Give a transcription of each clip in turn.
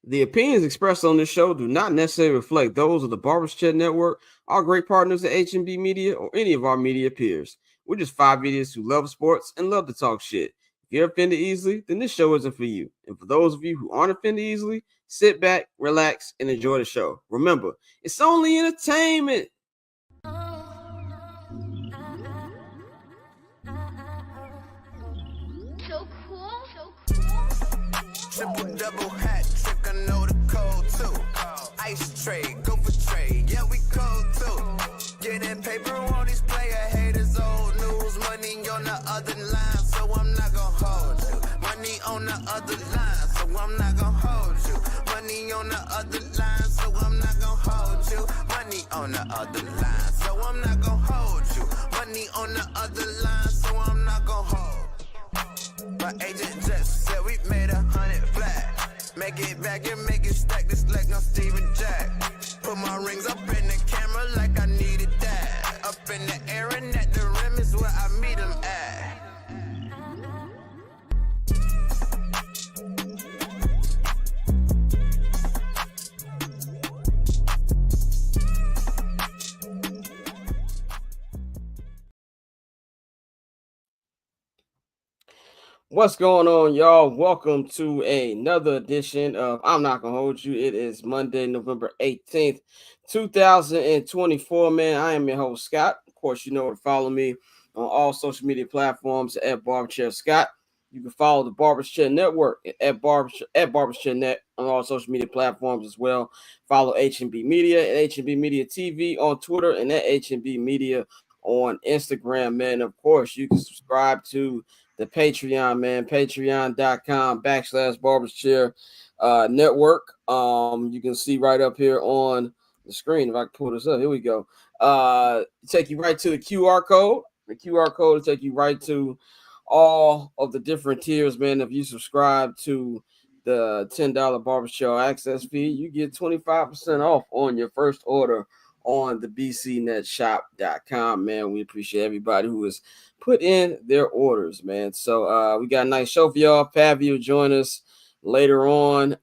The opinions expressed on this show do not necessarily reflect those of the Barbers Chat Network, our great partners at H&B Media, or any of our media peers. We're just five idiots who love sports and love to talk shit. If you're offended easily, then this show isn't for you. And for those of you who aren't offended easily, sit back, relax, and enjoy the show. Remember, it's only entertainment. So cool. Triple double hat trick, I know the code too. Ice trade, go for trade, yeah we cold too. Getting paper on these player haters, old news. Money on the other line, so I'm not gonna hold you. Money on the other line, so I'm not gonna hold you. Money on the other line, so I'm not gonna hold you. Money on the other line, so I'm not gonna hold you. Money on the other line, so I'm not gonna hold. My agent just said we made 100 flat. Make it back and make it stack, this like no Steven Jack. Put my rings up in the camera like I needed that. Up in the air and at the rim is where I meet them at. What's going on, y'all? Welcome to another edition of I'm Not Gonna Hold You. It is Monday, November 18th, 2024, man. I am your host, Scott. Of course, you know where to follow me on all social media platforms at Barberchair Scott. You can follow the Barbers Chat Network at Barbers Chat Net on all social media platforms as well. Follow H&B Media at H&B Media TV on Twitter and at H&B Media on Instagram, man. Of course, you can subscribe to the Patreon, man, patreon.com/barberschair network. You can see right up here on the screen. If I can pull this up, here we go. Take you right to the QR code. The QR code will take you right to all of the different tiers, man. If you subscribe to the $10 Barbershop access fee, you get 25% off on your first order on the bcnetshop.com, man. We appreciate everybody who has put in their orders, man. So we got a nice show for y'all. Pavy will join us later on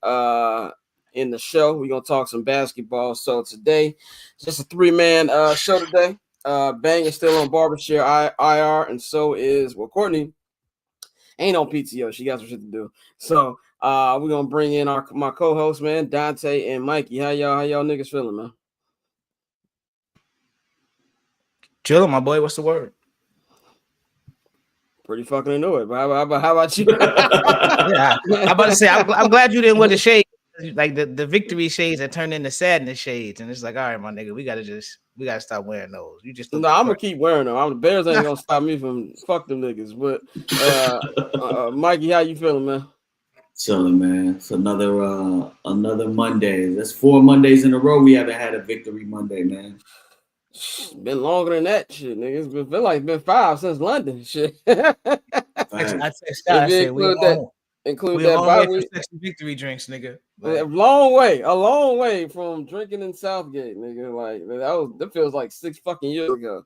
in the show. We're gonna talk some basketball. So today, it's just a three-man show today. Bang is still on Barbershare IR, and so is Courtney ain't on PTO. She got some shit to do. So we're gonna bring in my co-host, man, Dante and Mikey. How y'all niggas feeling, man? Chilling, my boy. What's the word? Pretty fucking annoyed. But how about you? Yeah, I'm about to say I'm glad you didn't wear the shades, like the victory shades that turned into sadness shades, and it's like, all right, my nigga, we gotta stop wearing those. You just no, I'm gonna keep wearing them. The Bears ain't gonna stop me from fuck them niggas. But Mikey, how you feeling, man? Chilling, man. It's another Monday. That's 4 Mondays in a row we haven't had a victory Monday, man. Been longer than that shit, nigga. It's been 5 since London, shit. I said we include that bye week. Victory drinks, nigga. Like, a long way from drinking in Southgate, nigga. Like that feels like 6 fucking years ago.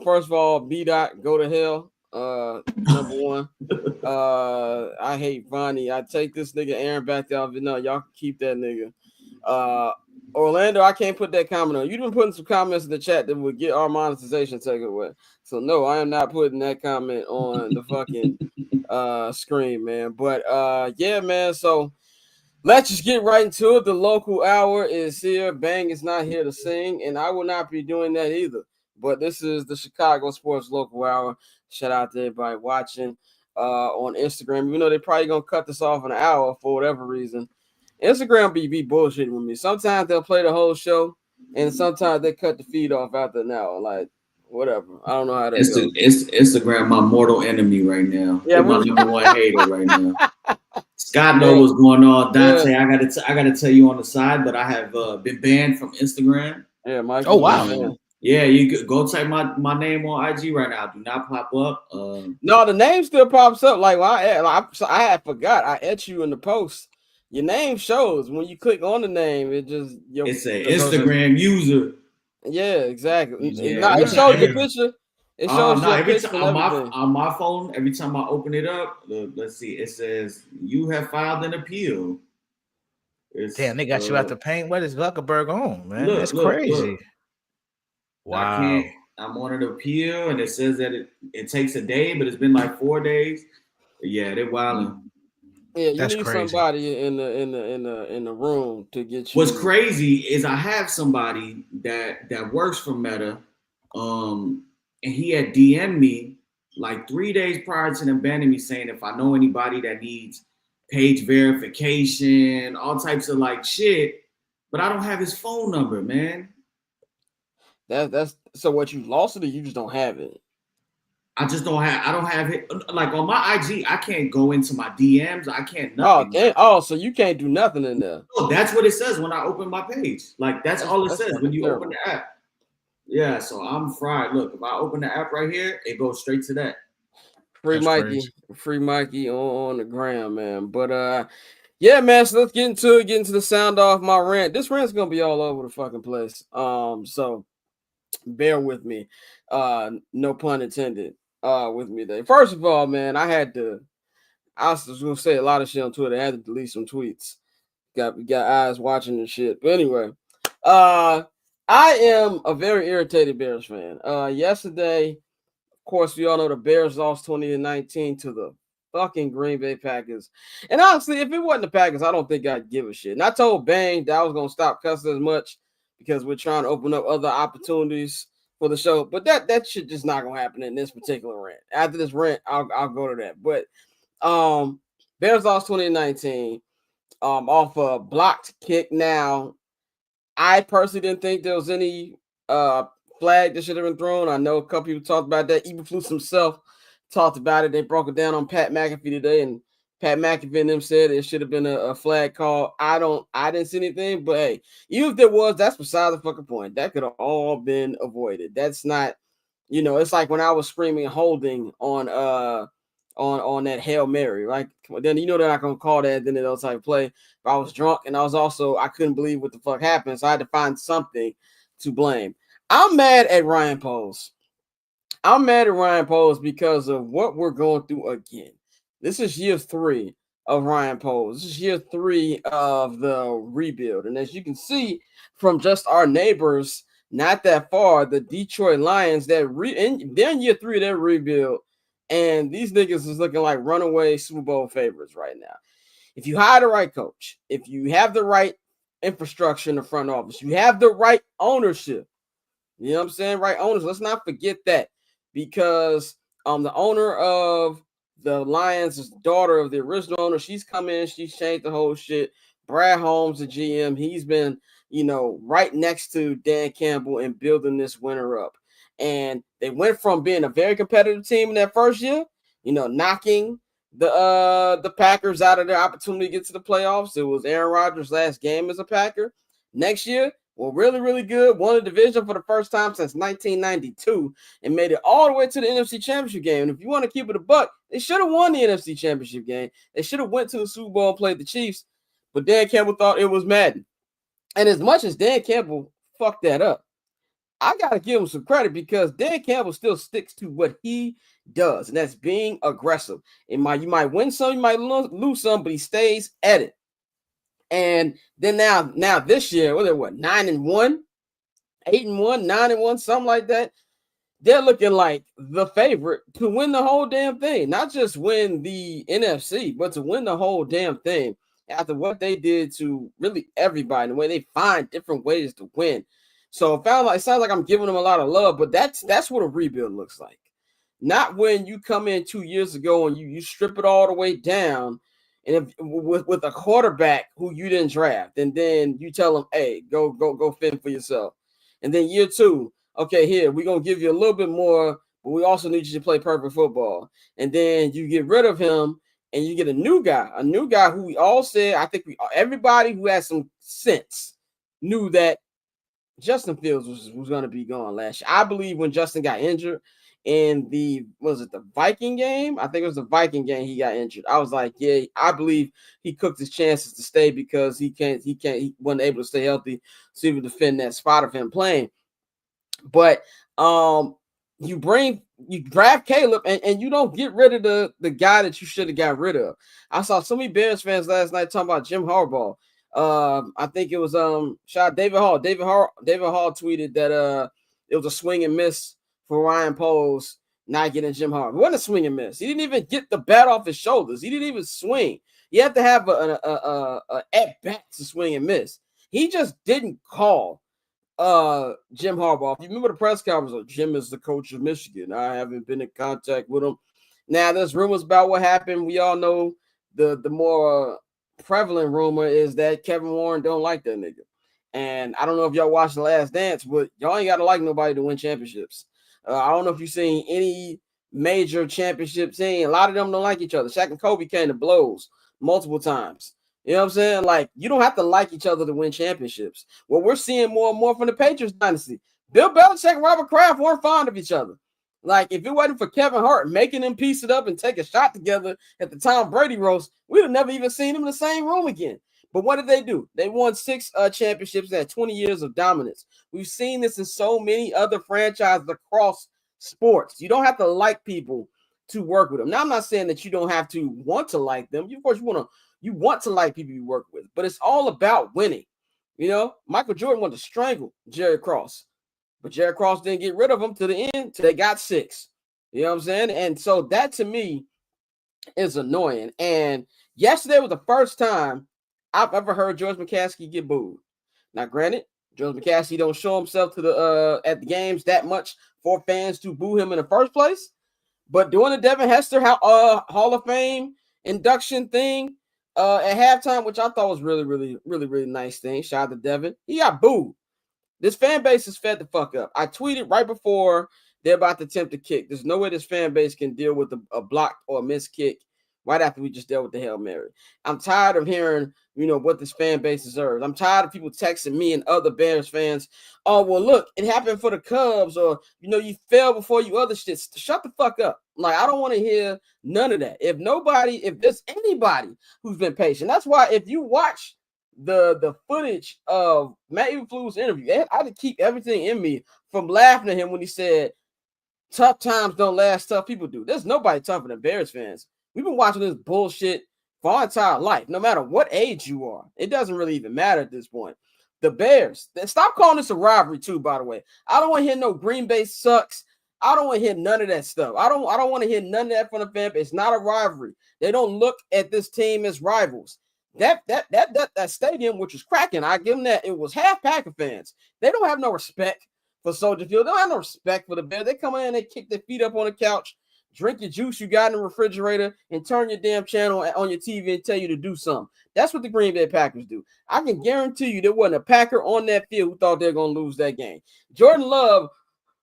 First of all, B-Dot, go to hell. Number one. I hate Vonnie. I take this nigga Aaron back to no, y'all can keep that nigga. Orlando, I can't put that comment on. You've been putting some comments in the chat that would get our monetization taken away. So no, I am not putting that comment on the fucking screen, man. But yeah, man. So let's just get right into it. The local hour is here. Bang is not here to sing, and I will not be doing that either. But this is the Chicago Sports Local Hour. Shout out to everybody watching on Instagram. Even though they're probably gonna cut this off in an hour for whatever reason. Instagram be bullshitting with me. Sometimes they'll play the whole show, and sometimes they cut the feed off after an hour. Like, whatever. I don't know how that goes. Instagram, my mortal enemy right now. Yeah, my number one hater right now. Scott knows what's going on. Dante, yeah. I gotta tell you on the side, but I have been banned from Instagram. Yeah, Mike. Oh wow. Yeah, you could go type my name on IG right now. Do not pop up. No, the name still pops up. Like I had forgot. I at you in the post. Your name shows when you click on the name. It just it's an Instagram user. Yeah, exactly. Yeah, it shows the picture. It shows every time on my phone. Every time I open it up, let's see. It says you have filed an appeal. Damn, they got you out the paint. What is Zuckerberg on, man? That's crazy. Look. Wow. I'm on an appeal, and it says that it takes a day, but it's been like 4 days. Yeah, they're wilding. Yeah, you need somebody in the room to get you. What's crazy is I have somebody that works for Meta, and he had DM'd me like 3 days prior to them banning me, saying if I know anybody that needs page verification, all types of like shit, but I don't have his phone number, man. That's so what, you lost it or you just don't have it? I don't have it. Like on my IG, I can't go into my DMs. I can't nothing. So you can't do nothing in there. No, that's what it says when I open my page. Like that's all it says when you open the app. Yeah, so I'm fried. Look, if I open the app right here, it goes straight to that. Free Mikey on the gram, man. But yeah, man. So let's get into the sound off my rant. This rant's gonna be all over the fucking place. So bear with me. No pun intended. With me today. First of all, man, I was gonna say a lot of shit on Twitter. I had to delete some tweets. Got eyes watching and shit. But anyway, I am a very irritated Bears fan. Yesterday, of course, we all know the Bears lost 20-19 to the fucking Green Bay Packers. And honestly, if it wasn't the Packers, I don't think I'd give a shit. And I told Bang that I was gonna stop cussing as much because we're trying to open up other opportunities for the show, but that shit just not gonna happen in this particular rant. After this rant, I'll go to that. But Bears lost 20-19 off a blocked kick. Now, I personally didn't think there was any flag that should have been thrown. I know a couple people talked about that. Eberflus himself talked about it. They broke it down on Pat McAfee today, and Pat McAfee and them said it should have been a flag call. I didn't see anything, but hey, even if there was, that's beside the fucking point. That could have all been avoided. That's not, it's like when I was screaming holding on that Hail Mary. Like, then they're not gonna call that then those type of play. But I was drunk and I couldn't believe what the fuck happened. So I had to find something to blame. I'm mad at Ryan Poles. Because of what we're going through again. This is year 3 of Ryan Poles. This is year 3 of the rebuild. And as you can see from just our neighbors, not that far, the Detroit Lions, they're in year 3 of their rebuild. And these niggas is looking like runaway Super Bowl favorites right now. If you hire the right coach, if you have the right infrastructure in the front office, you have the right ownership. You know what I'm saying? Right owners. Let's not forget that, because the owner of the Lions' daughter of the original owner, she's come in, she's changed the whole shit. Brad Holmes, the GM, he's been, right next to Dan Campbell and building this winner up. And they went from being a very competitive team in that first year, knocking the Packers out of their opportunity to get to the playoffs. It was Aaron Rodgers' last game as a Packer. Next year, really, really good. Won the division for the first time since 1992 and made it all the way to the NFC Championship game. And if you want to keep it a buck, they should have won the NFC Championship game. They should have went to the Super Bowl and played the Chiefs, but Dan Campbell thought it was Madden. And as much as Dan Campbell fucked that up, I got to give him some credit, because Dan Campbell still sticks to what he does, and that's being aggressive. You might win some, you might lose some, but he stays at it. And then now this year, what 9-1, 8-1, 9-1, something like that. They're looking like the favorite to win the whole damn thing. Not just win the NFC, but to win the whole damn thing after what they did to really everybody, the way they find different ways to win. So it sounds like I'm giving them a lot of love, but that's what a rebuild looks like. Not when you come in 2 years ago and you strip it all the way down, and with a quarterback who you didn't draft, and then you tell them, hey, go fend for yourself. And then year 2, okay, here, we're going to give you a little bit more, but we also need you to play perfect football. And then you get rid of him and you get a new guy who we all said, I think everybody who has some sense knew that Justin Fields was going to be gone last year. I believe when Justin got injured in the Viking game? I think it was the Viking game he got injured. I was like, yeah, I believe he cooked his chances to stay because he wasn't able to stay healthy to even defend that spot of him playing. But you draft Caleb and you don't get rid of the guy that you should have got rid of. I saw so many Bears fans last night talking about Jim Harbaugh. I think it was shout out David Hall. David Hall tweeted that it was a swing and miss for Ryan Poles not getting Jim Harbaugh. It wasn't a swing and miss. He didn't even get the bat off his shoulders. He didn't even swing. You have to have a at bat to swing and miss. He just didn't call Jim Harbaugh. If you remember the press conference, Jim is the coach of Michigan. I haven't been in contact with him. Now there's rumors about what happened. We all know the more prevalent rumor is that Kevin Warren don't like that nigga. And I don't know if y'all watched The Last Dance, but y'all ain't got to like nobody to win championships. I don't know if you've seen any major championship team. A lot of them don't like each other. Shaq and Kobe came to blows multiple times. You know what I'm saying? Like, you don't have to like each other to win championships. What we're seeing more and more from the Patriots dynasty, Bill Belichick and Robert Kraft weren't fond of each other. Like, if it wasn't for Kevin Hart making them piece it up and take a shot together at the Tom Brady roast, we'd have never even seen them in the same room again. But what did they do? They won 6 championships and had 20 years of dominance. We've seen this in so many other franchises across sports. You don't have to like people to work with them. Now, I'm not saying that you don't have to want to like them. Of course, you want to like people you work with, but it's all about winning. You know, Michael Jordan wanted to strangle Jerry Cross, but Jerry Cross didn't get rid of him to the end till they got 6. You know what I'm saying? And so that to me is annoying. And yesterday was the first time I've ever heard George McCaskey get booed. Now, granted, George McCaskey don't show himself to the at the games that much for fans to boo him in the first place. But doing the Devin Hester Hall of Fame induction thing at halftime, which I thought was really nice thing. Shout out to Devin. He got booed. This fan base is fed the fuck up. I tweeted right before they're about to attempt a kick. There's no way this fan base can deal with a blocked or a missed kick right after we just dealt with the Hail Mary. I'm tired of hearing, what this fan base deserves. I'm tired of people texting me and other Bears fans, oh, well, look, it happened for the Cubs, or, you fell before you other shit. Shut the fuck up. Like, I don't want to hear none of that. If there's anybody who's been patient, that's why if you watch the footage of Matt Eberflus interview, I had to keep everything in me from laughing at him when he said, tough times don't last, tough people do. There's nobody tougher than Bears fans. We've been watching this bullshit for our entire life, no matter what age you are. It doesn't really even matter at this point. The Bears, stop calling this a rivalry too, by the way. I don't want to hear no Green Bay sucks. I don't want to hear none of that stuff. I don't want to hear none of that from the fan base. It's not a rivalry. They don't look at this team as rivals. That stadium, which was cracking, I give them that. It was half Packer fans. They don't have no respect for Soldier Field. They don't have no respect for the Bears. They come in and they kick their feet up on the couch, drink your juice you got in the refrigerator, and turn your damn channel on your TV and tell you to do something. That's what the Green Bay Packers do. I can guarantee you there wasn't a Packer on that field who thought they were going to lose that game. Jordan Love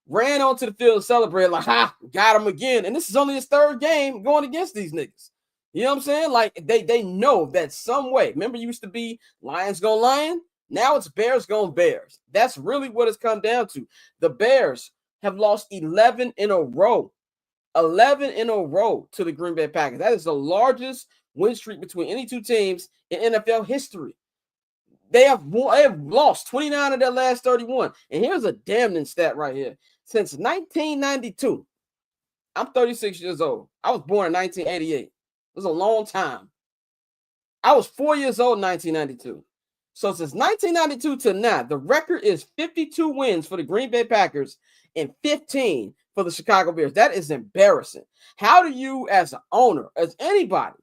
ran onto the field and celebrated like, got him again. And this is only his 3rd game going against these niggas. You know what I'm saying? Like, they know that some way. Remember, it used to be Lions go Lion. Now it's Bears going Bears. That's really what it's come down to. The Bears have lost 11 in a row. 11 in a row to the Green Bay Packers. That is the largest win streak between any two teams in NFL history. They have lost 29 of their last 31. And here's a damning stat right here. Since 1992, I'm 36 years old. I was born in 1988. It was a long time. I was 4 years old in 1992. So since 1992 to now, the record is 52 wins for the Green Bay Packers and 15 for the Chicago Bears. That is embarrassing. How do you, as an owner, as anybody,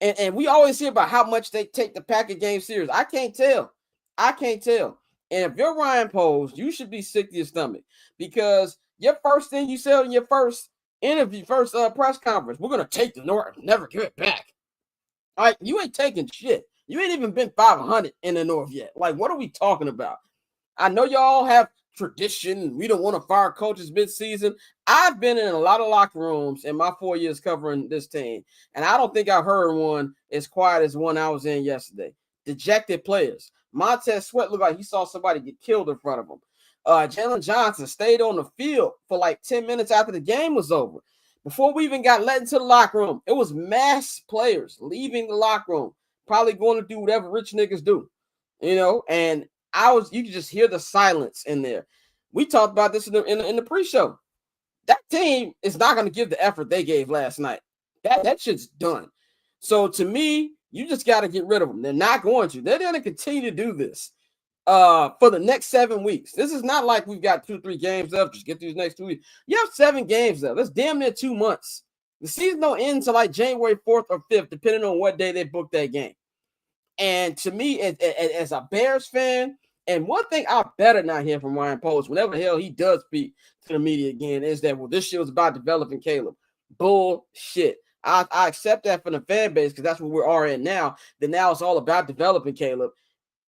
and we always hear about how much they take the Packer game serious. I can't tell. And if you're Ryan Poles, you should be sick to your stomach, because your first thing you said in your first interview, press conference, we're going to take the North and never give it back. All right, you ain't taking shit. You ain't even been 500 in the North yet. Like, what are we talking about? I know y'all have tradition. We don't want to fire coaches mid-season. I've been in a lot of locker rooms in my 4 years covering this team, and I don't think I've heard one as quiet as one I was in yesterday. Dejected players. Montez Sweat looked like he saw somebody get killed in front of him. Jalen Johnson stayed on the field for like 10 minutes after the game was over. Before we even got let into the locker room, it was mass players leaving the locker room, probably going to do whatever rich niggas do, and you could just hear the silence in there. We talked about this in the pre-show. That team is not going to give the effort they gave last night. That shit's done. So to me, You just got to get rid of them. They're not going to. They're going to continue to do this for the next 7 weeks. This is not like we've got 2-3 games left. Just get these next 2 weeks. You have 7 games left. That's damn near 2 months. The season don't end until like January 4th or 5th, depending on what day they book that game. And to me, as a Bears fan, and one thing I better not hear from Ryan Poles, whenever the hell he does speak to the media again, is that, well, this shit was about developing Caleb. Bullshit. I accept that from the fan base because that's what we are in now. That now it's all about developing Caleb.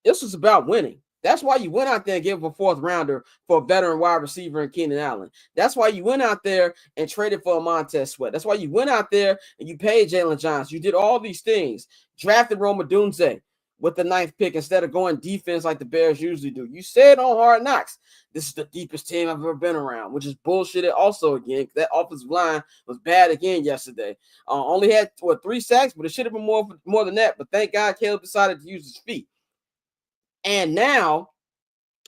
This was about winning. That's why you went out there and gave him a 4th rounder for a veteran wide receiver in Keenan Allen. That's why you went out there and traded for a Montez Sweat. That's why you went out there and you paid Jalen Johnson. You did all these things. Drafted Rome Odunze with the 9th pick instead of going defense like the Bears usually do. You said on Hard Knocks, this is the deepest team I've ever been around, which is bullshit also again. That offensive line was bad again yesterday. Only had 3 sacks, but it should have been more than that. But thank God Caleb decided to use his feet. And now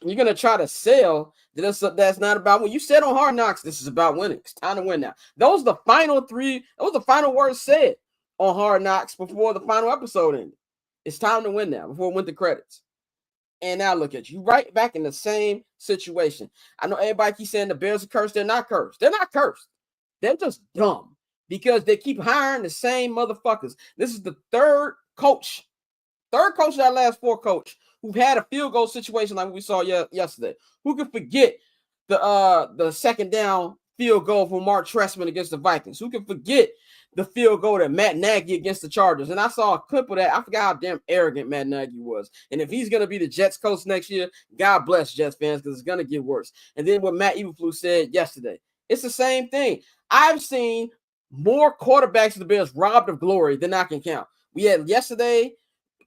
you're going to try to sell that's not about when you said on Hard Knocks, this is about winning. It's time to win now. Those are the final 3. Those are the final words said on Hard Knocks before the final episode ended. It's time to win now before it went to credits. And now look at you right back in the same situation. I know everybody keeps saying the Bears are cursed. They're not cursed. They're not cursed. They're just dumb because they keep hiring the same motherfuckers. This is the third coach of our last 4 coach who've had a field goal situation like we saw yesterday. Who could forget the second down field goal from Mark Trestman against the Vikings? Who can forget the field goal that Matt Nagy against the Chargers? And I saw a clip of that. I forgot how damn arrogant Matt Nagy was. And if he's going to be the Jets coach next year, God bless Jets fans because it's going to get worse. And then what Matt Eberflus said yesterday, it's the same thing. I've seen more quarterbacks of the Bears robbed of glory than I can count. We had yesterday,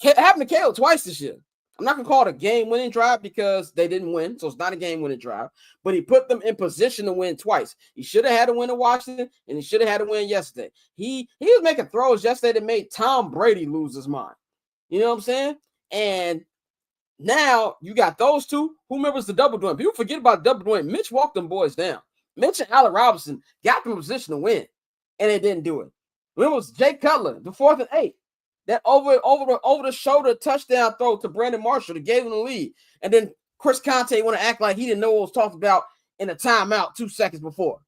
it happened to Caleb twice this year. I'm not going to call it a game-winning drive because they didn't win, so it's not a game-winning drive. But he put them in position to win twice. He should have had a win in Washington, and he should have had a win yesterday. He was making throws yesterday that made Tom Brady lose his mind. You know what I'm saying? And now you got those two. Who remembers the double doing? People forget about double doing. Mitch walked them boys down. Mitch and Allen Robinson got them in position to win, and they didn't do it. Remember, it was Jake Cutler, the 4th and 8. That over the shoulder touchdown throw to Brandon Marshall that gave him the lead. And then Chris Conte want to act like he didn't know what was talked about in a timeout 2 seconds before.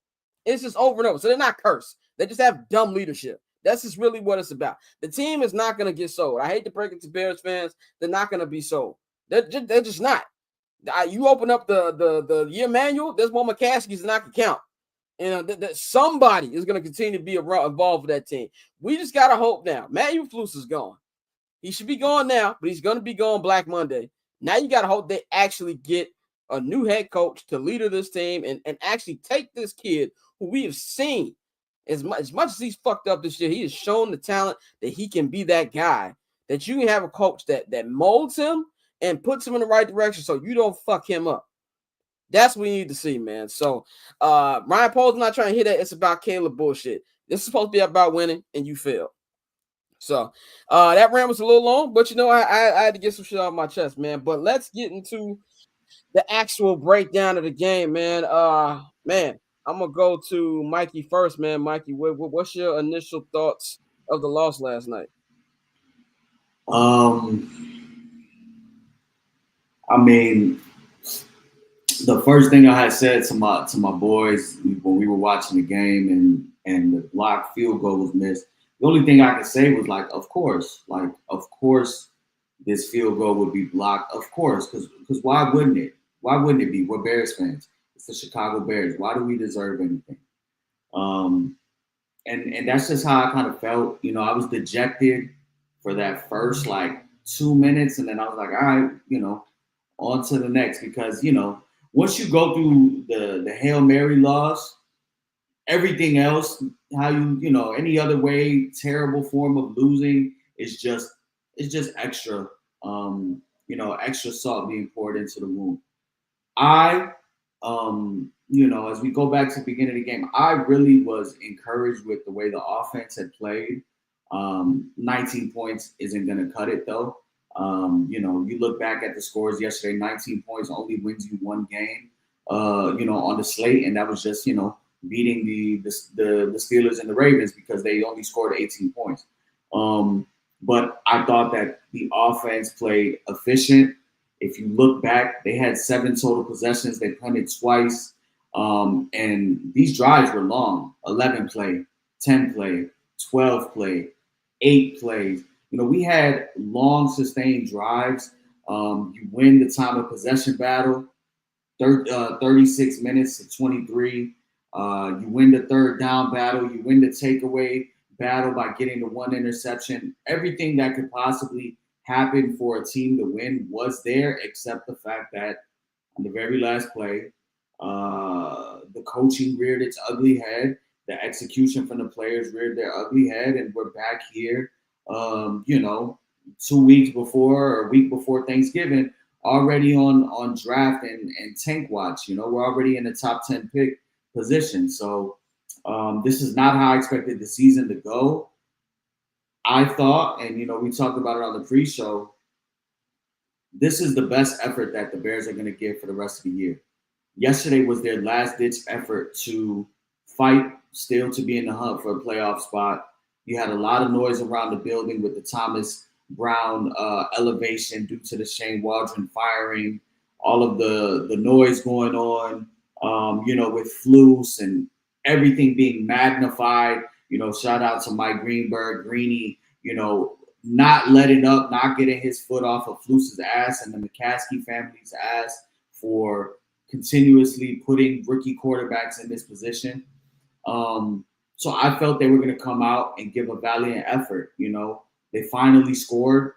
It's just over and over. So they're not cursed. They just have dumb leadership. That's just really what it's about. The team is not going to get sold. I hate to break it to Bears fans. They're not going to be sold. They're just not. You open up the year manual, there's more McCaskies than I can count. And that somebody is going to continue to be involved with that team. We just got to hope now. Matt Eberflus is gone. He should be gone now, but he's going to be gone Black Monday. Now you got to hope they actually get a new head coach to lead this team and actually take this kid who we have seen as much as he's fucked up this year. He has shown the talent that he can be that guy, that you can have a coach that molds him and puts him in the right direction so you don't fuck him up. That's what we need to see, man. So Ryan Poles not trying to hear that. It's about Caleb bullshit. This is supposed to be about winning, and you failed. So that rant was a little long, but you know, I had to get some shit off my chest, man. But let's get into the actual breakdown of the game, man. Man, I'm gonna go to Mikey first, man. Mikey, what's your initial thoughts of the loss last night? I mean, the first thing I had said to my boys when we were watching the game and the blocked field goal was missed, the only thing I could say was of course this field goal would be blocked, of course, because why wouldn't it? Why wouldn't it be? We're Bears fans. It's the Chicago Bears. Why do we deserve anything? And that's just how I kind of felt. You know, I was dejected for that first 2 minutes, and then I was like, all right, on to the next, because once you go through the Hail Mary loss, everything else, how any other way, terrible form of losing is just extra, extra salt being poured into the wound. As we go back to the beginning of the game, I really was encouraged with the way the offense had played. 19 points isn't going to cut it, though. You look back at the scores yesterday, 19 points only wins you one game, on the slate. And that was just, beating the Steelers and the Ravens because they only scored 18 points. but I thought that the offense played efficient. If you look back, they had 7 total possessions. They punted twice. And these drives were long, 11 play, 10 play, 12 play, 8 plays. You know, we had long sustained drives. You win the time of possession battle, 36 minutes to 23. You win the third down battle. You win the takeaway battle by getting the 1 interception. Everything that could possibly happen for a team to win was there, except the fact that on the very last play, the coaching reared its ugly head. The execution from the players reared their ugly head, and we're back here, 2 weeks before or a week before Thanksgiving, already on draft and tank watch. You know, we're already in the top 10 pick position. So this is not how I expected the season to go. I thought, and we talked about it on the pre-show, this is the best effort that the Bears are going to give for the rest of the year. Yesterday was their last-ditch effort to fight, still to be in the hunt for a playoff spot. You had a lot of noise around the building with the Thomas Brown elevation due to the Shane Waldron firing, all of the noise going on, with Flus and everything being magnified. Shout out to Mike Greenberg, Greeny, not letting up, not getting his foot off of Flus's ass and the McCaskey family's ass for continuously putting rookie quarterbacks in this position. So I felt they were going to come out and give a valiant effort. They finally scored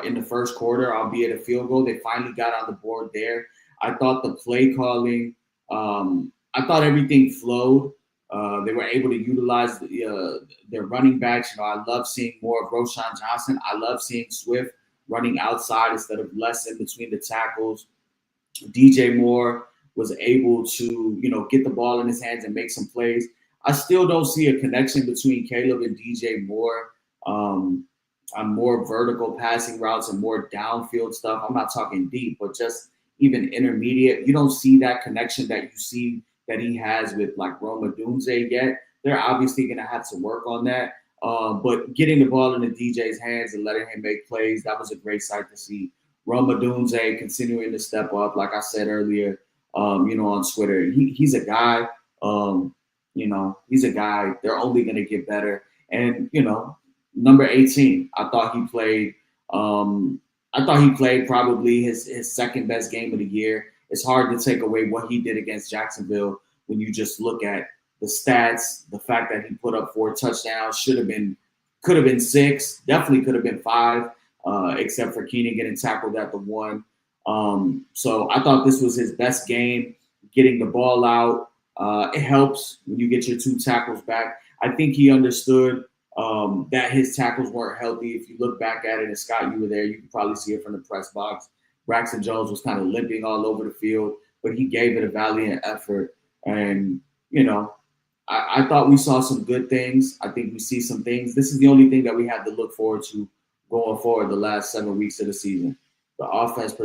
in the first quarter, albeit a field goal. They finally got on the board there. I thought the play calling, I thought everything flowed. They were able to utilize their running backs. I love seeing more of Roschon Johnson. I love seeing Swift running outside instead of less in between the tackles. DJ Moore was able to, get the ball in his hands and make some plays. I still don't see a connection between Caleb and DJ Moore on more vertical passing routes and more downfield stuff. I'm not talking deep, but just even intermediate. You don't see that connection that you see that he has with like Rome Odunze yet. They're obviously going to have to work on that. But getting the ball in the DJ's hands and letting him make plays, that was a great sight to see. Rome Odunze continuing to step up, like I said earlier, on Twitter. He's a guy, he's a guy. They're only going to get better. And, number 18, I thought he played probably his second best game of the year. It's hard to take away what he did against Jacksonville when you just look at the stats, the fact that he put up 4 touchdowns, could have been 6, definitely could have been 5, except for Keenan getting tackled at the 1. So I thought this was his best game, getting the ball out. It helps when you get your 2 tackles back. I think he understood that his tackles weren't healthy. If you look back at it, and Scott, you were there, you can probably see it from the press box. Braxton Jones was kind of limping all over the field, but he gave it a valiant effort. And, I thought we saw some good things. I think we see some things. This is the only thing that we have to look forward to going forward the last 7 weeks of the season. The offense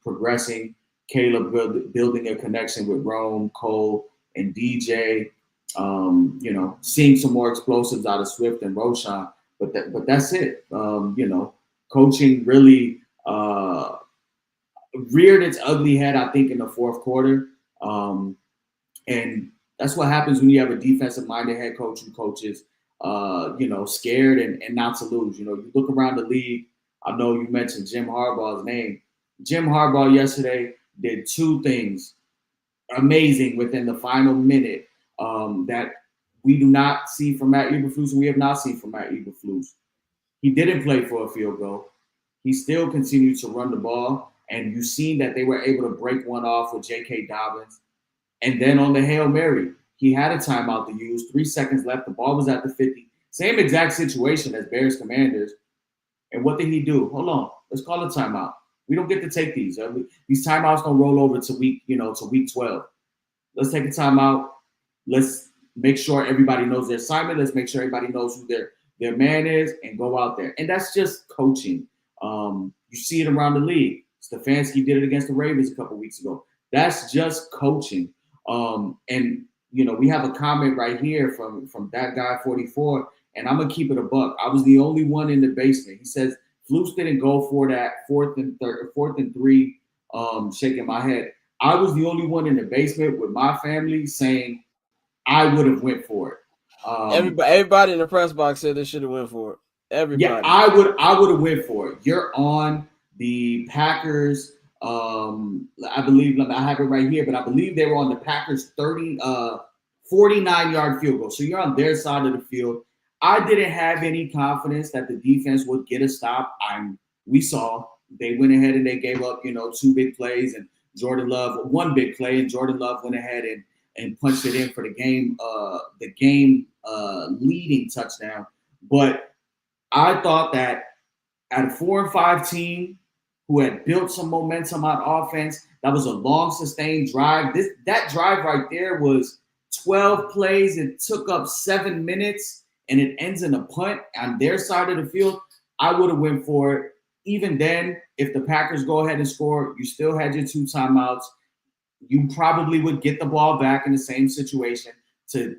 progressing, Caleb building a connection with Rome, Cole, and DJ, seeing some more explosives out of Swift and Roschon. But that's it. Coaching really reared its ugly head, I think, in the fourth quarter. And that's what happens when you have a defensive-minded head coach who coaches, scared and not to lose. You look around the league. I know you mentioned Jim Harbaugh's name. Jim Harbaugh yesterday did 2 things amazing within the final minute that we do not see from Matt Eberflus, and we have not seen from Matt Eberflus. He didn't play for a field goal. He still continued to run the ball, and you've seen that they were able to break one off with J.K. Dobbins. And then on the Hail Mary, he had a timeout to use, 3 seconds left. The ball was at the 50. Same exact situation as Bears Commanders. And what did he do? Hold on. Let's call a timeout. We don't get to take these. These timeouts don't roll over to week 12. Let's take a timeout. Let's make sure everybody knows their assignment. Let's make sure everybody knows who their man is and go out there. And that's just coaching. You see it around the league. Stefanski did it against the Ravens a couple weeks ago. That's just coaching. And we have a comment right here from that guy 44. and I'm gonna keep it a buck. I was the only one in the basement. He says Flukes didn't go for that 4th and 3. Shaking my head. I was the only one in the basement with my family saying I would have went for it. Everybody in the press box said they should have went for it. Everybody. Yeah, I would have went for it. You're on the Packers. I believe I have it right here, but I believe they were on the Packers 49-yard field goal. So you're on their side of the field. I didn't have any confidence that the defense would get a stop. We saw they went ahead and they gave up, 2 big plays, and Jordan Love, 1 big play, and Jordan Love went ahead and punched it in for the game leading touchdown. But I thought that at a 4-5 team who had built some momentum on offense, that was a long sustained drive. That drive right there was 12 plays. It took up 7 minutes, and it ends in a punt on their side of the field. I would have went for it. Even then, if the Packers go ahead and score, you still had your 2 timeouts. You probably would get the ball back in the same situation to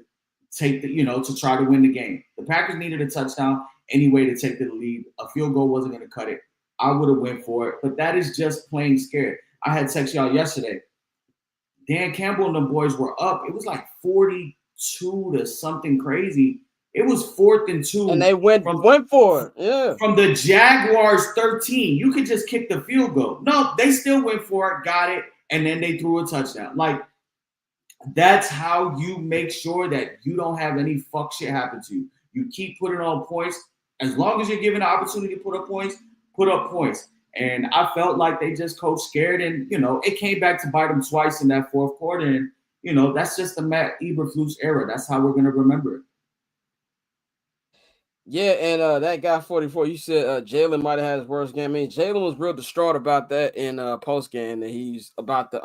take to try to win the game. The Packers needed a touchdown anyway to take the lead. A field goal wasn't going to cut it. I would have went for it, but that is just playing scared. I had text y'all yesterday. Dan Campbell and the boys were up. It was like 42 to something crazy. It was 4th and 2. And they went for it. Yeah. From the Jaguars 13. You could just kick the field goal. No, they still went for it, got it, and then they threw a touchdown. Like, that's how you make sure that you don't have any fuck shit happen to you. You keep putting on points. As long as you're given the opportunity to put up points, put up points. And I felt like they just coached scared, and, it came back to bite them twice in that 4th quarter. And, that's just the Matt Eberflus era. That's how we're going to remember it. Yeah, and that guy 44, you said Jalen might have had his worst game. I mean, Jalen was real distraught about that in post game, that he's about the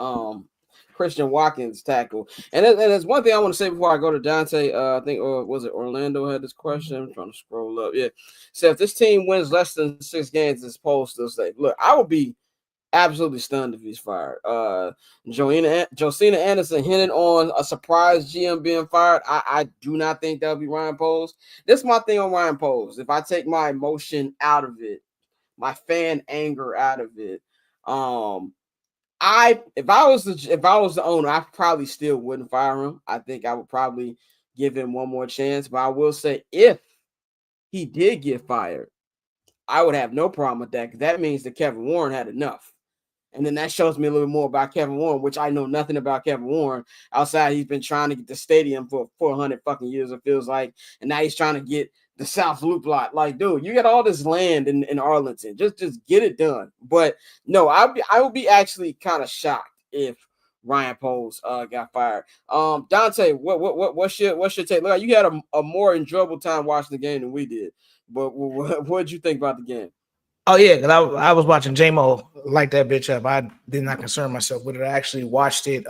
Christian Watkins tackle. And there's one thing I want to say before I go to Dante. I think, or was it Orlando had this question? I'm trying to scroll up. Yeah, so if this team wins less than 6 games, it's supposed to say, look, I would be absolutely stunned if he's fired. Josina Anderson hinted on a surprise GM being fired. I do not think that would be Ryan Poles. This is my thing on Ryan Poles. If I take my emotion out of it, my fan anger out of it, if I was the owner, I probably still wouldn't fire him. I think I would probably give him one more chance. But I will say, if he did get fired, I would have no problem with that, because that means that Kevin Warren had enough. And then that shows me a little bit more about Kevin Warren, which I know nothing about Kevin Warren outside he's been trying to get the stadium for 400 fucking years, it feels like. And now he's trying to get the South Loop lot. Like, dude, you got all this land in Arlington. Just get it done. But no, I would be actually kind of shocked if Ryan Poles got fired. Dante, what's your take? Look, you had a more enjoyable time watching the game than we did. But what did you think about the game? Oh, yeah, because I was watching J-Mo light that bitch up. I did not concern myself with it. I actually watched it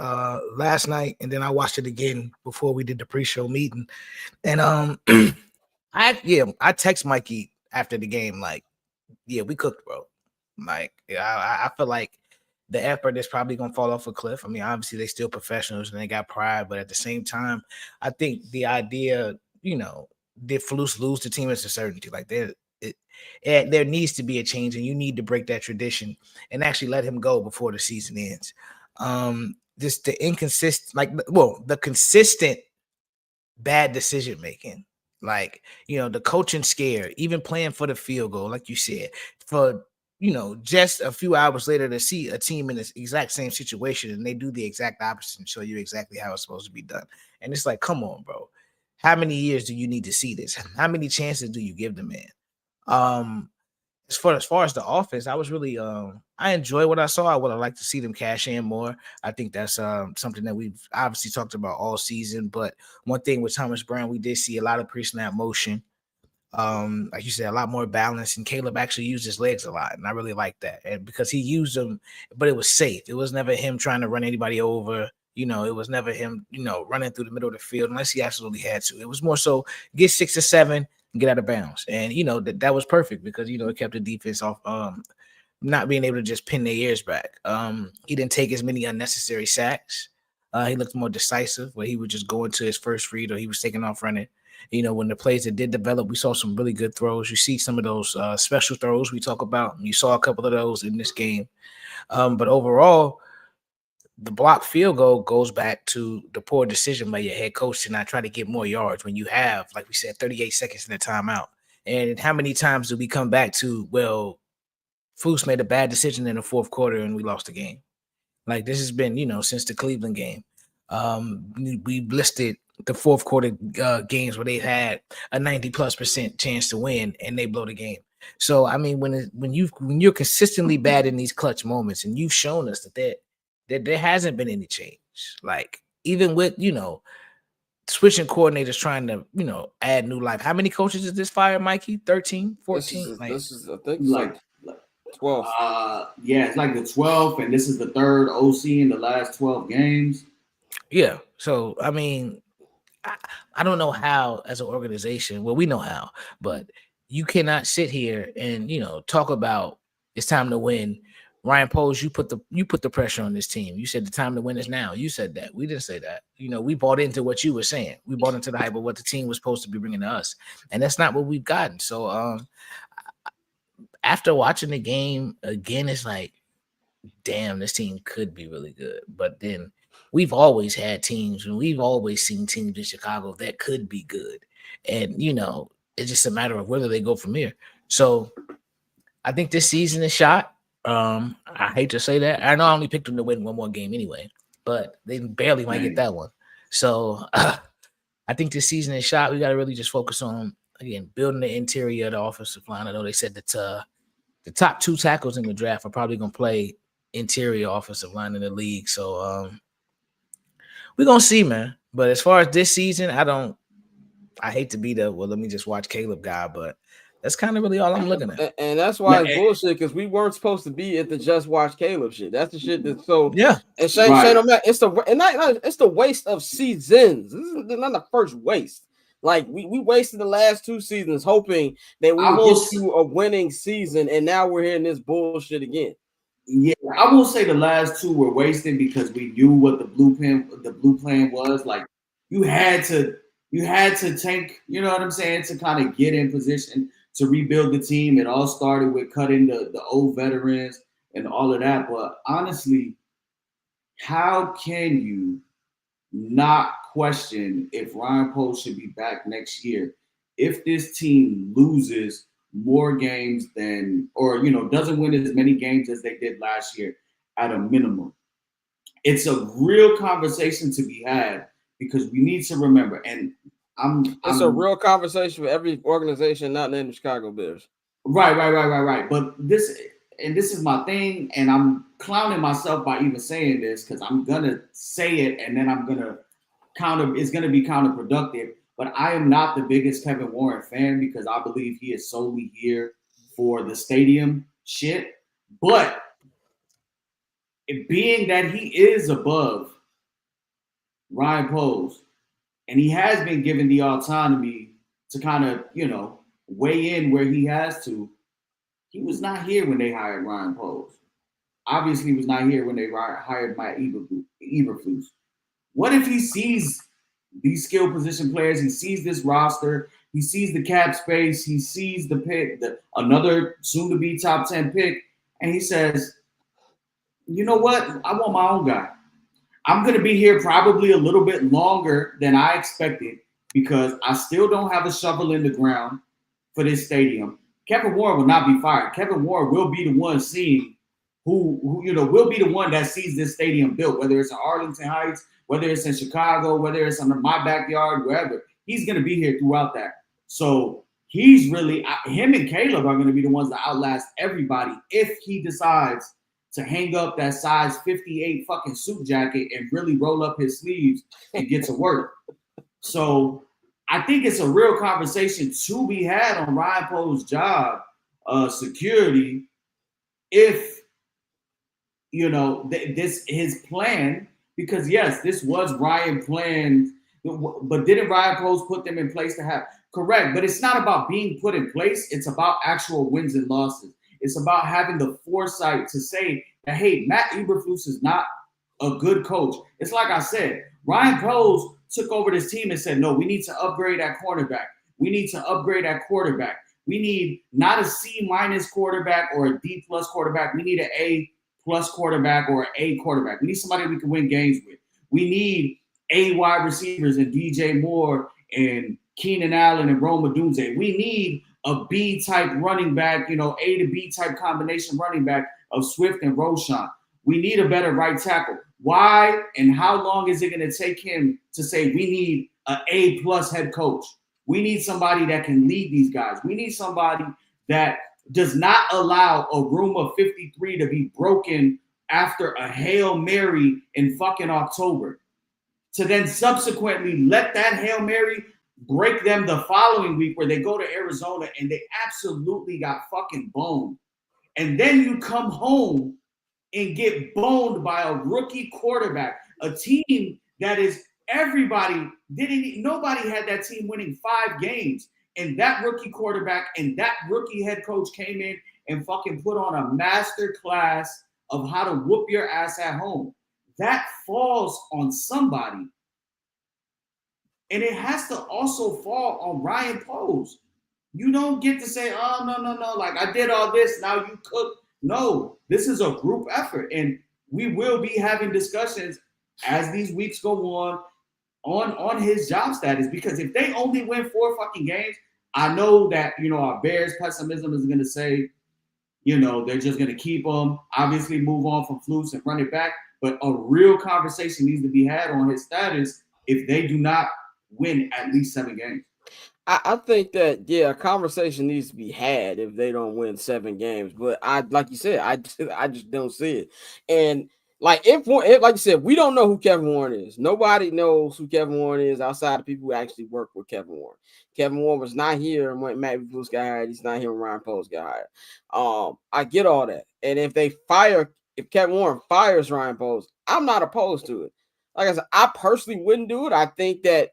last night, and then I watched it again before we did the pre-show meeting. And I text Mikey after the game, like, yeah, we cooked, bro. Like, I feel like the effort is probably going to fall off a cliff. I mean, obviously, they still professionals, and they got pride. But at the same time, I think the idea, did Flus lose the team as a certainty? Like, there needs to be a change, and you need to break that tradition and actually let him go before the season ends. Just the consistent bad decision making, like, the coaching scare, even playing for the field goal, like you said, for just a few hours later to see a team in the exact same situation and they do the exact opposite and show you exactly how it's supposed to be done. And it's like, come on, bro. How many years do you need to see this? How many chances do you give the man? As far as the offense, I was really I enjoy what I saw. I would have liked to see them cash in more. I think that's something that we've obviously talked about all season. But one thing with Thomas Brown, we did see a lot of pre-snap motion. Like you said, a lot more balance, and Caleb actually used his legs a lot, and I really like that. And because he used them, but it was safe. It was never him trying to run anybody over. It was never him, running through the middle of the field unless he absolutely had to. It was more so get 6 or 7 and get out of bounds. And, that was perfect because, it kept the defense off, not being able to just pin their ears back. He didn't take as many unnecessary sacks. He looked more decisive where he would just go into his first read or he was taking off running. when the plays that did develop, we saw some really good throws. You see some of those special throws we talk about. You saw a couple of those in this game. But overall, the blocked field goal goes back to the poor decision by your head coach to not try to get more yards when you have, like we said, 38 seconds in the timeout. And how many times do we come back to, well, Fuchs made a bad decision in the fourth quarter and we lost the game? Like, this has been, since the Cleveland game. We listed the fourth quarter games where they had a 90+% chance to win and they blow the game. So, I mean, when you're consistently bad in these clutch moments, and you've shown us that there hasn't been any change. Like, even with, switching coordinators trying to, add new life. How many coaches is this fire, Mikey? 13, 14? This is I think, like 12. Yeah, it's like the 12th, and this is the third OC in the last 12 games. Yeah. So, I mean, I don't know how, as an organization, well, we know how, but you cannot sit here and, talk about it's time to win. Ryan Poles, you put the pressure on this team. You said the time to win is now. You said that. We didn't say that. We bought into what you were saying. We bought into the hype of what the team was supposed to be bringing to us, and that's not what we've gotten. So, after watching the game again, it's like, damn, this team could be really good. But then we've always had teams, and we've always seen teams in Chicago that could be good, and it's just a matter of whether they go from here. So, I think this season is shot. I hate to say that. I know I only picked them to win one more game anyway, but they barely might get that one. So I think this season is shot. We got to really just focus on, again, building the interior of the offensive line. I know they said that the top 2 tackles in the draft are probably going to play interior offensive line in the league. So we're going to see, man. But as far as this season, I hate to be let me just watch Caleb guy, but that's kind of really all I'm looking at. And that's why it's bullshit, because we weren't supposed to be at the just watch Caleb shit. That's the shit that's so. Yeah. And Shane O'Mac, it's the waste of seasons. This is not the first waste. Like, we wasted the last 2 seasons hoping that we would get to a winning season, and now we're hearing this bullshit again. Yeah, I will say the last 2 were wasted because we knew what the blue plan was. Like, you had to tank, you know what I'm saying, to kind of get in position to rebuild the team. It all started with cutting the old veterans and all of that. But honestly, how can you not question if Ryan Poles should be back next year if this team loses more games doesn't win as many games as they did last year at a minimum? It's a real conversation to be had, because we need to remember, and it's a real conversation for every organization not named the Chicago Bears. Right. But this is my thing, and I'm clowning myself by even saying this, because I'm gonna say it and then it's gonna be counterproductive. But I am not the biggest Kevin Warren fan, because I believe he is solely here for the stadium shit. But it being that he is above Ryan Poles, and he has been given the autonomy to kind of, weigh in where he has to. He was not here when they hired Ryan Poles. Obviously, he was not here when they hired Mike Eberflus. What if he sees these skill position players? He sees this roster. He sees the cap space. He sees the pick, another soon-to-be top 10 pick, and he says, you know what? I want my own guy. I'm going to be here probably a little bit longer than I expected, because I still don't have a shovel in the ground for this stadium. Kevin Warren will not be fired. Kevin Warren will be the one seeing who will be the one that sees this stadium built, whether it's in Arlington Heights, whether it's in Chicago, whether it's in my backyard, wherever. He's going to be here throughout that. So he's really, him and Caleb are going to be the ones that outlast everybody if he decides to hang up that size 58 fucking suit jacket and really roll up his sleeves and get to work. So I think it's a real conversation to be had on Ryan Poles' job security if, this his plan, because yes, this was Ryan planned, but didn't Ryan Poles put them in place to have? Correct, but it's not about being put in place. It's about actual wins and losses. It's about having the foresight to say that, hey, Matt Eberflus is not a good coach. It's like I said, Ryan Poles took over this team and said, no, we need to upgrade at cornerback. We need to upgrade at quarterback. We need not a C- quarterback or a D+ quarterback. We need an A+ quarterback or an A quarterback. We need somebody we can win games with. We need A wide receivers and DJ Moore and Keenan Allen and Rome Odunze. We need a B-type running back, A to B-type combination running back of Swift and Roschon. We need a better right tackle. Why and how long is it going to take him to say we need an A+ head coach? We need somebody that can lead these guys. We need somebody that does not allow a room of 53 to be broken after a Hail Mary in fucking October, to then subsequently let that Hail Mary break them the following week where they go to Arizona and they absolutely got fucking boned. And then you come home and get boned by a rookie quarterback, a team that is nobody had that team winning 5 games. And that rookie quarterback and that rookie head coach came in and fucking put on a master class of how to whoop your ass at home. That falls on somebody. And it has to also fall on Ryan Poles. You don't get to say, oh, no. Like, I did all this, now you cook. No, this is a group effort. And we will be having discussions as these weeks go on his job status. Because if they only win 4 fucking games, I know that, our Bears pessimism is going to say, they're just going to keep them, obviously move on from Flus and run it back. But a real conversation needs to be had on his status if they do not win at least 7 games. I think that, a conversation needs to be had if they don't win 7 games. But like you said, I just don't see it. And like if like you said, we don't know who Kevin Warren is. Nobody knows who Kevin Warren is outside of people who actually work with Kevin Warren. Kevin Warren was not here when Matt Eberflus got hired. He's not here when Ryan Poles got hired. I get all that. And if Kevin Warren fires Ryan Poles, I'm not opposed to it. Like I said, I personally wouldn't do it. I think that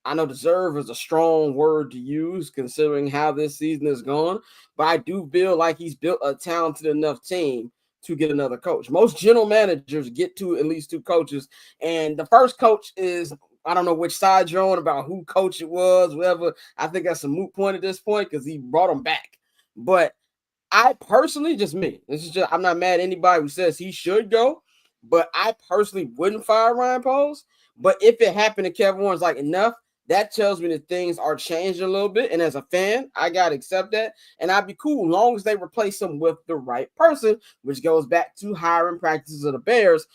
I know deserve is a strong word to use considering how this season is gone, but I do feel like he's built a talented enough team to get another coach. Most general managers get to at least 2 coaches, and the first coach is, I don't know which side you're on about who coach it was, whatever. I think that's a moot point at this point because he brought him back. But I personally, I'm not mad at anybody who says he should go, but I personally wouldn't fire Ryan Poles. But if it happened to Kevin Warren's like enough, that tells me that things are changing a little bit. And as a fan, I got to accept that. And I'd be cool as long as they replace him with the right person, which goes back to hiring practices of the Bears.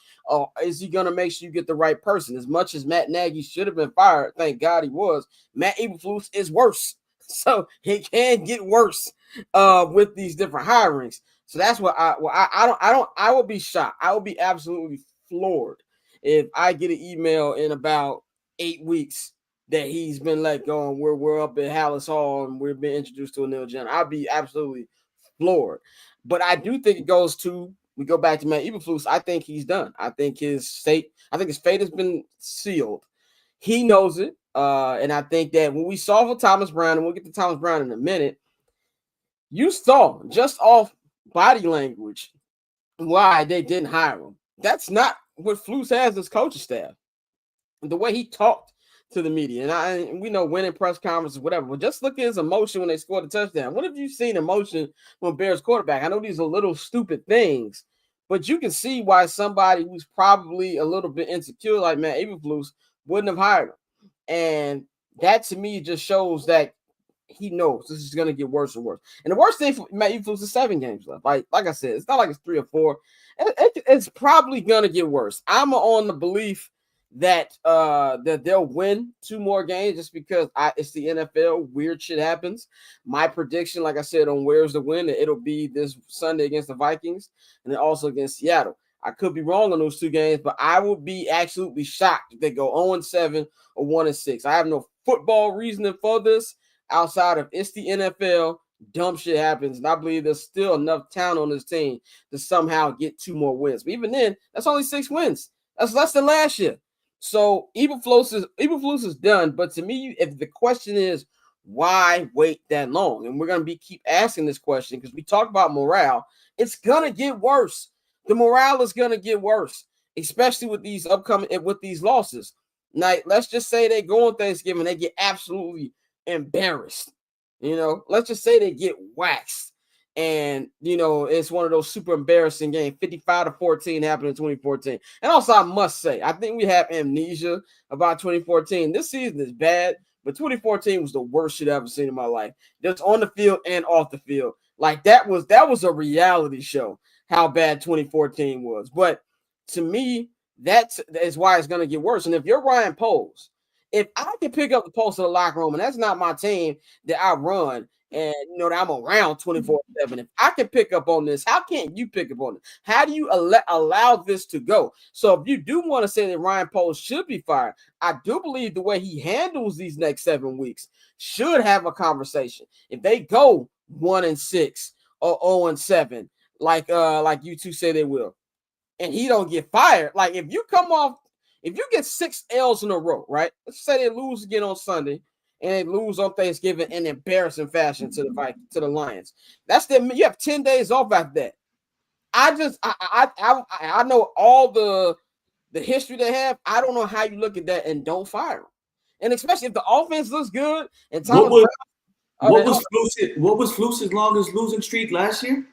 Is he going to make sure you get the right person? As much as Matt Nagy should have been fired, thank God he was, Matt Eberflus is worse. So he can get worse with these different hirings. So that's what I will be shocked. I will be absolutely floored if I get an email in about 8 weeks that he's been let go and we're up at Hallis Hall and we're being introduced to a new general. I'll be absolutely floored. But I do think we go back to Matt Eberflus. I think he's done. I think his fate has been sealed. He knows it. And I think that when we saw for Thomas Brown, and we'll get to Thomas Brown in a minute, you saw just off body language why they didn't hire him. That's not what Flus has as coaching staff. The way he talked to the media, and we know winning press conferences, whatever, but just look at his emotion when they scored a touchdown. What have you seen emotion from Bears quarterback? I know these are little stupid things, but you can see why somebody who's probably a little bit insecure like Matt Eberflus wouldn't have hired him. And that to me just shows that he knows this is going to get worse and worse. And the worst thing for Matt Eberflus is 7 games left. Like I said, it's not like it's 3 or 4. It's probably going to get worse. I'm on the belief that they'll win 2 more games just because it's the NFL. Weird shit happens. My prediction, like I said, on where's the win, it'll be this Sunday against the Vikings and then also against Seattle. I could be wrong on those 2 games, but I would be absolutely shocked if they go 0-7 or 1-6. I have no football reasoning for this outside of it's the NFL. Dumb shit happens, and I believe there's still enough talent on this team to somehow get 2 more wins. But even then, that's only 6 wins. That's less than last year. So Eberflus is done. But to me, if the question is why wait that long, and we're gonna keep asking this question because we talk about morale, it's gonna get worse. The morale is gonna get worse, especially with these losses. Like, let's just say they go on Thanksgiving, they get absolutely embarrassed. Let's just say they get waxed. And, it's one of those super embarrassing games. 55-14 happened in 2014. And also, I must say, I think we have amnesia about 2014. This season is bad, but 2014 was the worst shit I've ever seen in my life. Just on the field and off the field. Like, that was a reality show, how bad 2014 was. But to me, that is why it's going to get worse. And if you're Ryan Poles, if I can pick up the pulse of the locker room, and that's not my team that I run, and that I'm around 24/7, if I can pick up on this, how can't you pick up on it? How do you allow this to go? So if you do want to say that Ryan Poles should be fired, I do believe the way he handles these next 7 weeks should have a conversation. If they go 1-6 or 0-7, like you two say they will, and he don't get fired, like if you get 6 L's in a row, right? Let's say they lose again on Sunday and they lose on Thanksgiving in embarrassing fashion to the Lions. You have 10 days off after that. I know all the history they have. I don't know how you look at that and don't fire them. And especially if the offense looks good and what was Fluke's longest losing streak last year?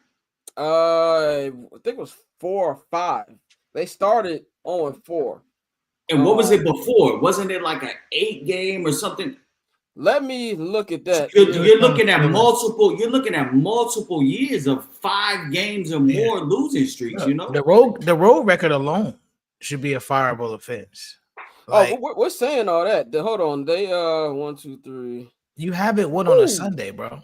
I think it was 4 or 5. They started 0-4. And what was it before? Wasn't it like an 8 game or something? Let me look at that. You're looking at multiple. You're looking at multiple years of 5 games or more losing streaks. The road record alone should be a fireable offense. Like, we're saying all that. Hold on, they 1, 2, 3. You haven't won on a Sunday, bro.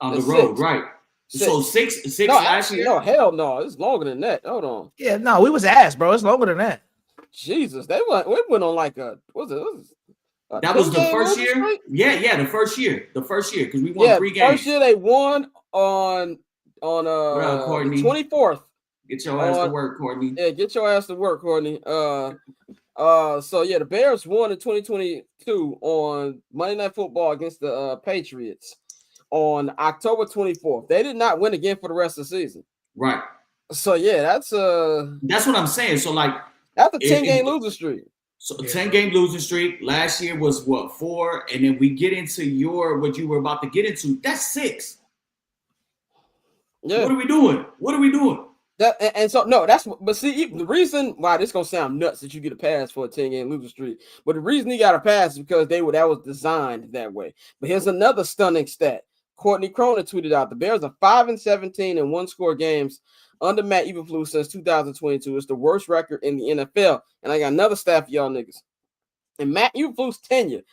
On the road, 6. Right? 6. So 6 no, last year. No, hell no, it's longer than that. Hold on. Yeah, no, we was ass, bro. It's longer than that. Jesus, we went on like that was the first year. Streak? Yeah, the first year because we won 3 games. First year they won on the 24th. Get your ass to work, Courtney. Yeah, get your ass to work, Courtney. So yeah, the Bears won in 2022 on Monday Night Football against the Patriots on October 24th. They did not win again for the rest of the season. Right. So yeah, that's what I'm saying. So like that's a 10-game losing streak. So 10-game losing streak. Last year was what, 4? And then we get into what you were about to get into. That's 6. Yeah. What are we doing? But see, the reason why this gonna sound nuts that you get a pass for a 10-game losing streak, but the reason he got a pass is because that was designed that way. But here's another stunning stat. Courtney Cronin tweeted out the Bears are 5-17 in one-score games under Matt Eberflus since 2022. It's the worst record in the NFL. And I got another stat for y'all niggas. In Matt Eberflus' tenure,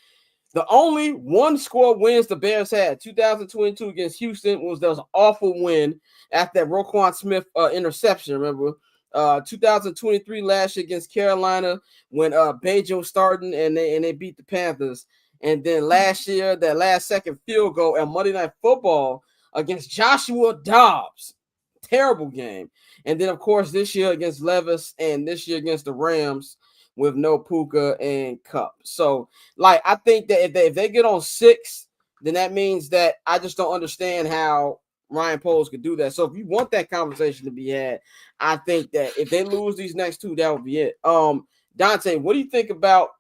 the only one-score wins the Bears had 2022 against Houston was an awful win after that Roquan Smith interception. Remember, 2023 last year against Carolina when Bejo was starting and they beat the Panthers. And then last year, that last second field goal at Monday Night Football against Joshua Dobbs. Terrible game. And then, of course, this year against Levis and this year against the Rams with no Puka and Cup. So, like, I think that if they get on 6, then that means that I just don't understand how Ryan Poles could do that. So, if you want that conversation to be had, I think that if they lose these next 2, that would be it. Dante, what do you think about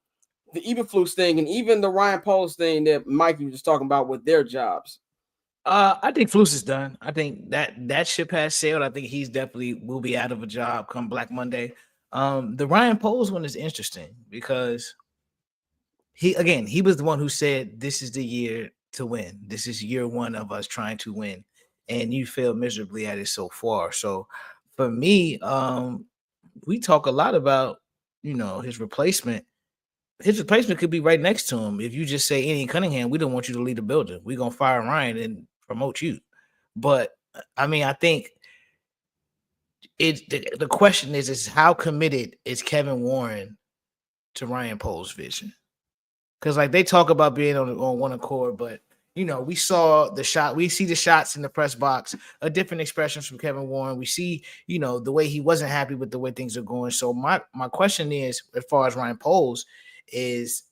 the Eberflus thing and even the Ryan Poles thing that Mikey was just talking about with their jobs? I think Flus is done. I think that ship has sailed. I think he's definitely will be out of a job come Black Monday. The Ryan Poles one is interesting because he was the one who said this is the year to win. This is year 1 of us trying to win, and you failed miserably at it so far. So for me, we talk a lot about his replacement. His replacement could be right next to him. If you just say Ian Cunningham, we don't want you to lead the building. We're gonna fire Ryan and promote you. But I mean, I think the question is how committed is Kevin Warren to Ryan Poles' vision? Because like they talk about being on one accord, but we saw the shot. We see the shots in the press box, a different expressions from Kevin Warren. We see, the way he wasn't happy with the way things are going. So my question is, as far as Ryan Poles, is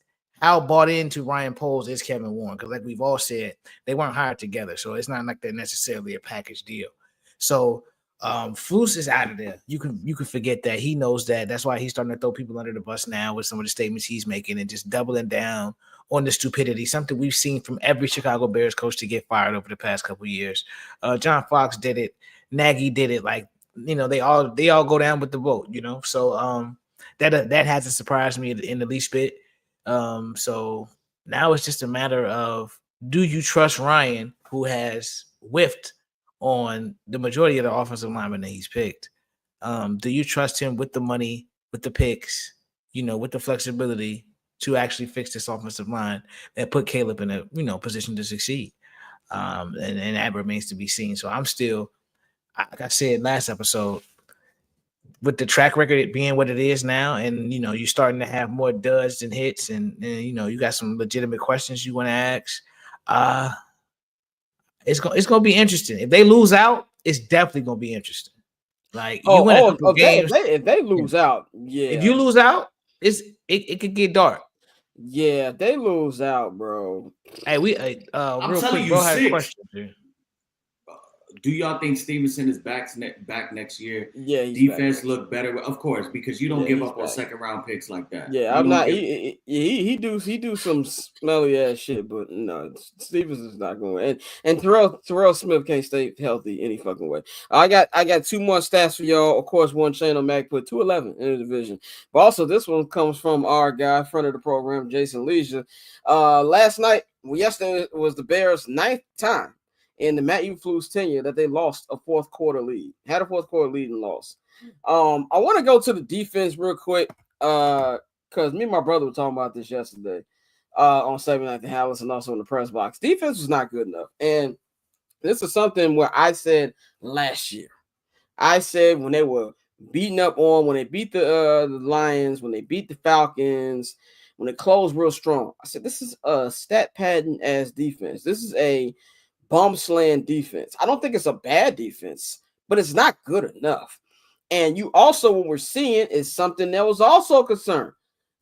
how bought into Ryan Poles is Kevin Warren? Because like we've all said, they weren't hired together. So it's not like they're necessarily a package deal. So Flus is out of there. You can forget that. He knows that. That's why he's starting to throw people under the bus now with some of the statements he's making and just doubling down on the stupidity. Something we've seen from every Chicago Bears coach to get fired over the past couple of years. John Fox did it. Nagy did it. Like, you know, they all go down with the vote. You know, so that hasn't surprised me in the least bit. So now it's just a matter of, do you trust Ryan, who has whiffed on the majority of the offensive linemen that he's picked? Do you trust him with the money, with the picks, you know, with the flexibility to actually fix this offensive line and put Caleb in a, you know, position to succeed? And that remains to be seen. So I'm still, like I said last episode, with the track record being what it is now, and, you know, you're starting to have more duds than hits, and you know, you got some legitimate questions you want to ask. It's gonna be interesting. If they lose out, it's definitely gonna be interesting. Like, you win a couple games. If they lose out, yeah. If you lose out, it could get dark. Yeah, if they lose out, bro. Hey, I'm real telling quick, you, bro, had a 6. question, dude. Do y'all think Stevenson is back next year? Yeah, defense look better, of course, because you don't give up on second round picks like that. Yeah, I'm not. He do some smelly ass shit, but no, Stevenson's not going. And Terrell Smith can't stay healthy any fucking way. I got 2 more stats for y'all. Of course, one Shane O'Mac put 211 in the division, but also this one comes from our guy, friend of the program, Jason Leisure. Yesterday was the Bears' 9th time in the Matt Eberflus tenure that they lost a fourth quarter lead. Had a fourth quarter lead and lost. I want to go to the defense real quick, because me and my brother were talking about this yesterday on 7 Night to Hallis and also in the press box. Defense was not good enough. And this is something where I said last year. I said when they were beating up on, when they beat the Lions, when they beat the Falcons, when they closed real strong, I said this is a stat pattern as defense. This is a bum slam defense. I don't think it's a bad defense, but it's not good enough. And you also, what we're seeing is something that was also a concern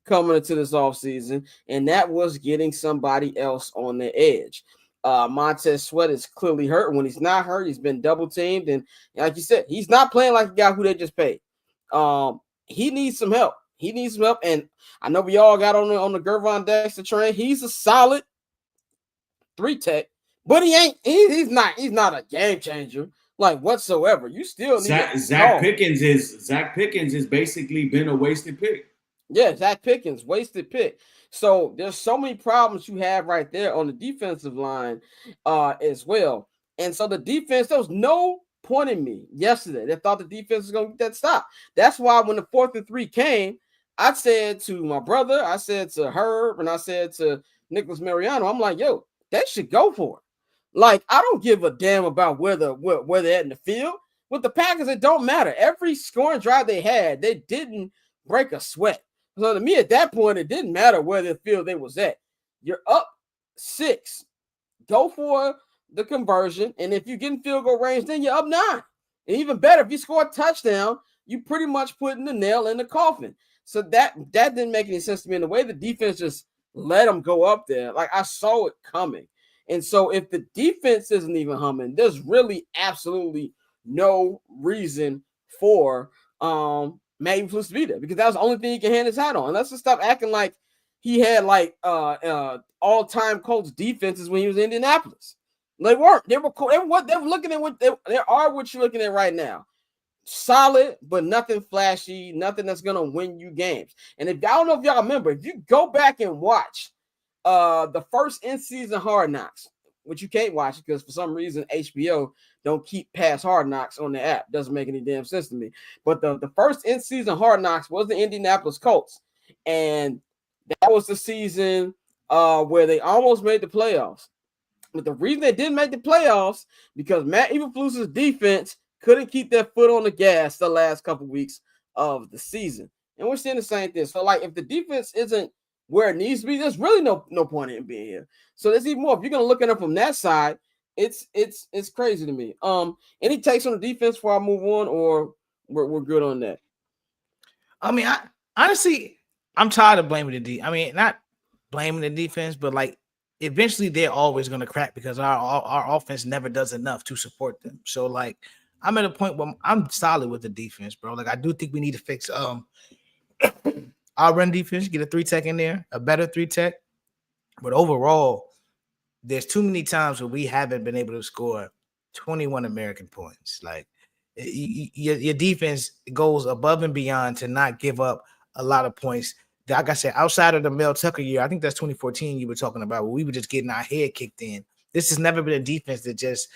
coming into this offseason, and that was getting somebody else on the edge. Montez Sweat is clearly hurt. When he's not hurt, he's been double teamed. And like you said, he's not playing like a guy who they just paid. He needs some help. And I know we all got on the Gervon Dexter train. He's a solid 3-tech. But he's not a game changer like whatsoever. You still need Zach Pickens is basically been a wasted pick. Yeah, Zach Pickens, wasted pick. So there's so many problems you have right there on the defensive line as well. And so the defense, there was no point in me yesterday that thought the defense was going to get that stop. That's why when the 4th and 3 came, I said to my brother, I said to Herb, and I said to Nicholas Mariano, I'm like, yo, they should go for it. Like, I don't give a damn about where they're at in the field. With the Packers, it don't matter. Every scoring drive they had, they didn't break a sweat. So to me, at that point, it didn't matter where the field they was at. You're up 6. Go for the conversion. And if you get in field goal range, then you're up 9. And even better, if you score a touchdown, you pretty much putting the nail in the coffin. So that didn't make any sense to me. And the way the defense just let them go up there, like I saw it coming. And so if the defense isn't even humming, there's really absolutely no reason for Matt Eberflus to be there, because that was the only thing he can hang his hat on. And let's just stop acting like he had like all-time Colts defenses when he was in Indianapolis. They weren't. They were looking at what they are what you're looking at right now. Solid, but nothing flashy, nothing that's gonna win you games. And I don't know if y'all remember, if you go back and watch the first in-season Hard Knocks, which you can't watch because for some reason HBO don't keep past Hard Knocks on the app. Doesn't make any damn sense to me. But the first in-season Hard Knocks was the Indianapolis Colts, and that was the season where they almost made the playoffs. But the reason they didn't make the playoffs because Matt Eberflus's defense couldn't keep their foot on the gas the last couple weeks of the season, and we're seeing the same thing. So, like, if the defense isn't where it needs to be, there's really no point in being here. So there's even more. If you're gonna look at it from that side, it's crazy to me. Any takes on the defense before I move on, or we're good on that? I mean, honestly, I'm tired of blaming the I mean, not blaming the defense, but like eventually they're always gonna crack because our offense never does enough to support them. So like, I'm at a point where I'm solid with the defense, bro. Like I do think we need to fix our run defense, get a 3-tech in there, a better 3-tech. But overall, there's too many times where we haven't been able to score 21 American points. Like your defense goes above and beyond to not give up a lot of points. Like I said, outside of the Mel Tucker year, I think that's 2014 you were talking about, where we were just getting our head kicked in. This has never been a defense that just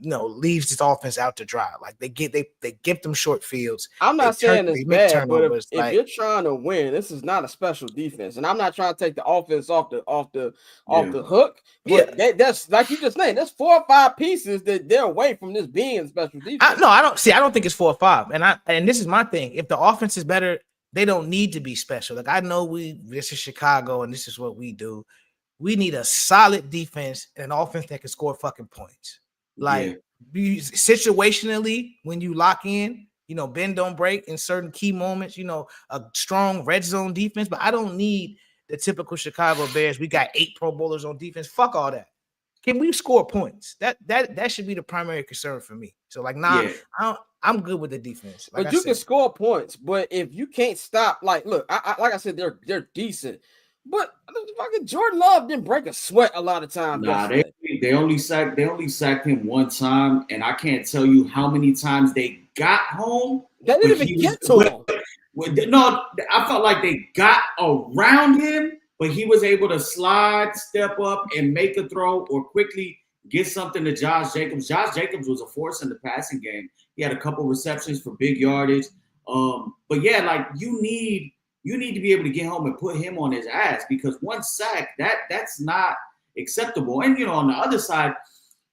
leaves this offense out to dry. Like they give them short fields. I'm not saying it's bad, but if you're trying to win, this is not a special defense. And I'm not trying to take the offense off the hook. But that's like you just saying, there's 4 or 5 pieces that they're away from this being special defense. I don't think it's 4 or 5. And this is my thing. If the offense is better, they don't need to be special. Like I know this is Chicago and this is what we do. We need a solid defense and an offense that can score fucking points. Like situationally, when you lock in, bend don't break in certain key moments, a strong red zone defense. But I don't need the typical Chicago Bears. We got 8 Pro Bowlers on defense. Fuck all that. Can we score points? That should be the primary concern for me. So I'm good with the defense. Like but you can score points, but if you can't stop, like I said, they're decent. But fucking Jordan Love didn't break a sweat a lot of times. Nah, they only sacked him one time, and I can't tell you how many times they got home. They didn't even get to him. No, I felt like they got around him, but he was able to slide, step up, and make a throw or quickly get something to Josh Jacobs. Josh Jacobs was a force in the passing game. He had a couple receptions for big yardage. But yeah, like you need to be able to get home and put him on his ass, because one sack, that's not acceptable. And, on the other side,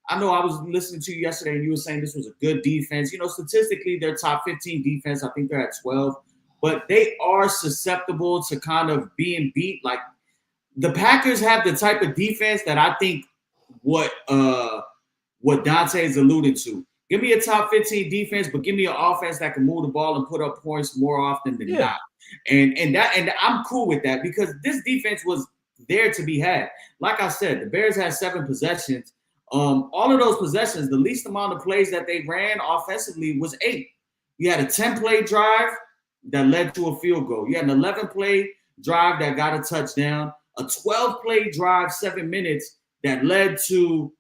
I know I was listening to you yesterday and you were saying this was a good defense. Statistically, they're top 15 defense. I think they're at 12. But they are susceptible to kind of being beat. Like the Packers have the type of defense that I think what Dante is alluding to. Give me a top 15 defense, but give me an offense that can move the ball and put up points more often than not. And I'm cool with that, because this defense was there to be had. Like I said, the Bears had 7 possessions. All of those possessions, the least amount of plays that they ran offensively was 8. You had a 10-play drive that led to a field goal. You had an 11-play drive that got a touchdown, a 12-play drive, 7 minutes that led to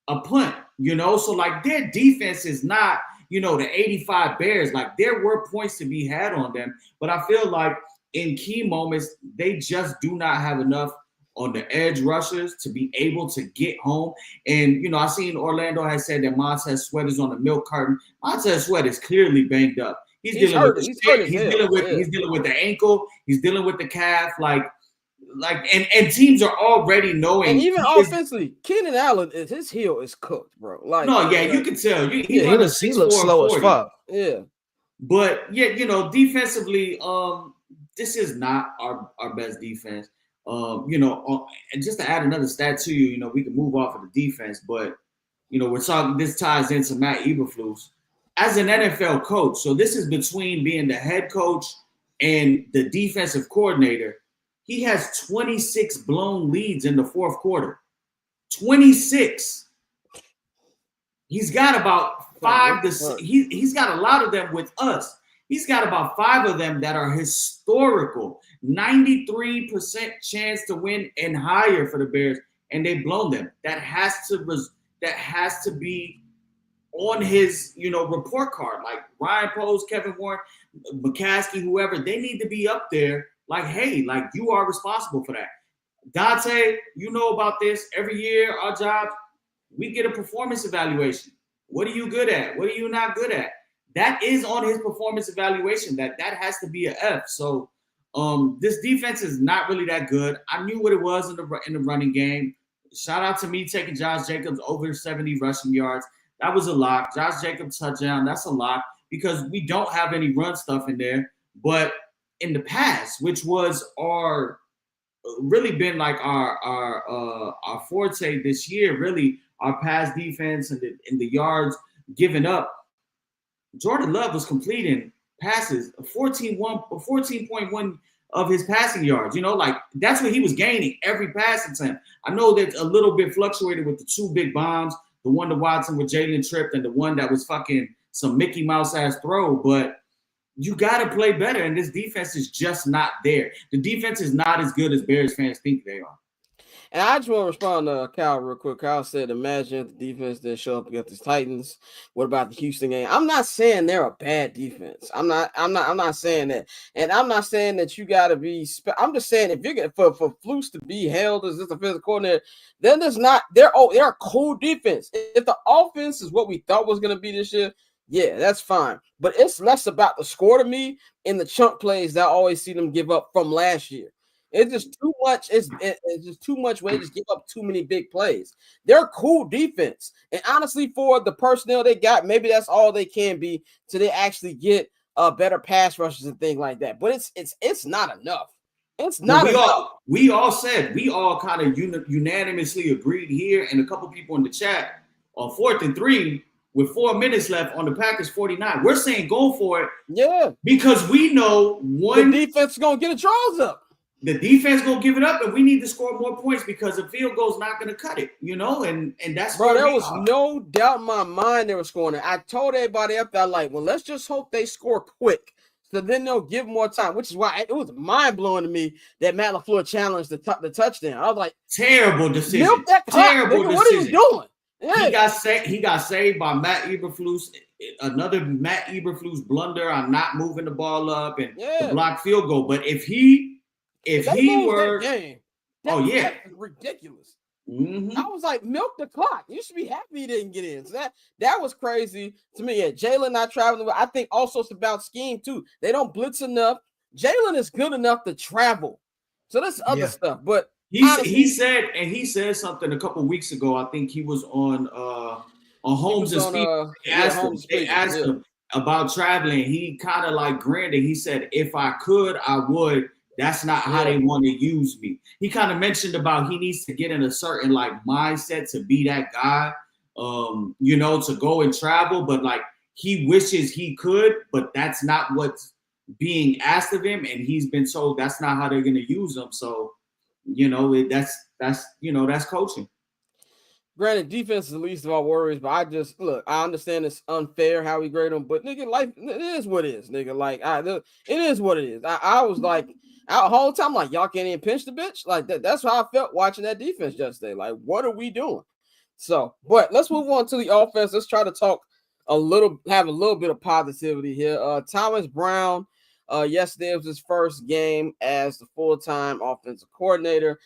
a punt. So like their defense is not the 85 Bears. Like there were points to be had on them, but I feel like in key moments, they just do not have enough on the edge rushers to be able to get home. And, I seen Orlando has said that Montez Sweat is on the milk carton. Montez Sweat is clearly banged up. He's dealing with the ankle. He's dealing with the calf. And teams are already knowing. And even offensively, Keenan Allen, his heel is cooked, bro. You can tell. He looks slow as fuck. Yeah. But defensively, this is not our best defense. And just to add another stat to you, we can move off of the defense, but we're talking. This ties into Matt Eberflus as an NFL coach. So this is between being the head coach and the defensive coordinator. He has 26 blown leads in the fourth quarter. 26. He's got about 5 to he's got a lot of them with us. He's got about 5 of them that are historical. 93% chance to win and higher for the Bears, and they've blown them. That has to be on his report card. Like Ryan Poles, Kevin Warren, McCaskey, whoever, they need to be up there. Like, hey, like you are responsible for that. Dante, you know about this. Every year, our job, we get a performance evaluation. What are you good at? What are you not good at? That is on his performance evaluation. That has to be an F. So this defense is not really that good. I knew what it was in the running game. Shout out to me taking Josh Jacobs over 70 rushing yards. That was a lock. Josh Jacobs touchdown, that's a lock, because we don't have any run stuff in there. But in the past, which was our forte this year, really our pass defense and the yards given up, Jordan Love was completing passes 14.1 of his passing yards. That's what he was gaining every passing attempt. I know that's a little bit fluctuated with the 2 big bombs, the one to Watson with Jalen tripped, and the one that was fucking some Mickey Mouse ass throw. But you got to play better, and this defense is just not there. The defense is not as good as Bears fans think they are. And I just want to respond to Kyle real quick. Kyle said, imagine if the defense didn't show up against the Titans. What about the Houston game? I'm not saying they're a bad defense. I'm not saying that. And I'm not saying that you got to be I'm just saying if you're getting for Flus to be held as this offensive coordinator, then there's not they're a cool defense. If the offense is what we thought was going to be this year, yeah, that's fine. But it's less about the score to me in the chunk plays that I always see them give up from last year. It's just too much. It's just too much when they just give up too many big plays. They're a cool defense. And honestly, for the personnel they got, maybe that's all they can be till they actually get better pass rushes and things like that. But it's not enough. It's not enough. We all kind of unanimously agreed here, and a couple people in the chat on 4th and 3 with 4 minutes left on the Packers 49. We're saying go for it. Yeah. Because we know the defense is going to get its draws up. The defense gonna give it up, and we need to score more points because the field goal's not gonna cut it, you know. And that's bro. There was no doubt in my mind they were scoring it. I told everybody up there, like, well, let's just hope they score quick, so then they'll give more time. Which is why it was mind blowing to me that Matt LaFleur challenged the touchdown. I was like, terrible decision. Milk that clock, terrible nigga. decision. What are you doing? Yeah. He got saved by Matt Eberflus. Another Matt Eberflus blunder on not moving the ball up and the block field goal. But if he were, that's ridiculous. Mm-hmm. I was like, milk the clock. You should be happy he didn't get in. So that was crazy to me. Yeah, Jalen not traveling. I think also it's about scheme too. They don't blitz enough. Jalen is good enough to travel. So that's other stuff. But he said something a couple weeks ago. I think he was on Holmes' speech. They asked him about traveling. He kind of like grinned and he said, "If I could, I would. That's not how they want to use me." He kind of mentioned about he needs to get in a certain like mindset to be that guy, you know, to go and travel. But like he wishes he could, but that's not what's being asked of him, and he's been told that's not how they're going to use him. So, you know, that's coaching. Granted, defense is the least of our worries, but I understand it's unfair how we grade them, but nigga, life, it is what it is, nigga. Like, it is what it is. I was like, the whole time, like, y'all can't even pinch the bitch. Like, that's how I felt watching that defense yesterday. Like, what are we doing? So, but let's move on to the offense. Let's try to have a little bit of positivity here. Thomas Brown, yesterday was his first game as the full-time offensive coordinator.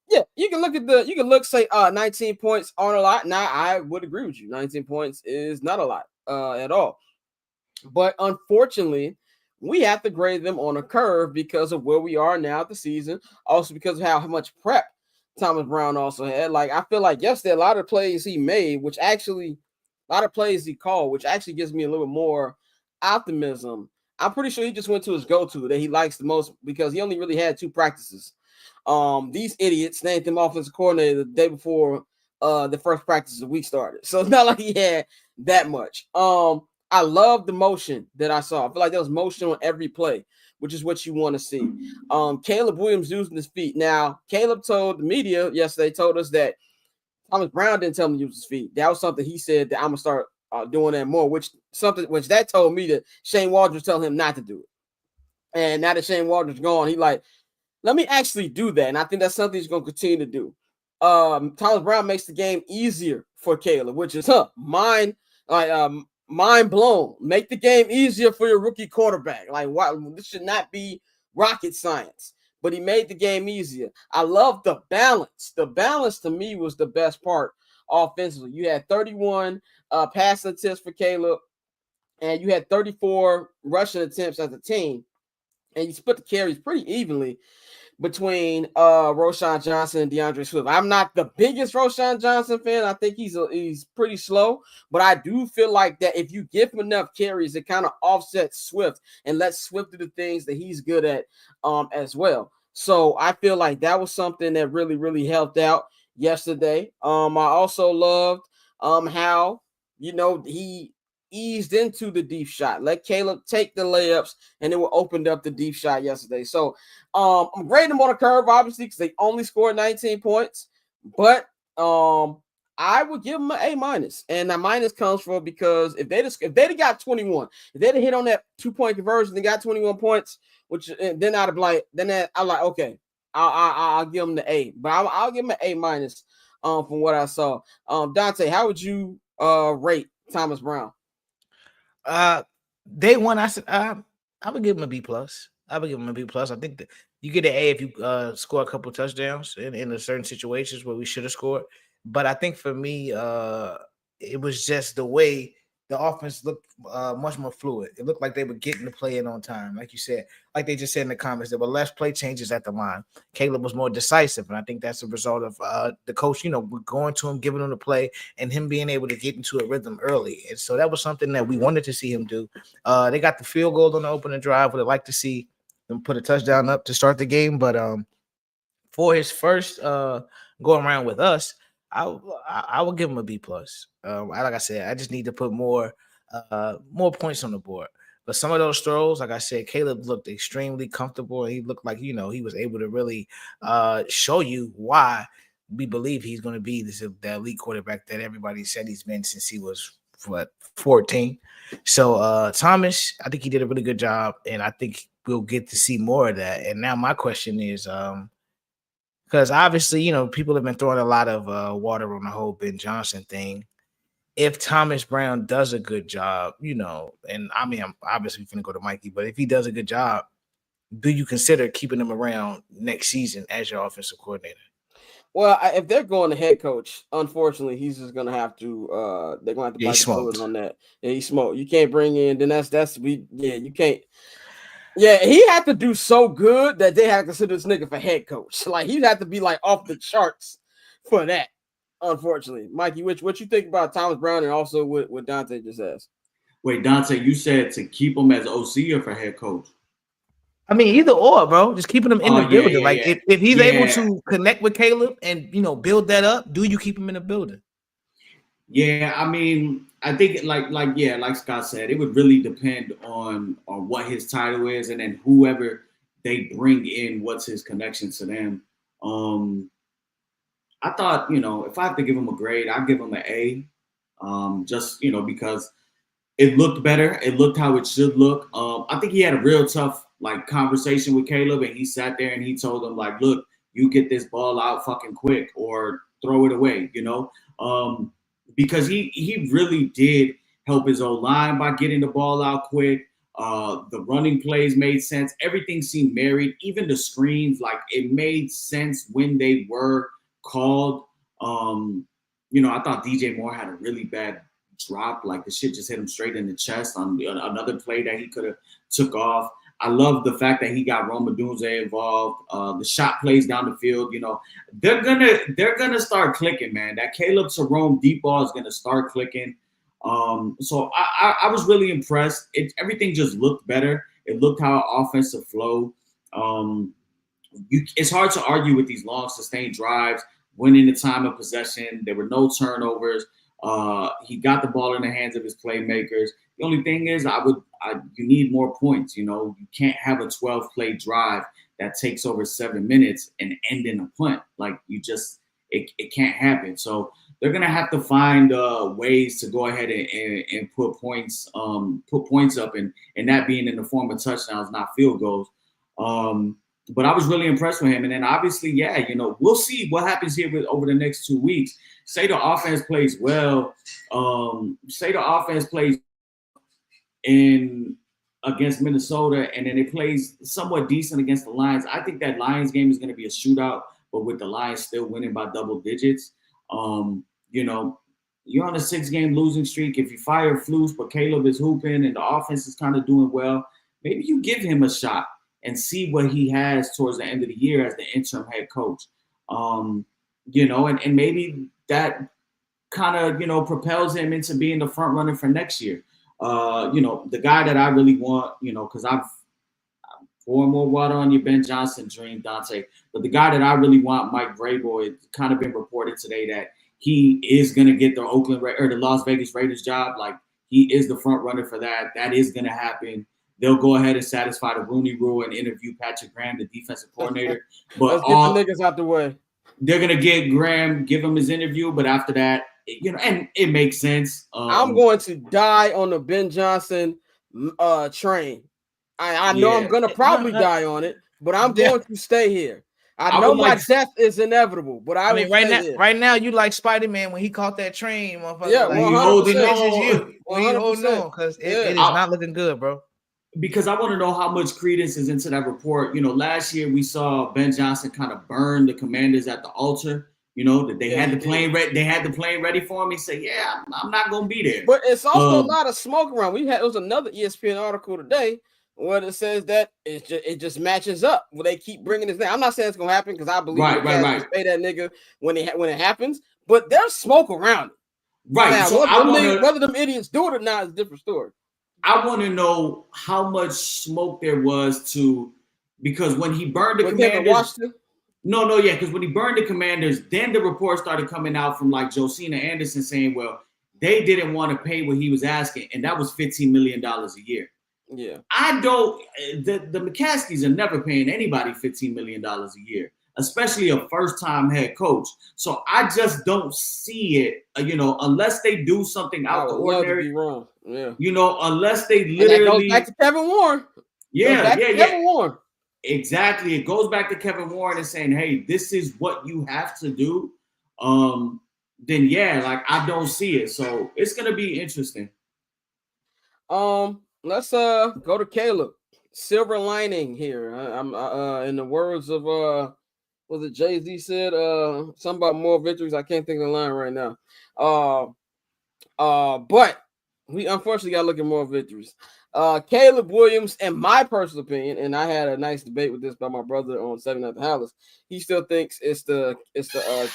Yeah, you can say 19 points aren't a lot. Now, I would agree with you. 19 points is not a lot at all. But unfortunately, we have to grade them on a curve because of where we are now at the season. Also because of how much prep Thomas Brown also had. Like, I feel like yesterday, a lot of plays he made, a lot of plays he called, which actually gives me a little bit more optimism. I'm pretty sure he just went to his go-to that he likes the most because he only really had 2 practices. These idiots named him offensive coordinator the day before the first practice of the week started. So it's not like he had that much. I love the motion that I saw. I feel like there was motion on every play, which is what you want to see. Caleb Williams using his feet. Now, Caleb told the media yesterday, told us that Thomas Brown didn't tell him to use his feet. That was something he said that I'm going to start doing that more, which that told me that Shane Waldron told him not to do it. And now that Shane Waldron's gone, he like, let me actually do that. And I think that's something he's going to continue to do. Thomas Brown makes the game easier for Caleb, which is mind blown. Make the game easier for your rookie quarterback. Like, why? This should not be rocket science, but he made the game easier. I love the balance. The balance to me was the best part offensively. You had 31 passing attempts for Caleb, and you had 34 rushing attempts as a team. And you split the carries pretty evenly between Roschon Johnson and DeAndre Swift. I'm not the biggest Roschon Johnson fan. I think he's pretty slow, but I do feel like that if you give him enough carries, it kind of offsets Swift and lets Swift do the things that he's good at as well. So I feel like that was something that really, really helped out yesterday. I also loved how, he eased into the deep shot. Let Caleb take the layups, and it opened up the deep shot yesterday. So I'm grading them on a curve, obviously, because they only scored 19 points. But I I would give them an A-, and that minus comes from because if they'd got 21, if they'd hit on that 2-point conversion, they got 21 points, which then I'd be like, I'm like, okay, I'll give them the A, but I'll give them an A-, from what I saw. Dante, how would you rate Thomas Brown? Day one, I said I would give him a B+. I would give him a B+. I think that you get an A if you score a couple touchdowns in certain situations where we should have scored. But I think for me, it was just the way the offense looked much more fluid. It looked like they were getting the play in on time. Like you said, like they just said in the comments, there were less play changes at the line. Caleb was more decisive, and I think that's a result of the coach, going to him, giving him the play, and him being able to get into a rhythm early. And so that was something that we wanted to see him do. They got the field goal on the opening drive. Would have liked to see them put a touchdown up to start the game, but for his first go around with us, I will give him a B+. Like I said, I just need to put more points on the board. But some of those throws, like I said, Caleb looked extremely comfortable. He looked like, he was able to really show you why we believe he's going to be the elite quarterback that everybody said he's been since he was 14. So Thomas, I think he did a really good job, and I think we'll get to see more of that. And now my question is, because obviously, people have been throwing a lot of water on the whole Ben Johnson thing. If Thomas Brown does a good job, and I mean, I'm obviously going to go to Mikey, but if he does a good job, do you consider keeping him around next season as your offensive coordinator? Well, if they're going to head coach, unfortunately, he's just going to have to. They're going to have to bite the bullet on that. Yeah, he smoked. You can't bring in. Then you can't. Yeah, he had to do so good that they had to consider this nigga for head coach. Like, he'd have to be like off the charts for that. Unfortunately, Mikey, what you think about Thomas Brown and also what Dante just asked? Wait, Dante, you said to keep him as OC or for head coach? I mean, either or, bro. Just keeping him in the building. If he's able to connect with Caleb and build that up, do you keep him in the building? Yeah, I mean, I think like Scott said, it would really depend on what his title is, and then whoever they bring in, what's his connection to them. I thought, if I have to give him a grade, I'd give him an A, just because it looked better. It looked how it should look. I think he had a real tough conversation with Caleb, and he sat there and he told him look, you get this ball out fucking quick or throw it away, because he really did help his own line by getting the ball out quick. The running plays made sense. Everything seemed married. Even the screens, it made sense when they were called. I thought DJ Moore had a really bad drop. The shit just hit him straight in the chest on another play that he could have took off. I love the fact that he got Roma Dunze involved. The shot plays down the field, they're gonna start clicking, man. That Caleb Sarone deep ball is gonna start clicking. So I was really impressed. Everything just looked better. It looked how offensive flow. It's hard to argue with these long sustained drives, winning the time of possession. There were no turnovers. He got the ball in the hands of his playmakers. The only thing is, you need more points. You can't have a 12-play drive that takes over 7 minutes and end in a punt. It can't happen. So they're gonna have to find ways to go ahead and put points up, and that being in the form of touchdowns, not field goals. But I was really impressed with him. And then obviously, we'll see what happens here over the next 2 weeks. Say the offense plays well. Say the offense plays against Minnesota, and then it plays somewhat decent against the Lions. I think that Lions game is going to be a shootout, but with the Lions still winning by double digits. You're on a 6-game losing streak. If you fire Flus, but Caleb is hooping and the offense is kind of doing well, maybe you give him a shot and see what he has towards the end of the year as the interim head coach. And maybe that kind of, propels him into being the front runner for next year. The guy that I really want, because I've pouring more water on your Ben Johnson dream, Dante. But the guy that I really want, Mike Vrabel, it's kind of been reported today that he is going to get the the Las Vegas Raiders job. He is the front runner for that. That is going to happen. They'll go ahead and satisfy the Rooney Rule and interview Patrick Graham, the defensive coordinator. But let's get the niggas out the way. They're going to get Graham, give him his interview. But after that, and it makes sense. I'm going to die on the Ben Johnson train. I know I'm gonna probably die on it, but I'm going to stay here. I know my death is inevitable, but I mean, right now, you like Spider-Man when he caught that train, motherfucker. Yeah, like, 100%. You holding on because it is not looking good, bro. Because I want to know how much credence is into that report. Last year we saw Ben Johnson kind of burn the Commanders at the altar. That they had the plane ready. They had the plane ready for him. He said, "Yeah, I'm not gonna be there." But it's also a lot of smoke around. It was another ESPN article today where it says that it just matches up. Where they keep bringing his name. I'm not saying it's gonna happen because I believe right. Pay that nigga when it happens. But there's smoke around it. Right. Now, so whether them idiots do it or not is a different story. I want to know how much smoke there was because when he burned the Commanders. Because when he burned the Commanders, then the reports started coming out from like Josina Anderson saying, well, they didn't want to pay what he was asking, and that was $15 million a year. Yeah. The McCaskies are never paying anybody $15 million a year, especially a first-time head coach. So I just don't see it, unless they do something out the ordinary. Be wrong. Yeah. Unless they literally. And that goes back to Kevin Warren. Kevin Warren. Exactly. It goes back to Kevin Warren and saying, hey, this is what you have to do. Then I don't see it. So it's gonna be interesting. Let's go to Caleb. Silver lining here. I'm in the words of was it Jay-Z said something about more victories. I can't think of the line right now. But we unfortunately got to look at more victories. Caleb Williams, in my personal opinion, and I had a nice debate with this by my brother on 7 at the Hallis. He still thinks it's the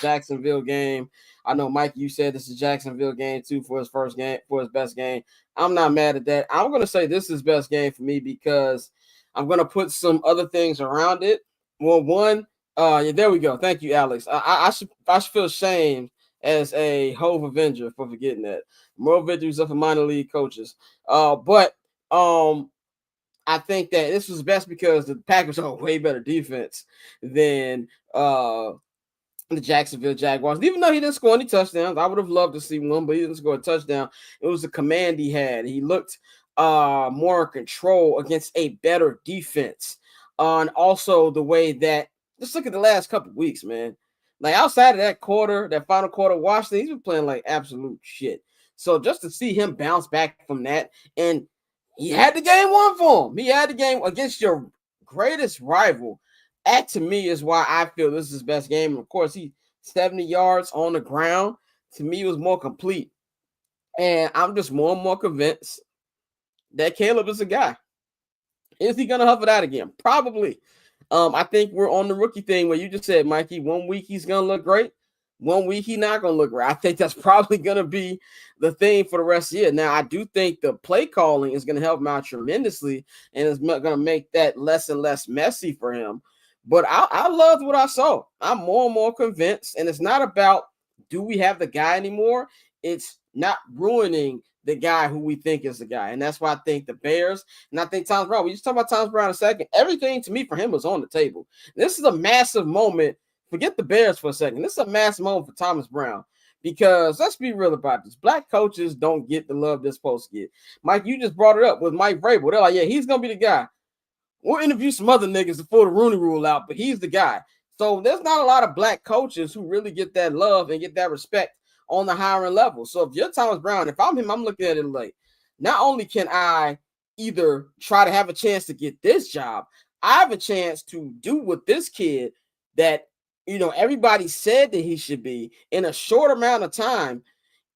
Jacksonville game. I know, Mike, you said this is Jacksonville game too for his first game, for his best game. I'm not mad at that. I'm gonna say this is best game for me because I'm gonna put some other things around it. Well, one, there we go. Thank you, Alex. I should feel ashamed as a Hove Avenger for forgetting that. More victories of minor league coaches. But I think that this was best because the Packers are a way better defense than the Jacksonville Jaguars. Even though he didn't score any touchdowns, I would have loved to see one, but he didn't score a touchdown. It was the command he had. He looked more in control against a better defense. And also the way that, just look at the last couple of weeks, man. Like outside of that final quarter, Washington, he's been playing like absolute shit. So just to see him bounce back from that, and he had the game won for him. He had the game against your greatest rival. That to me is why I feel this is his best game. And of course, he 70 yards on the ground. To me, was more complete. And I'm just more and more convinced that Caleb is a guy. Is he gonna huff it out again? Probably. I think we're on the rookie thing where you just said, Mikey, 1 week he's gonna look great. 1 week he's not gonna look great. I think that's probably gonna be the thing for the rest of the year. Now, I do think the play calling is gonna help him out tremendously, and it's gonna make that less and less messy for him. But I loved what I saw. I'm more and more convinced, and it's not about do we have the guy anymore. It's not ruining the guy who we think is the guy. And that's why I think the Bears, and I think Thomas Brown, we just talk about Thomas Brown in a second. Everything to me for him was on the table. This is a massive moment. Forget the Bears for a second. This is a massive moment for Thomas Brown because let's be real about this. Black coaches don't get the love they're supposed to get. Mike, you just brought it up with Mike Vrabel. They're like, yeah, he's going to be the guy. We'll interview some other niggas before the Rooney Rule out, but he's the guy. So there's not a lot of black coaches who really get that love and get that respect on the higher level. So if you're Thomas Brown, if I'm him, I'm looking at it like, not only can I either try to have a chance to get this job, I have a chance to do with this kid that, everybody said that he should be in a short amount of time.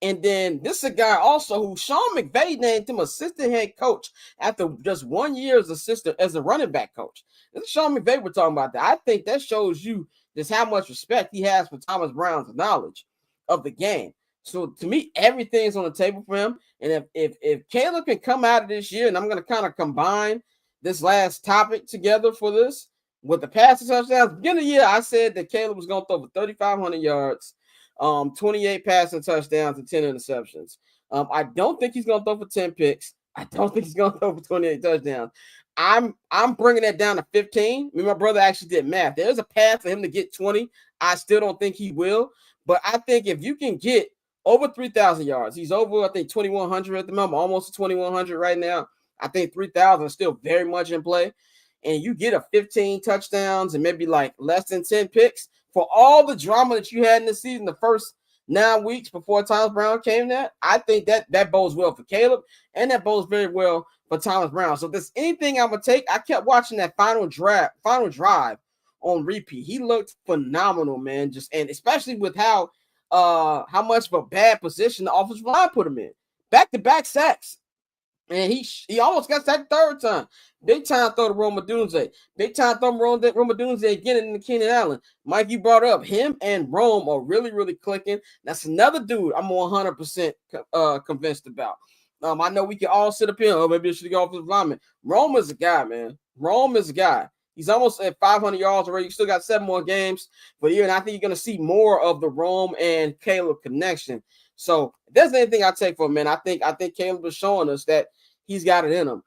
And then this is a guy also who Sean McVay named him assistant head coach after just 1 year as assistant as a running back coach. This is Sean McVay we're talking about that. I think that shows you just how much respect he has for Thomas Brown's knowledge of the game. So to me, everything's on the table for him. And if Caleb can come out of this year, and I'm going to kind of combine this last topic together for this with the passing touchdowns. Beginning of the year, I said that Caleb was going to throw for 3,500 yards. 28 passing touchdowns and 10 interceptions. I don't think he's going to throw for 10 picks. I don't think he's going to throw for 28 touchdowns. I'm bringing that down to 15. My brother actually did math. There's a path for him to get 20. I still don't think he will. But I think if you can get over 3,000 yards. He's over, I think, 2,100 at the moment, almost 2,100 right now. I think 3,000 is still very much in play. And you get a 15 touchdowns and maybe like less than 10 picks for all the drama that you had in the season, the first 9 weeks before Thomas Brown came there. I think that bodes well for Caleb, and that bodes very well for Thomas Brown. So if there's anything I'm gonna take, I kept watching that final drive on repeat. He looked phenomenal, man. And especially with how much of a bad position the offensive line put him in. Back-to-back sacks. And he almost got sacked third time. Big time throw to Rome Odunze. Big time throw to Rome Odunze again in the Keenan Allen. Mike, you brought up him and Rome are really, really clicking. That's another dude I'm 100% convinced about. I know we can all sit up here. Oh, maybe it should go offensive lineman. Rome is a guy, man. Rome is a guy. He's almost at 500 yards already. You still got 7 more games. But and I think you're going to see more of the Rome and Caleb connection. So if there's anything I take from him, man, I think Caleb is showing us that he's got it in him.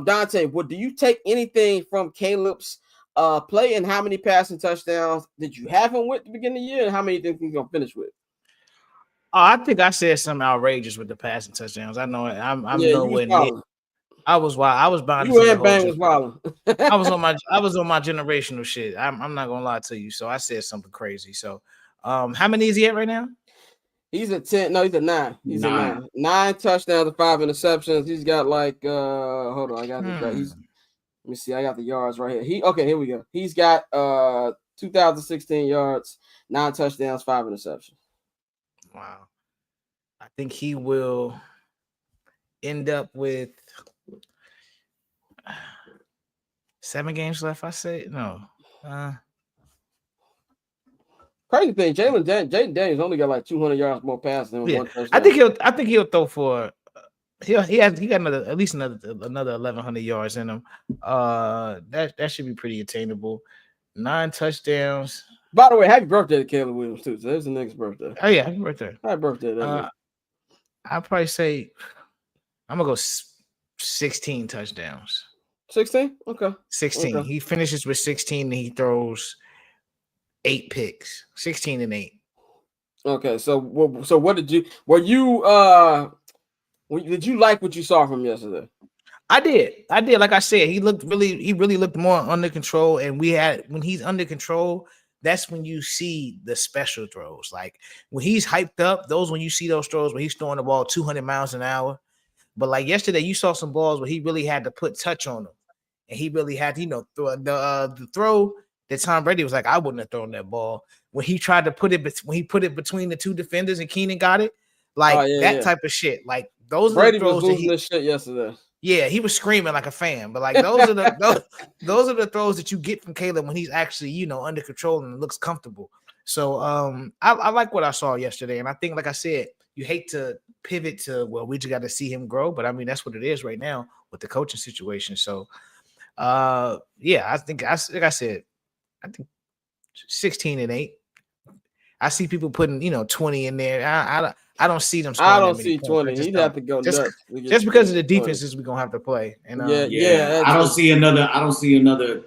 Dante, do you take anything from Caleb's play, and how many passing touchdowns did you have him with at the beginning of the year, and how many do you think he's going to finish with? I think I said something outrageous with the passing touchdowns. I know I'm nowhere near. I was wild. I was bound. You and Bang was wild. I was on my generational shit. I'm not gonna lie to you. So I said something crazy. So how many is he at right now? He's at 10. No, he's at 9. He's at 9. 9 touchdowns and 5 interceptions. He's got like hold on, I got this. Let me see. I got the yards right here. Here we go. He's got 2016 yards, 9 touchdowns, 5 interceptions. Wow. I think he will end up with 7 games left. I say no. Crazy thing, Jaden Daniels only got like 200 yards more passing than 1 touchdown. I think he'll throw for. He got at least another 1,100 yards in him. That should be pretty attainable. 9 touchdowns. By the way, happy birthday to Caleb Williams too. So there's the next birthday. Oh yeah, happy birthday. Happy birthday. I'll probably say I'm gonna go 16 touchdowns. 16? Okay. 16. Okay. He finishes with 16 and he throws 8 picks. 16 and 8. Okay, so what did you did you like what you saw from yesterday? I did. Like I said, he really looked more under control. And when he's under control, that's when you see the special throws. Like when he's hyped up, when you see those throws where he's throwing the ball 200 miles an hour. But like yesterday, you saw some balls where he really had to put touch on them. And he really had to, the throw that Tom Brady was like, I wouldn't have thrown that ball. When he tried to put it between the 2 defenders and Keenan got it, type of shit. Like those Brady are the throws was losing this shit yesterday. Yeah, he was screaming like a fan, but like those are the throws that you get from Caleb when he's actually, under control and looks comfortable. So I like what I saw yesterday. And I think, like I said, you hate to pivot to, well, we just got to see him grow. But I mean, that's what it is right now with the coaching situation. So I think, like I said, I think 16 and 8. I see people putting, 20 in there. I don't see them. I don't see 20. He'd have to go just because of the defenses we're gonna have to play. And I don't see another.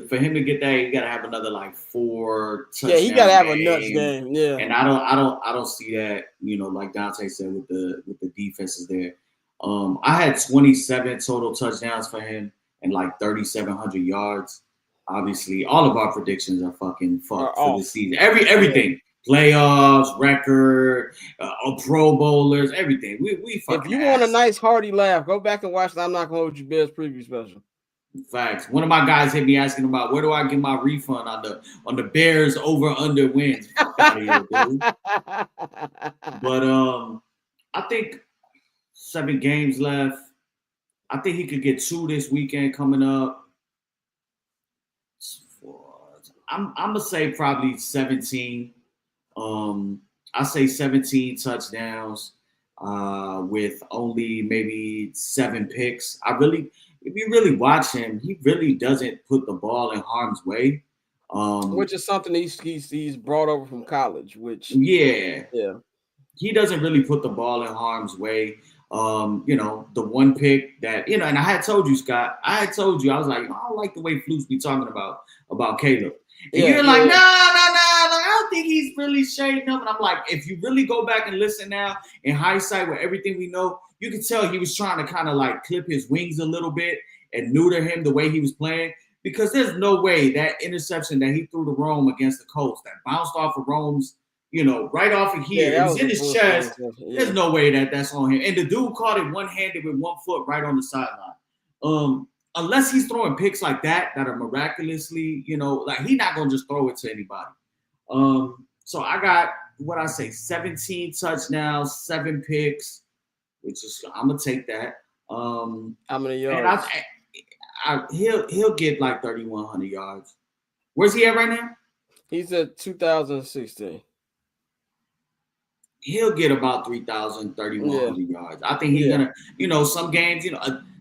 For him to get that, you gotta have another like 4 touchdowns. Yeah, he gotta have a nuts game. Yeah, and I don't see that. Like Dante said with the defenses there. I had 27 total touchdowns for him and like 3,700 yards. Obviously, all of our predictions are fucking fucked for the season. Everything. Yeah. Playoffs, record, Pro Bowlers, everything. We fucking. If you want a nice hearty laugh, go back and watch the I'm Not Gonna Hold You Bears preview special. Facts. One of my guys hit me asking about where do I get my refund on the Bears over under wins. Fuck out of here, dude. But I think 7 games left. I think he could get 2 this weekend coming up. I'm gonna say probably 17. I say 17 touchdowns with only maybe 7 picks. If you really watch him, he really doesn't put the ball in harm's way. Which is something he's brought over from college. Which he doesn't really put the ball in harm's way. The one pick that and I had told you, Scott. I was like, I don't like the way Fluke's be talking about Caleb. And you're like, no, I don't think he's really shading them. And I'm like, if you really go back and listen now in hindsight with everything we know, you can tell he was trying to kind of like clip his wings a little bit and neuter him the way he was playing. Because there's no way that interception that he threw to Rome against the Colts that bounced off of Rome's, right off of here. It was in his chest. Yeah. There's no way that's on him. And the dude caught it one-handed with 1 foot right on the sideline. Unless he's throwing picks like that are miraculously, like he's not going to just throw it to anybody. So I got, 17 touchdowns, 7 picks, which is, I'm going to take that. How many yards? He'll get like 3,100 yards. Where's he at right now? He's at 2016. He'll get about 3,100 yards. I think he's gonna, some games,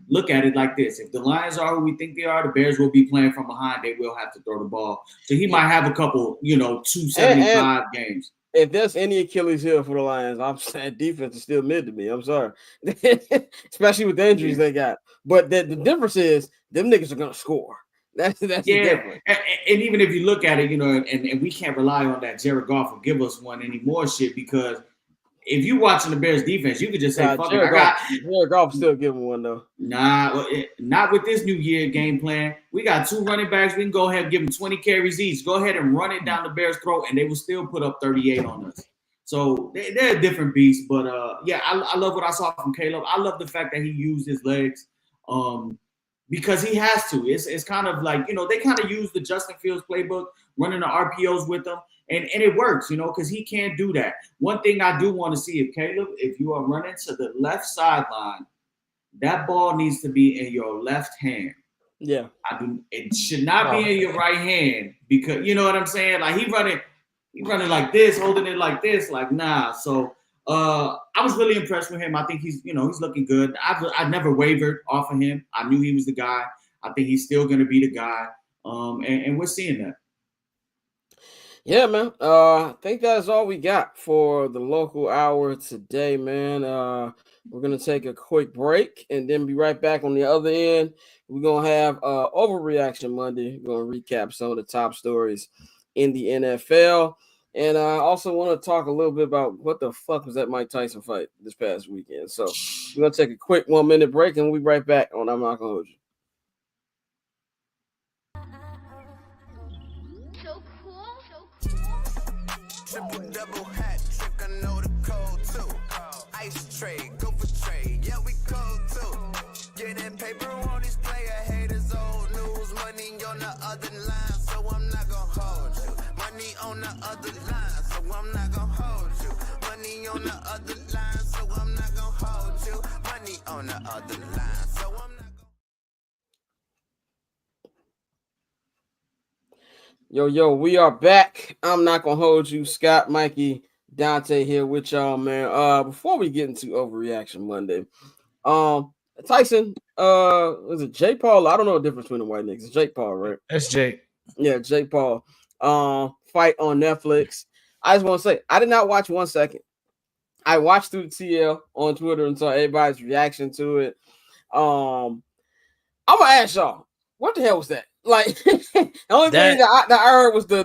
look at it like this. If the Lions are who we think they are, the Bears will be playing from behind. They will have to throw the ball. So he might have a couple, 275 games. If there's any Achilles heel for the Lions, I'm saying defense is still mid to me. I'm sorry. Especially with the injuries they got. But the difference is them niggas are going to score. That's the difference. And even if you look at it, and we can't rely on that Jared Goff will give us one anymore shit, because if you watching the Bears defense, you could just say, fuck it. Jared Goff still giving one, though. Nah, not with this new year game plan. We got 2 running backs. We can go ahead and give them 20 carries each. Go ahead and run it down the Bears' throat, and they will still put up 38 on us. So they're a different beast. But, I love what I saw from Caleb. I love the fact that he used his legs because he has to. It's kind of like, they kind of use the Justin Fields playbook, running the RPOs with them. And it works, because he can't do that. One thing I do want to see, if you are running to the left sideline, that ball needs to be in your left hand. Yeah. It should not be in your right hand, because you know what I'm saying? Like he running like this, holding it like this, like nah. So I was really impressed with him. I think he's looking good. I've never wavered off of him. I knew he was the guy. I think he's still gonna be the guy. And we're seeing that. Yeah, man. I think that's all we got for the local hour today, man. We're gonna take a quick break and then be right back on the other end. We're gonna have Overreaction Monday. We're gonna recap some of the top stories in the NFL. And I also want to talk a little bit about what the fuck was that Mike Tyson fight this past weekend. So we're gonna take a quick 1 minute break and we'll be right back on I'm Not Gonna Hold You. Triple double hat trick, I know the code too. Ice trade, go for trade, yeah we cold too. Getting paper on these player haters, old news. Money on the other line, so I'm not gonna hold you. Money on the other line, so I'm not gonna hold you. Money on the other line, so I'm not gonna hold you. Money on the other line, so I'm not gonna. Yo, we are back. I'm not gonna hold you, Scott, Mikey, Dante here with y'all, man. Before we get into Overreaction Monday, Tyson, was it Jake Paul? I don't know the difference between the white niggas. It's Jake Paul, right? That's Jake. Yeah, Jake Paul. Fight on Netflix. I just want to say, I did not watch 1 second. I watched through the TL on Twitter and saw everybody's reaction to it. I'm gonna ask y'all, what the hell was that? Like the only thing that I heard was the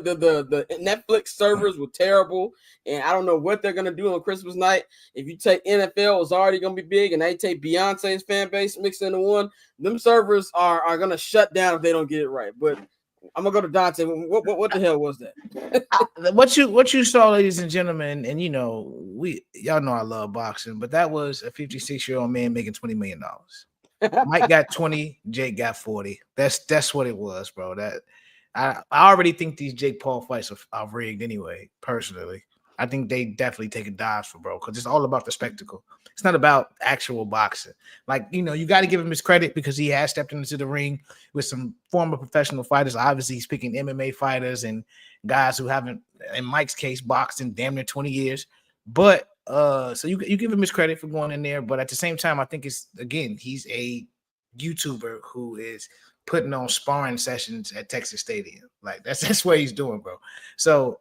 Netflix servers were terrible, and I don't know what they're gonna do on Christmas night. If you take NFL, it's already gonna be big, and they take Beyonce's fan base mixed into one. Them servers are gonna shut down if they don't get it right. But I'm gonna go to Dante. What the hell was that? What you saw, ladies and gentlemen, and y'all know I love boxing, but that was a 56-year-old man making $20 million. Mike got 20, Jake got 40. That's what it was, bro. That I already think these Jake Paul fights are rigged anyway. Personally, I think they definitely take a dive for bro, because it's all about the spectacle. It's not about actual boxing. Like you got to give him his credit because he has stepped into the ring with some former professional fighters. Obviously, he's picking MMA fighters and guys who haven't, in Mike's case, boxed in damn near 20 years. But so you give him his credit for going in there, but at the same time, I think he's a YouTuber who is putting on sparring sessions at Texas Stadium. Like that's what he's doing, bro. So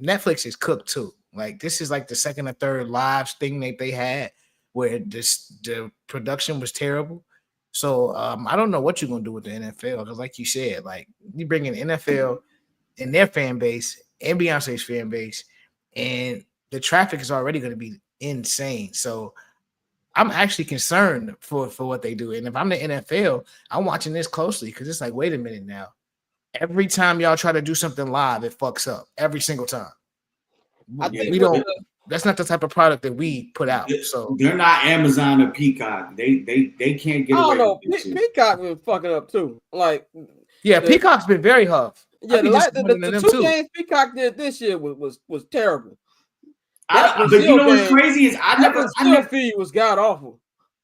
Netflix is cooked too. Like this is like the second or third live thing that they had where the production was terrible. So I don't know what you're gonna do with the NFL, because like you said, like you bring in NFL and their fan base and Beyonce's fan base, and the traffic is already going to be insane. So I'm actually concerned for what they do. And if I'm the NFL, I'm watching this closely because it's like, wait a minute now. Every time y'all try to do something live, it fucks up every single time. We don't. That's not the type of product that we put out. So they're not Amazon or Peacock. They can't get away. No, Peacock been fucking up too. Like, Peacock's been very huff. Yeah, the two games Peacock did this year was terrible. But you know what's crazy is I never feed was god awful.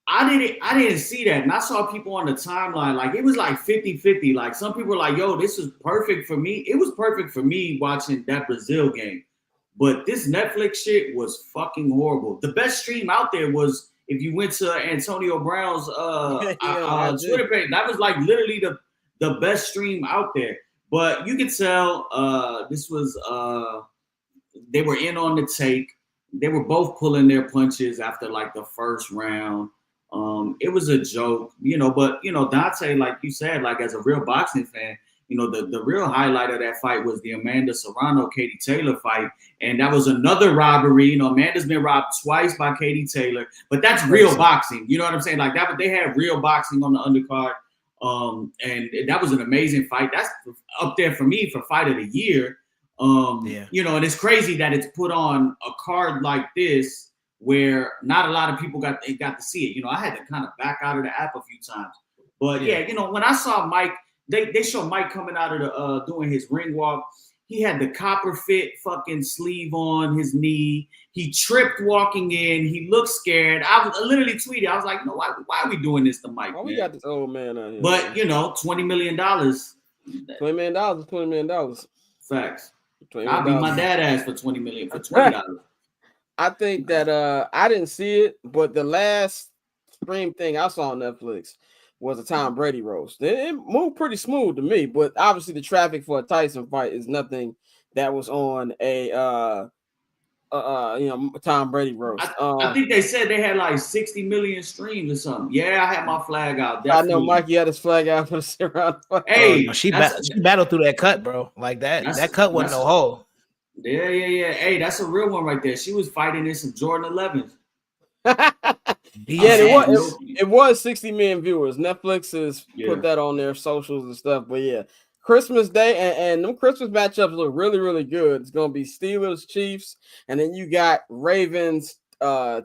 I didn't see that. And I saw people on the timeline, like it was like 50-50. Like some people were like, yo, this is perfect for me. It was perfect for me watching that Brazil game. But this Netflix shit was fucking horrible. The best stream out there was if you went to Antonio Brown's Twitter page. That was like literally the best stream out there. But you could tell this was they were in on the take. They were both pulling their punches after like the first round. It was a joke, but Dante, like you said, like as a real boxing fan, the real highlight of that fight was the Amanda Serrano-Katie Taylor fight. And that was another robbery. Amanda's been robbed twice by Katie Taylor, but that's real boxing. You know what I'm saying? Like that, they had real boxing on the undercard. And that was an amazing fight. That's up there for me for fight of the year. And it's crazy that it's put on a card like this where not a lot of people got to see it. I had to kind of back out of the app a few times. But when I saw Mike, they showed Mike coming out of the doing his ring walk. He had the copper fit fucking sleeve on his knee. He tripped walking in. He looked scared. I literally tweeted. I was like, why are we doing this to Mike? We got this old man out here. But $20 million. $20 million is $20 million. Facts. I'll beat my dad ass for $20 million for $20. I think that I didn't see it, but the last stream thing I saw on Netflix was a Tom Brady roast. It moved pretty smooth to me, but obviously the traffic for a Tyson fight is nothing that was on a Tom Brady roast. I think they said they had like 60 million streams or something. Yeah, I had my flag out. Definitely. I know Mikey had his flag out for the sit-around. Hey, she battled through that cut, bro. Like that cut wasn't no hole. Yeah. Hey, that's a real one right there. She was fighting in some Jordan 11s. It was 60 million viewers. Netflix has put that on their socials and stuff. But yeah, Christmas Day and them Christmas matchups look really, really good. It's gonna be Steelers, Chiefs, and then you got Ravens,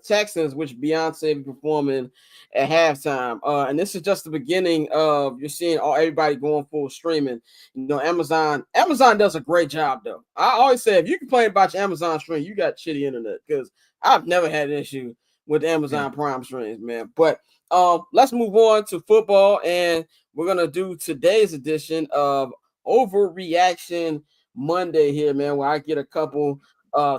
Texans, which Beyonce be performing at halftime. And this is just the beginning of you're seeing everybody going full streaming. Amazon does a great job though. I always say if you complain about your Amazon stream, you got shitty internet because I've never had an issue with Amazon Prime streams, man. But let's move on to football, and we're gonna do today's edition of Overreaction Monday here, man, where I get a couple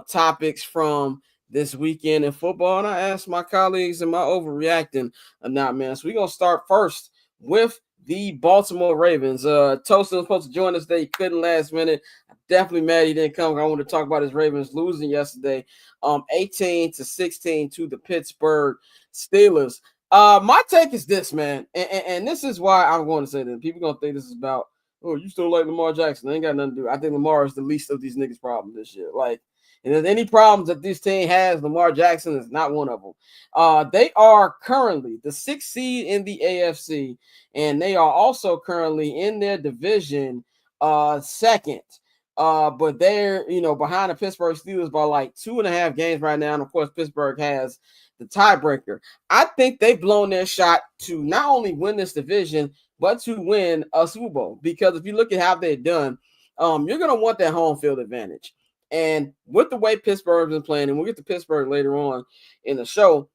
topics from this weekend in football, and I ask my colleagues, am I overreacting or not, man? So we're gonna start first with the Baltimore Ravens. Tosin was supposed to join us today. He couldn't last minute. I'm definitely mad he didn't come. I want to talk about his Ravens losing yesterday, 18-16 to the Pittsburgh Steelers. My take is this, man, and this is why I'm going to say this. People gonna think this is about, oh, you still like Lamar Jackson? They ain't got nothing to do. I think Lamar is the least of these niggas' problems this year. Like, and if any problems that this team has, Lamar Jackson is not one of them. They are currently the 6th seed in the AFC, and they are also currently in their division second. But they're, behind the Pittsburgh Steelers by like 2.5 games right now. And of course, Pittsburgh has the tiebreaker. I think they've blown their shot to not only win this division, but to win a Super Bowl. Because if you look at how they've done, you're going to want that home field advantage. And with the way Pittsburgh's been playing, and we'll get to Pittsburgh later on in the show,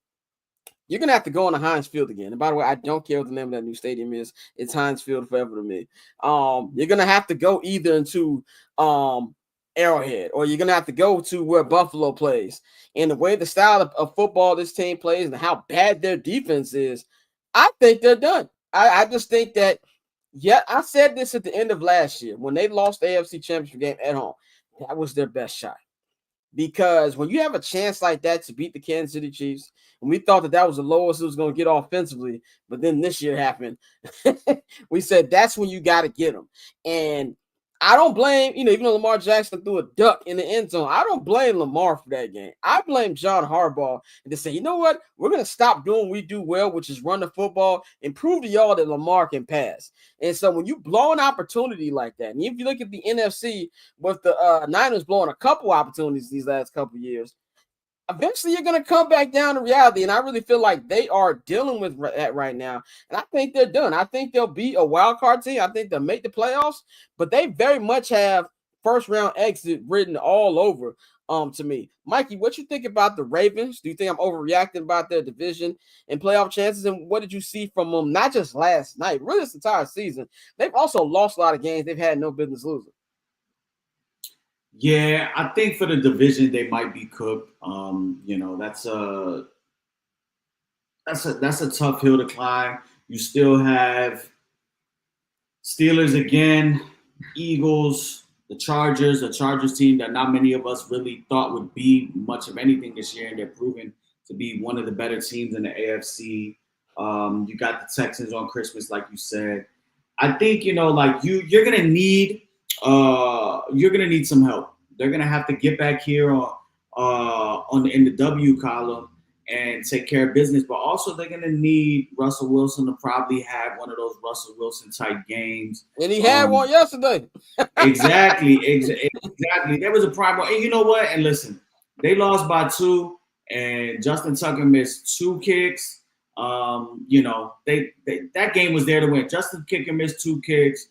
you're going to have to go on the Heinz Field again. And by the way, I don't care what the name of that new stadium is. It's Heinz Field forever to me. You're going to have to go either into Arrowhead, or you're going to have to go to where Buffalo plays. And the way the style of football this team plays and how bad their defense is, I think they're done. I just think that, I said this at the end of last year when they lost the AFC Championship game at home. That was their best shot. Because when you have a chance like that to beat the Kansas City Chiefs, and we thought that was the lowest it was going to get offensively, but then this year happened, we said that's when you got to get them. And I don't blame, even though Lamar Jackson threw a duck in the end zone, I don't blame Lamar for that game. I blame John Harbaugh and to say, you know what? We're going to stop doing what we do well, which is run the football and prove to y'all that Lamar can pass. And so when you blow an opportunity like that, and if you look at the NFC with the Niners blowing a couple opportunities these last couple of years, eventually you're going to come back down to reality. And I really feel like they are dealing with that right now. And I think they're done. I think they'll be a wild card team. I think they'll make the playoffs, but they very much have first round exit written all over to me. Mikey, what you think about the Ravens? Do you think I'm overreacting about their division and playoff chances? And what did you see from them, not just last night, really this entire season? They've also lost a lot of games they've had no business losing. Yeah, I think for the division they might be cooked. That's a tough hill to climb. You still have Steelers again, Eagles, the Chargers team that not many of us really thought would be much of anything this year, and they're proven to be one of the better teams in the AFC. You got the Texans on Christmas, like you said. I think you're gonna need some help. They're gonna have to get back here in the W column and take care of business, but also they're gonna need Russell Wilson to probably have one of those Russell Wilson type games. And he had one yesterday. Exactly. There was a problem. And you know what? And listen, they lost by 2, and Justin Tucker missed 2 kicks. That game was there to win. Justin Tucker missed 2 kicks.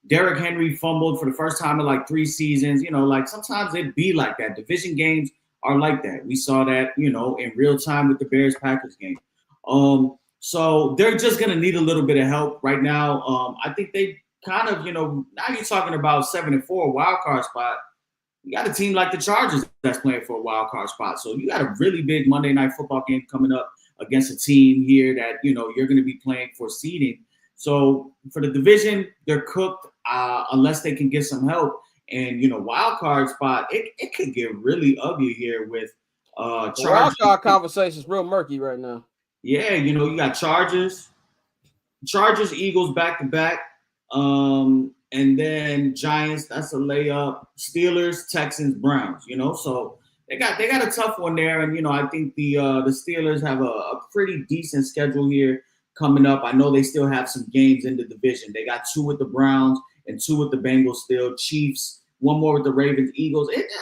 Derrick Henry fumbled for the first time in like 3 seasons. Sometimes it be like that. Division games are like that. We saw that, in real time with the Bears-Packers game. So they're just going to need a little bit of help right now. I think they kind of, now you're talking about 7-4 wild card spot. You got a team like the Chargers that's playing for a wild card spot. So you got a really big Monday Night Football game coming up against a team here that, you're going to be playing for seeding. So for the division, they're cooked unless they can get some help. And, wild card spot, it could get really ugly here with Chargers. Wild card conversation is real murky right now. Yeah, you got Chargers, Eagles back-to-back, and then Giants, that's a layup. Steelers, Texans, Browns, So they got a tough one there. And, I think the Steelers have a pretty decent schedule here coming up. I know they still have some games in the division. They got 2 with the Browns and 2 with the Bengals still. Chiefs, 1 more with the Ravens, Eagles. It's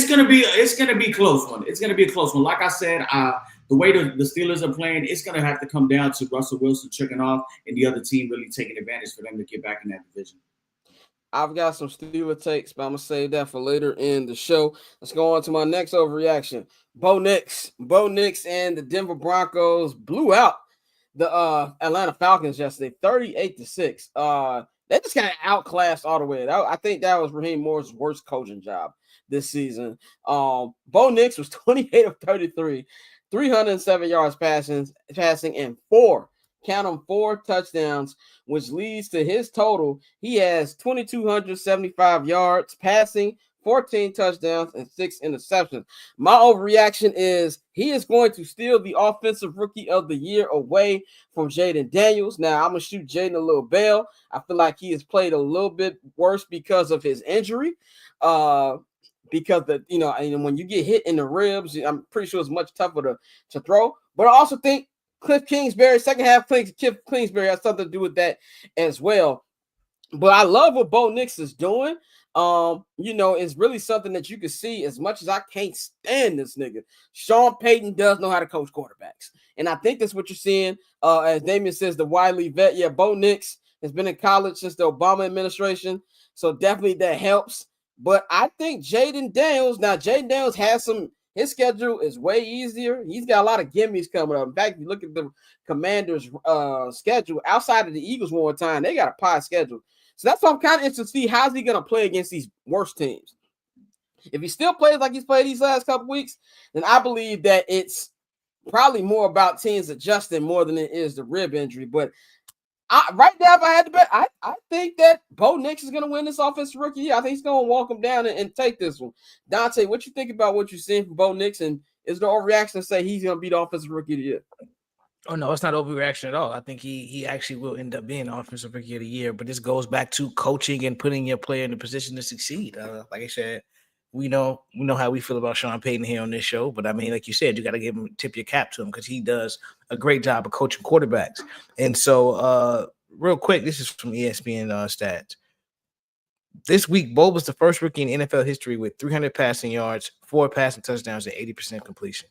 gonna be a close one. It's gonna be a close one. Like I said, the way the Steelers are playing, it's gonna have to come down to Russell Wilson tricking off and the other team really taking advantage for them to get back in that division. I've got some Steeler takes, but I'm gonna save that for later in the show. Let's go on to my next overreaction. Bo Nix and the Denver Broncos blew out the Atlanta Falcons yesterday, 38-6. They just got outclassed all the way. I think that was Raheem Moore's worst coaching job this season. Bo Nix was 28 of 33, 307 yards passing, and 4 touchdowns, which leads to his total. He has 2,275 yards passing, 14 touchdowns, and 6 interceptions. My overreaction is he is going to steal the offensive rookie of the year away from Jaden Daniels. Now, I'm going to shoot Jaden a little bail. I feel like he has played a little bit worse because of his injury. Because and when you get hit in the ribs, I'm pretty sure it's much tougher to throw. But I also think Cliff Kingsbury, second half Cliff Kingsbury has something to do with that as well. But I love what Bo Nix is doing. It's really something that you can see. As much as I can't stand this nigga, Sean Payton does know how to coach quarterbacks. And I think that's what you're seeing. As Damien says, the Wiley vet. Yeah, Bo Nix has been in college since the Obama administration. So definitely that helps. But I think Jaden Daniels has his schedule is way easier. He's got a lot of gimmies coming up. In fact, if you look at the Commanders' schedule, outside of the Eagles one more time, they got a pie schedule. So that's why I'm kind of interested to see how's he going to play against these worst teams. If he still plays like he's played these last couple weeks, then I believe that it's probably more about teams adjusting more than it is the rib injury. But right now, if I had to bet, I think that Bo Nix is going to win this offensive rookie year. I think he's going to walk him down and take this one. Dante, what you think about what you're seeing from Bo Nix? And is there a reaction to say he's going to be the offensive rookie of the year? Oh no, it's not overreaction at all. I think he actually will end up being offensive rookie of the year. But this goes back to coaching and putting your player in a position to succeed. Like I said, we know how we feel about Sean Payton here on this show. But I mean, like you said, you got to tip your cap to him because he does a great job of coaching quarterbacks. And so, real quick, this is from ESPN stats. This week, Bo was the first rookie in NFL history with 300 passing yards, 4 passing touchdowns, and 80% completion.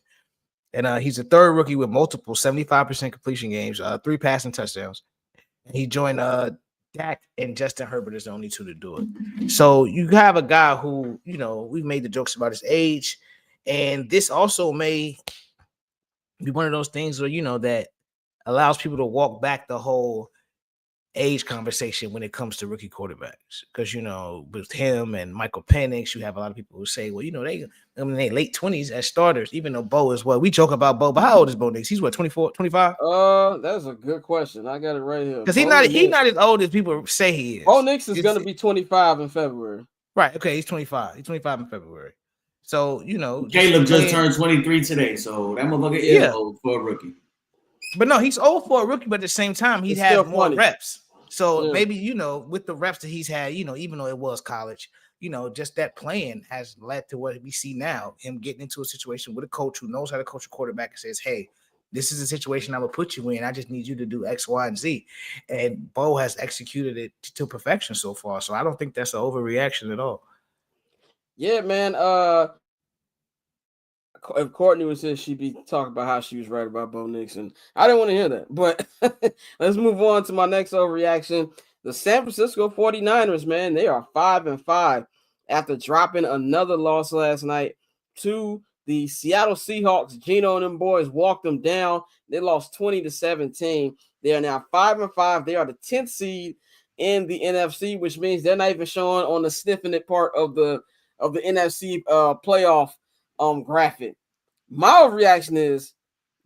And he's the third rookie with multiple 75% completion games, 3 passing touchdowns. And he joined Dak and Justin Herbert as the only 2 to do it. So you have a guy who, we've made the jokes about his age. And this also may be one of those things where, that allows people to walk back the whole age conversation when it comes to rookie quarterbacks. Because, with him and Michael Penix, you have a lot of people who say, well, they late 20s as starters, even though Bo is we joke about Bo, but how old is Bo Nix? He's 24, 25? That's a good question. I got it right here. Because he's not as old as people say he is. Bo Nix is going to be 25 in February. Right. Okay. He's 25. He's 25 in February. So, Caleb just turned 23 today. So that motherfucker is old for a rookie. But no, he's old for a rookie, but at the same time, he has more reps. So maybe, with the reps that he's had, even though it was college, just that playing has led to what we see now, him getting into a situation with a coach who knows how to coach a quarterback and says, hey, this is a situation I'm going to put you in. I just need you to do X, Y, and Z. And Bo has executed it to perfection so far. So I don't think that's an overreaction at all. Yeah, man. If Courtney was here, she'd be talking about how she was right about Bo Nix, and I didn't want to hear that. But let's move on to my next overreaction. The San Francisco 49ers, man, they are 5-5 after dropping another loss last night to the Seattle Seahawks. Geno and them boys walked them down. They lost 20-17. They are now 5-5. They are the 10th seed in the NFC, which means they're not even showing on the sniffing it part of the NFC playoff graphic. My overreaction is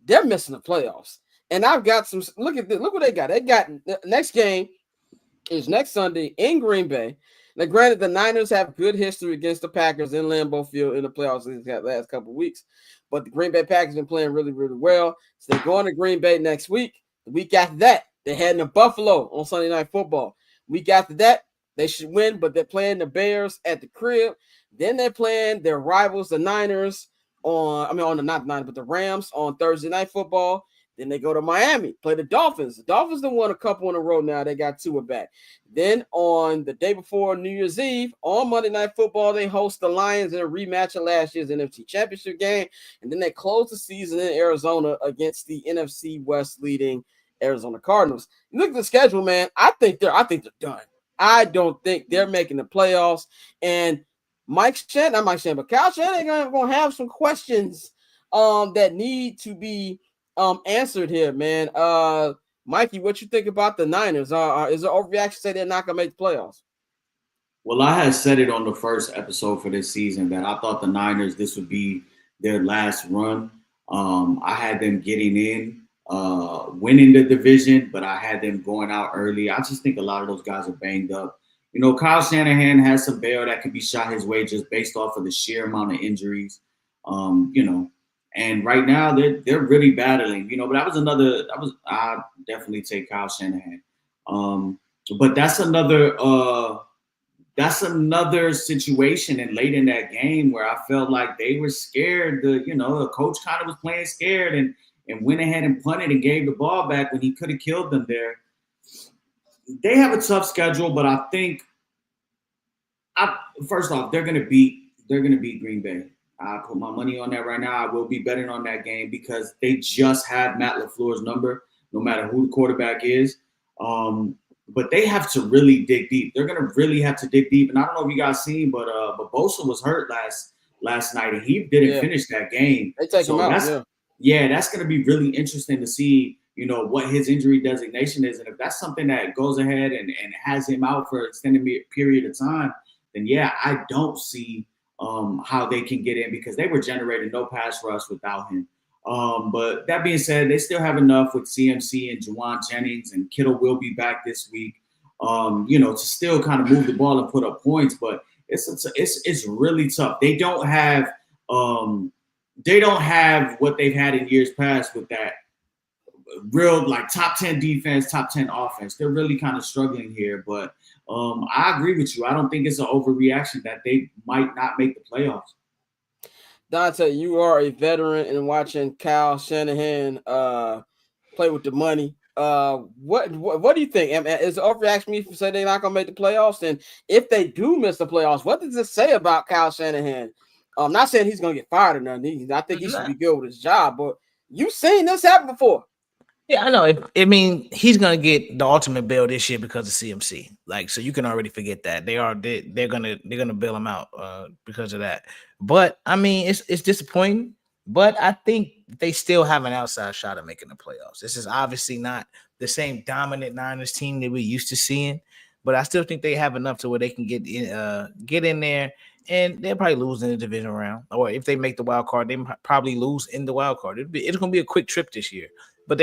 they're missing the playoffs, and I've got some. Look what they got. They got the next game is next Sunday in Green Bay. Now, granted, the Niners have good history against the Packers in Lambeau Field in the playoffs these last couple of weeks, but the Green Bay Packers have been playing really, really well. So they're going to Green Bay next week. The week after that, they're heading to Buffalo on Sunday Night Football. Week after that, they should win, but they're playing the Bears at the crib. Then they're playing their rivals, the Niners, not the Niners, but the Rams on Thursday Night Football. Then they go to Miami, play the Dolphins. The Dolphins have won a couple in a row now. They got 2 back. Then on the day before New Year's Eve, on Monday Night Football, they host the Lions in a rematch of last year's NFC Championship game. And then they close the season in Arizona against the NFC West leading Arizona Cardinals. Look at the schedule, man. I think they're done. I don't think they're making the playoffs. And Kyle Shanahan going to have some questions that need to be answered here, man. Mikey, what you think about the Niners? Is there overreaction to say they're not going to make the playoffs? Well, I had said it on the first episode for this season that I thought the Niners, this would be their last run. I had them getting in, winning the division, but I had them going out early. I just think a lot of those guys are banged up. Kyle Shanahan has some bail that could be shot his way just based off of the sheer amount of injuries, and right now they're really battling, but I definitely take Kyle Shanahan. But that's another situation and late in that game where I felt like they were scared. The coach kind of was playing scared and went ahead and punted and gave the ball back when he could have killed them there. They have a tough schedule, but I think first off, they're gonna beat Green Bay. I put my money on that right now. I will be betting on that game because they just have Matt LaFleur's number, no matter who the quarterback is. But they have to really dig deep. They're gonna really have to dig deep. And I don't know if you guys seen, but Bosa was hurt last night and he didn't finish that game. They take him out. That's gonna be really interesting to see. What his injury designation is. And if that's something that goes ahead and has him out for an extended period of time, then I don't see how they can get in because they were generating no pass rush without him. But that being said, they still have enough with CMC and Juwan Jennings, and Kittle will be back this week, to still kind of move the ball and put up points. But it's really tough. They don't have what they've had in years past with that. real like top 10 defense, top 10 offense. They're really kind of struggling here, but I agree with you. I don't think it's an overreaction that they might not make the playoffs. Dante, you are a veteran in watching Kyle Shanahan play with the money. What do you think? Is it overreaction me for saying they're not gonna make the playoffs? And if they do miss the playoffs, what does it say about Kyle Shanahan? I'm not saying he's gonna get fired or nothing. I think he should be good with his job, but you've seen this happen before. Yeah, I know. I mean, he's gonna get the ultimate bail this year because of CMC. Like, so you can already forget that they're gonna bail him out because of that. But I mean, it's disappointing. But I think they still have an outside shot at making the playoffs. This is obviously not the same dominant Niners team that we're used to seeing, but I still think they have enough to where they can get in there, and they'll probably lose in the division round. Or if they make the wild card, they probably lose in the wild card. It's gonna be a quick trip this year. But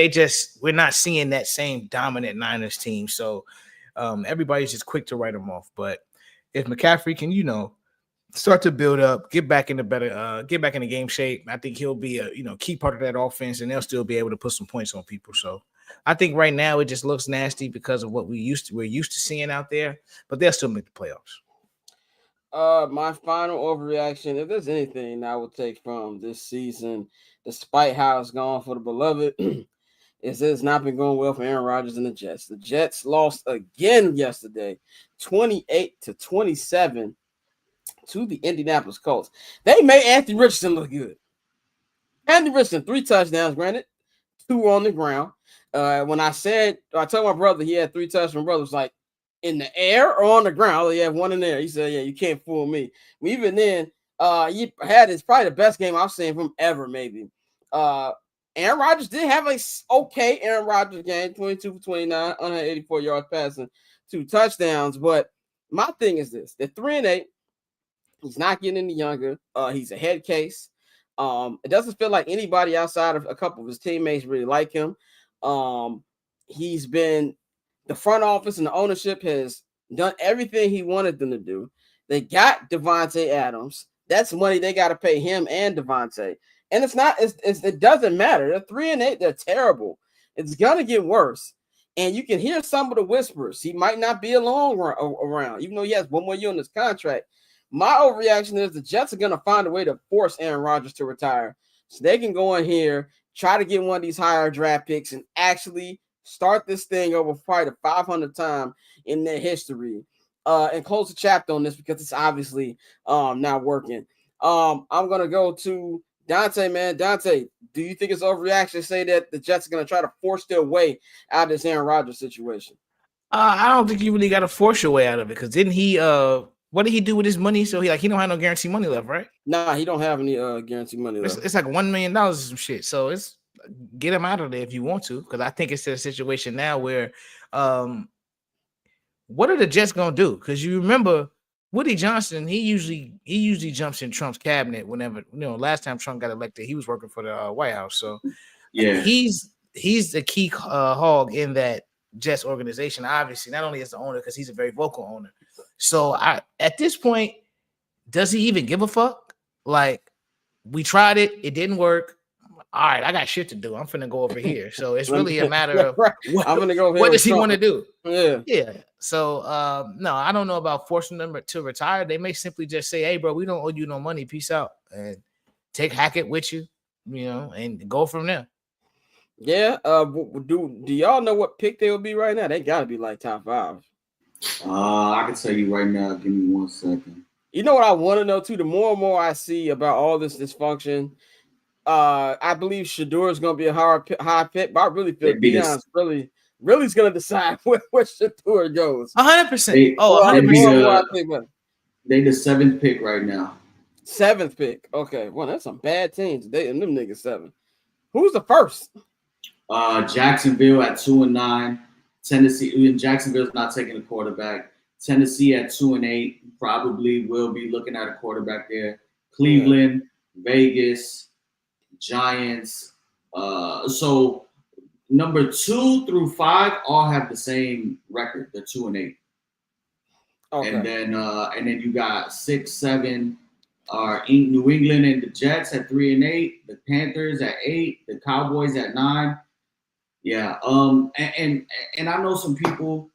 we're not seeing that same dominant Niners team. So everybody's just quick to write them off. But if McCaffrey can, start to build up, get back in the game shape, I think he'll be a key part of that offense, and they'll still be able to put some points on people. So I think right now it just looks nasty because of what we're used to seeing out there, but they'll still make the playoffs. My final overreaction, if there's anything I would take from this season, despite how it's gone for the beloved, is it's not been going well for Aaron Rodgers and the Jets. The Jets lost again yesterday, 28-27 to the Indianapolis Colts. They made Anthony Richardson look good. Anthony Richardson, 3 touchdowns, granted, 2 on the ground. When I told my brother he had 3 touchdowns, my brother was like, in the air or on the ground? Oh, yeah, 1 in there. He said, yeah, you can't fool me. Even then, he had it's probably the best game I've seen from him ever, maybe. Aaron Rodgers did have a okay Aaron Rodgers game, 22 for 29, 184 yards passing, 2 touchdowns. But my thing is this: they're 3-8. He's not getting any younger. He's a head case. It doesn't feel like anybody outside of a couple of his teammates really like him. He's been the front office and the ownership has done everything he wanted them to do. They got Devontae Adams. That's money they got to pay him and Devontae. And it doesn't matter. They're 3-8. They're terrible. It's gonna get worse. And you can hear some of the whispers. He might not be alone around, even though he has 1 more year on his contract. My overreaction is the Jets are gonna find a way to force Aaron Rodgers to retire, so they can go in here, try to get one of these higher draft picks, and actually start this thing over probably the 500th time in their history, and close the chapter on this because it's obviously not working. I'm gonna go to Dante, man. Dante, do you think it's overreaction to say that the Jets are going to try to force their way out of this Aaron Rodgers situation? I don't think you really got to force your way out of it, because didn't he what did he do with his money? So he don't have no guaranteed money left, right? Nah, he don't have any guaranteed money left. It's like $1 million or some shit. So it's get him out of there if you want to, because I think it's a situation now where what are the Jets going to do? Because you remember Woody Johnson, he usually jumps in Trump's cabinet whenever, last time Trump got elected, he was working for the White House. So yeah, he's the key hog in that Jets organization, obviously, not only as the owner, because he's a very vocal owner. So at this point, does he even give a fuck? Like, we tried it, it didn't work. All right, I got shit to do. I'm finna go over here. So it's really a matter of I'm gonna go. What does he want to do? Yeah. So no, I don't know about forcing them to retire. They may simply just say, "Hey, bro, we don't owe you no money. Peace out," and take Hackett with you, and go from there. Yeah. Do y'all know what pick they will be right now? They gotta be like top 5. I can tell you right now. Give me 1 second. You know what I want to know too? The more and more I see about all this dysfunction, I believe Shador is going to be a high pick, but I really feel Deion's really is going to decide where Shador goes. 100%. 100%. They the 7th pick right now. 7th pick. Okay. Well, that's some bad teams. Them niggas 7. Who's the first? Jacksonville at 2-9. Tennessee. And Jacksonville's not taking a quarterback. Tennessee at 2-8. Probably will be looking at a quarterback there. Cleveland, Vegas, Giants. So number 2 through 5 all have the same record. They're 2-8. Okay. And then you got 6, 7 are New England and the Jets at 3-8, the Panthers at 8, the Cowboys at 9, Yeah. And I know some people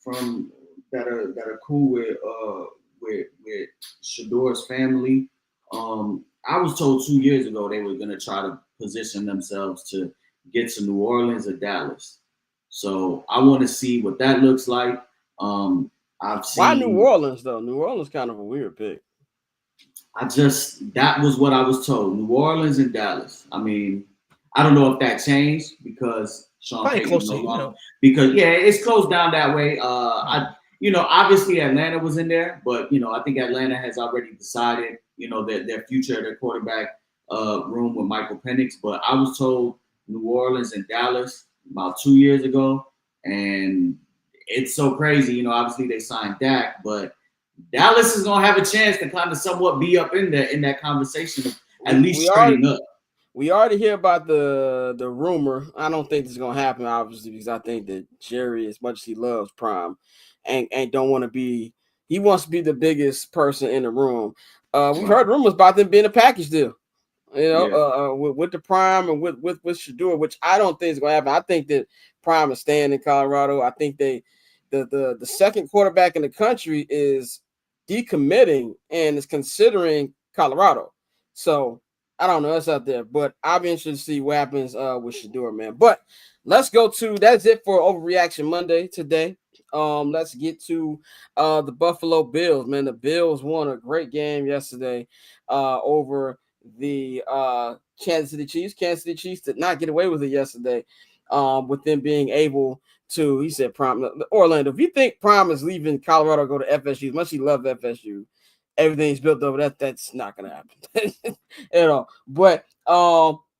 from that are cool with Shador's family. I was told 2 years ago they were gonna try to position themselves to get to New Orleans or Dallas. So I want to see what that looks like. I've Why New seen. Orleans though? New Orleans kind of a weird pick. That was what I was told. New Orleans and Dallas. I mean, I don't know if that changed because Sean Probably Payton close no to, you longer. know. Because yeah, it's closed down that way. Obviously Atlanta was in there, but I think Atlanta has already decided, their future, their quarterback room with Michael Penix. But I was told New Orleans and Dallas about 2 years ago, and it's so crazy. Obviously they signed Dak, but Dallas is gonna have a chance to kind of somewhat be up in that conversation of at least trading up. We already hear about the rumor. I don't think this is gonna happen, obviously, because I think that Jerry, as much as he loves Prime, and don't want to be, he wants to be the biggest person in the room. We've heard rumors about them being a package deal, with the Prime and with Shador, which I don't think is gonna happen. I think that Prime is staying in Colorado. I think the second quarterback in the country is decommitting and is considering Colorado. So I don't know. That's out there, but I'll be interested to see what happens with Shador, man. But let's go to that's it for Overreaction Monday today. Let's get to the Buffalo Bills, man. The Bills won a great game yesterday over the Kansas City Chiefs. Kansas City Chiefs did not get away with it yesterday, with them being able to. He said, "Prime Orlando. If you think Prime is leaving Colorado to go to FSU, as much as he loves FSU." Everything's built over that's not gonna happen at all. But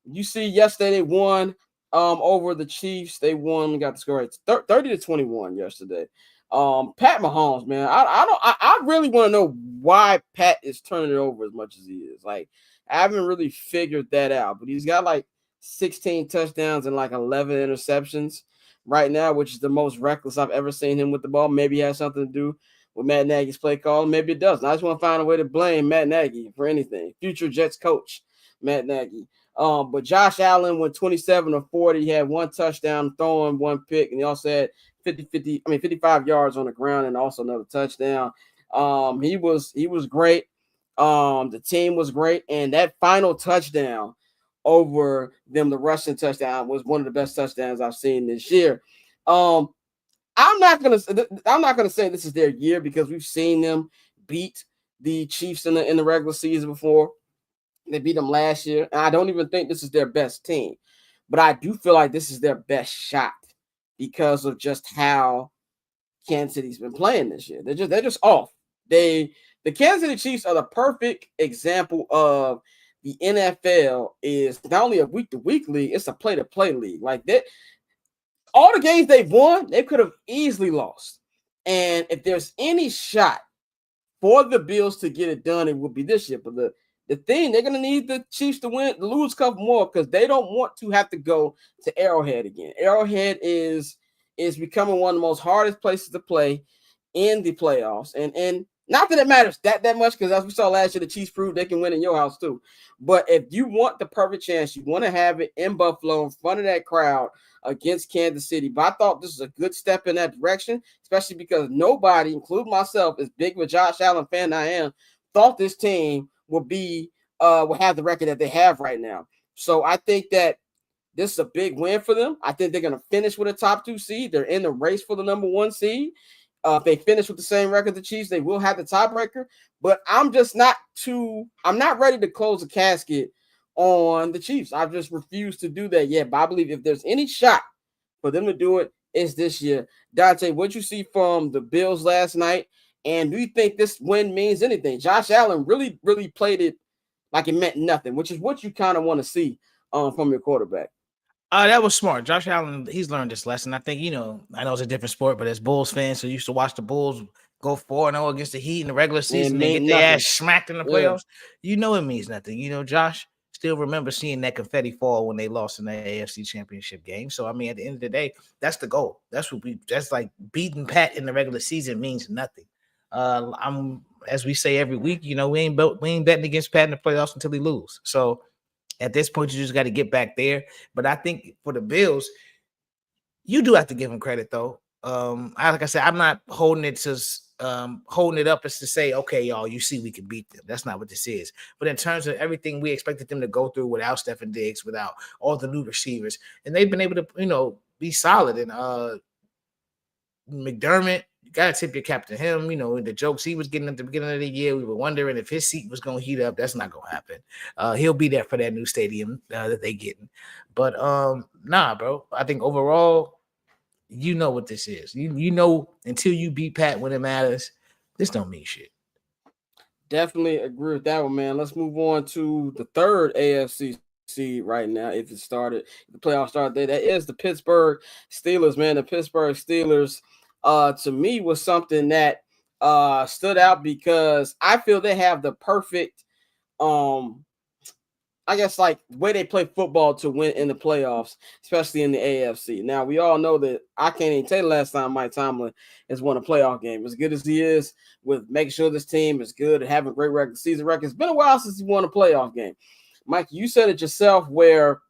you see, yesterday they won over the Chiefs. They won. We got the score right, 30-21 yesterday. Pat Mahomes, man, I really want to know why Pat is turning it over as much as he is. Like, I haven't really figured that out, but he's got like 16 touchdowns and like 11 interceptions right now, which is the most reckless I've ever seen him with the ball. Maybe it has something to do with Matt Nagy's play call. Maybe it doesn't. I just want to find a way to blame Matt Nagy for anything. Future Jets coach, Matt Nagy. But Josh Allen went 27 of 40. He had one touchdown, throwing one pick, and he also had 55 yards on the ground and also another touchdown. He was great. The team was great, and that final touchdown over them, the rushing touchdown, was one of the best touchdowns I've seen this year. I'm not gonna say this is their year because we've seen them beat the Chiefs in the regular season before. They beat them last year, and I don't even think this is their best team. But I do feel like this is their best shot because of just how Kansas City's been playing this year. They're just off. The Kansas City Chiefs are the perfect example of the NFL is not only a week-to-week league, it's a play-to-play league. Like that. All the games they've won, they could have easily lost. And if there's any shot for the Bills to get it done, it would be this year. But the thing, they're going to need the Chiefs to lose a couple more because they don't want to have to go to Arrowhead again. Arrowhead is becoming one of the most hardest places to play in the playoffs. And not that it matters that much because as we saw last year, the Chiefs proved they can win in your house too. But if you want the perfect chance, you want to have it in Buffalo in front of that crowd against Kansas City. But I thought this was a good step in that direction, especially because nobody, including myself, as big of a Josh Allen fan I am, thought this team will have the record that they have right now. So I think that this is a big win for them. I think they're going to finish with a top 2 seed. They're in the race for the number 1 seed. If they finish with the same record the Chiefs, they will have the tiebreaker. But I'm not ready to close the casket on the Chiefs. I've just refused to do that yet. But I believe if there's any shot for them to do it, it's this year. Dante, what you see from the Bills last night? And do you think this win means anything? Josh Allen really, really played it like it meant nothing, which is what you kind of want to see from your quarterback. That was smart. Josh Allen, he's learned this lesson. I think, I know it's a different sport, but as Bulls fans, so used to watch the Bulls go 4-0 against the Heat in the regular season and get their ass smacked in the playoffs. Yeah. It means nothing. Josh still remember seeing that confetti fall when they lost in the AFC Championship game. So, I mean, at the end of the day, that's the goal. That's like beating Pat in the regular season means nothing. As we say every week, we ain't betting against Pat in the playoffs until he lose. So, at this point, you just got to get back there. But I think for the Bills, you do have to give him credit though. Like I said, I'm not holding it up as to say, okay, y'all, you see, we can beat them. That's not what this is. But in terms of everything we expected them to go through without Stephen Diggs, without all the new receivers, and they've been able to, be solid. And McDermott, you gotta tip your cap to him. The jokes he was getting at the beginning of the year, we were wondering if his seat was gonna heat up. That's not gonna happen. He'll be there for that new stadium that they getting. But nah, bro. I think overall, you know what this is. You know until you beat Pat when it matters, this don't mean shit. Definitely agree with that one, man. Let's move on to the third AFC seed right now. If the playoff started there, that is the Pittsburgh Steelers, man. The Pittsburgh Steelers, to me, was something that stood out because I feel they have the perfect, I guess, like way they play football to win in the playoffs, especially in the AFC. Now, we all know that I can't even tell you the last time Mike Tomlin has won a playoff game. As good as he is with making sure this team is good and having a great regular season record, it's been a while since he won a playoff game. Mike, you said it yourself where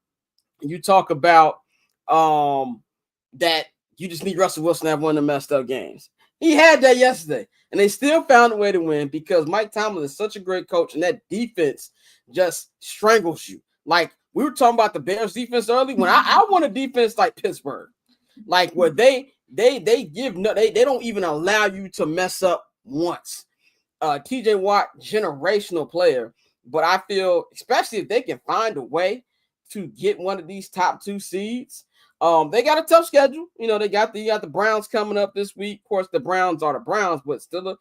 you talk about that you just need Russell Wilson to have one of the messed up games. He had that yesterday, and they still found a way to win because Mike Tomlin is such a great coach, and that defense just strangles you. Like we were talking about the Bears defense early. When I want a defense like Pittsburgh, like where they don't even allow you to mess up once. TJ Watt, generational player, but I feel especially if they can find a way to get one of these top two seeds. They got a tough schedule. They got the Browns coming up this week. Of course, the Browns are the Browns, but still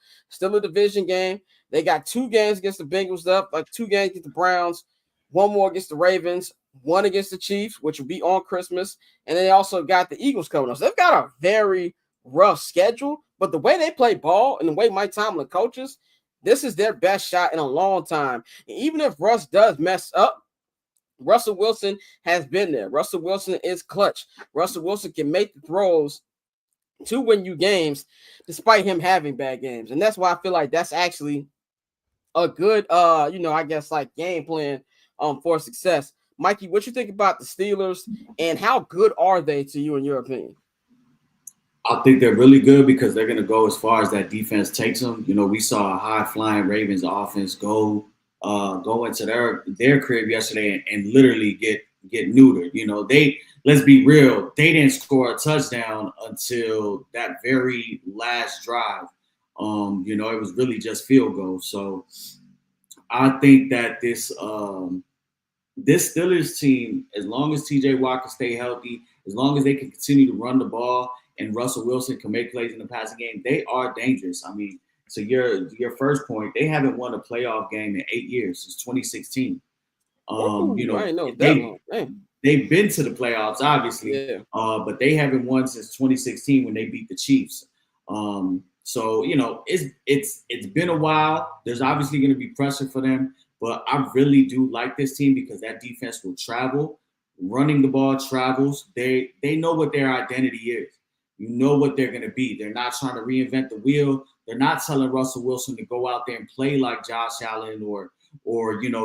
a division game. They got 2 games against the Bengals up, like 2 games against the Browns, 1 more against the Ravens, 1 against the Chiefs, which will be on Christmas. And they also got the Eagles coming up. So they've got a very rough schedule, but the way they play ball and the way Mike Tomlin coaches, this is their best shot in a long time. And even if Russ does mess up, Russell Wilson has been there. Russell Wilson is clutch. Russell Wilson can make the throws to win you games despite him having bad games. And that's why I feel like that's actually a good, I guess like game plan for success. Mikey, what you think about the Steelers and how good are they to you in your opinion? I think they're really good because they're going to go as far as that defense takes them. We saw a high-flying Ravens offense go into their crib yesterday and literally get neutered. Let's be real, they didn't score a touchdown until that very last drive. It was really just field goals. So I think that this Steelers team, as long as TJ Watt can stay healthy, as long as they can continue to run the ball and Russell Wilson can make plays in the passing game, they are dangerous. I mean, so your first point, they haven't won a playoff game in 8 years, since 2016. They've been to the playoffs, obviously, yeah. But they haven't won since 2016 when they beat the Chiefs. So it's been a while. There's obviously going to be pressure for them, but I really do like this team because that defense will travel. Running the ball travels. They know what their identity is. You know what they're going to be. They're not trying to reinvent the wheel. They're not telling Russell Wilson to go out there and play like Josh Allen or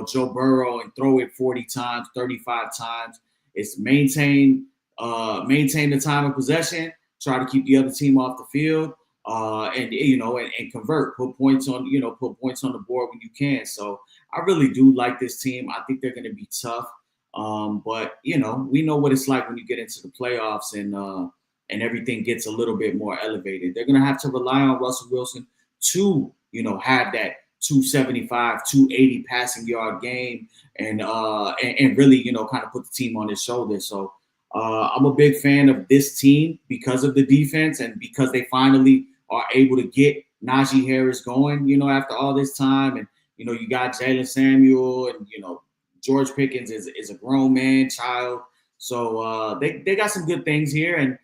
Joe Burrow and throw it 40 times, 35 times. It's maintain the time of possession, try to keep the other team off the field, and convert, put points on the board when you can. So I really do like this team. I think they're going to be tough. But we know what it's like when you get into the playoffs and everything gets a little bit more elevated. They're going to have to rely on Russell Wilson to, have that 275, 280 passing yard game and really, kind of put the team on his shoulders. So I'm a big fan of this team because of the defense and because they finally are able to get Najee Harris going, after all this time. And, you got Jalen Samuel and, George Pickens is a grown man, child. So they got some good things here. And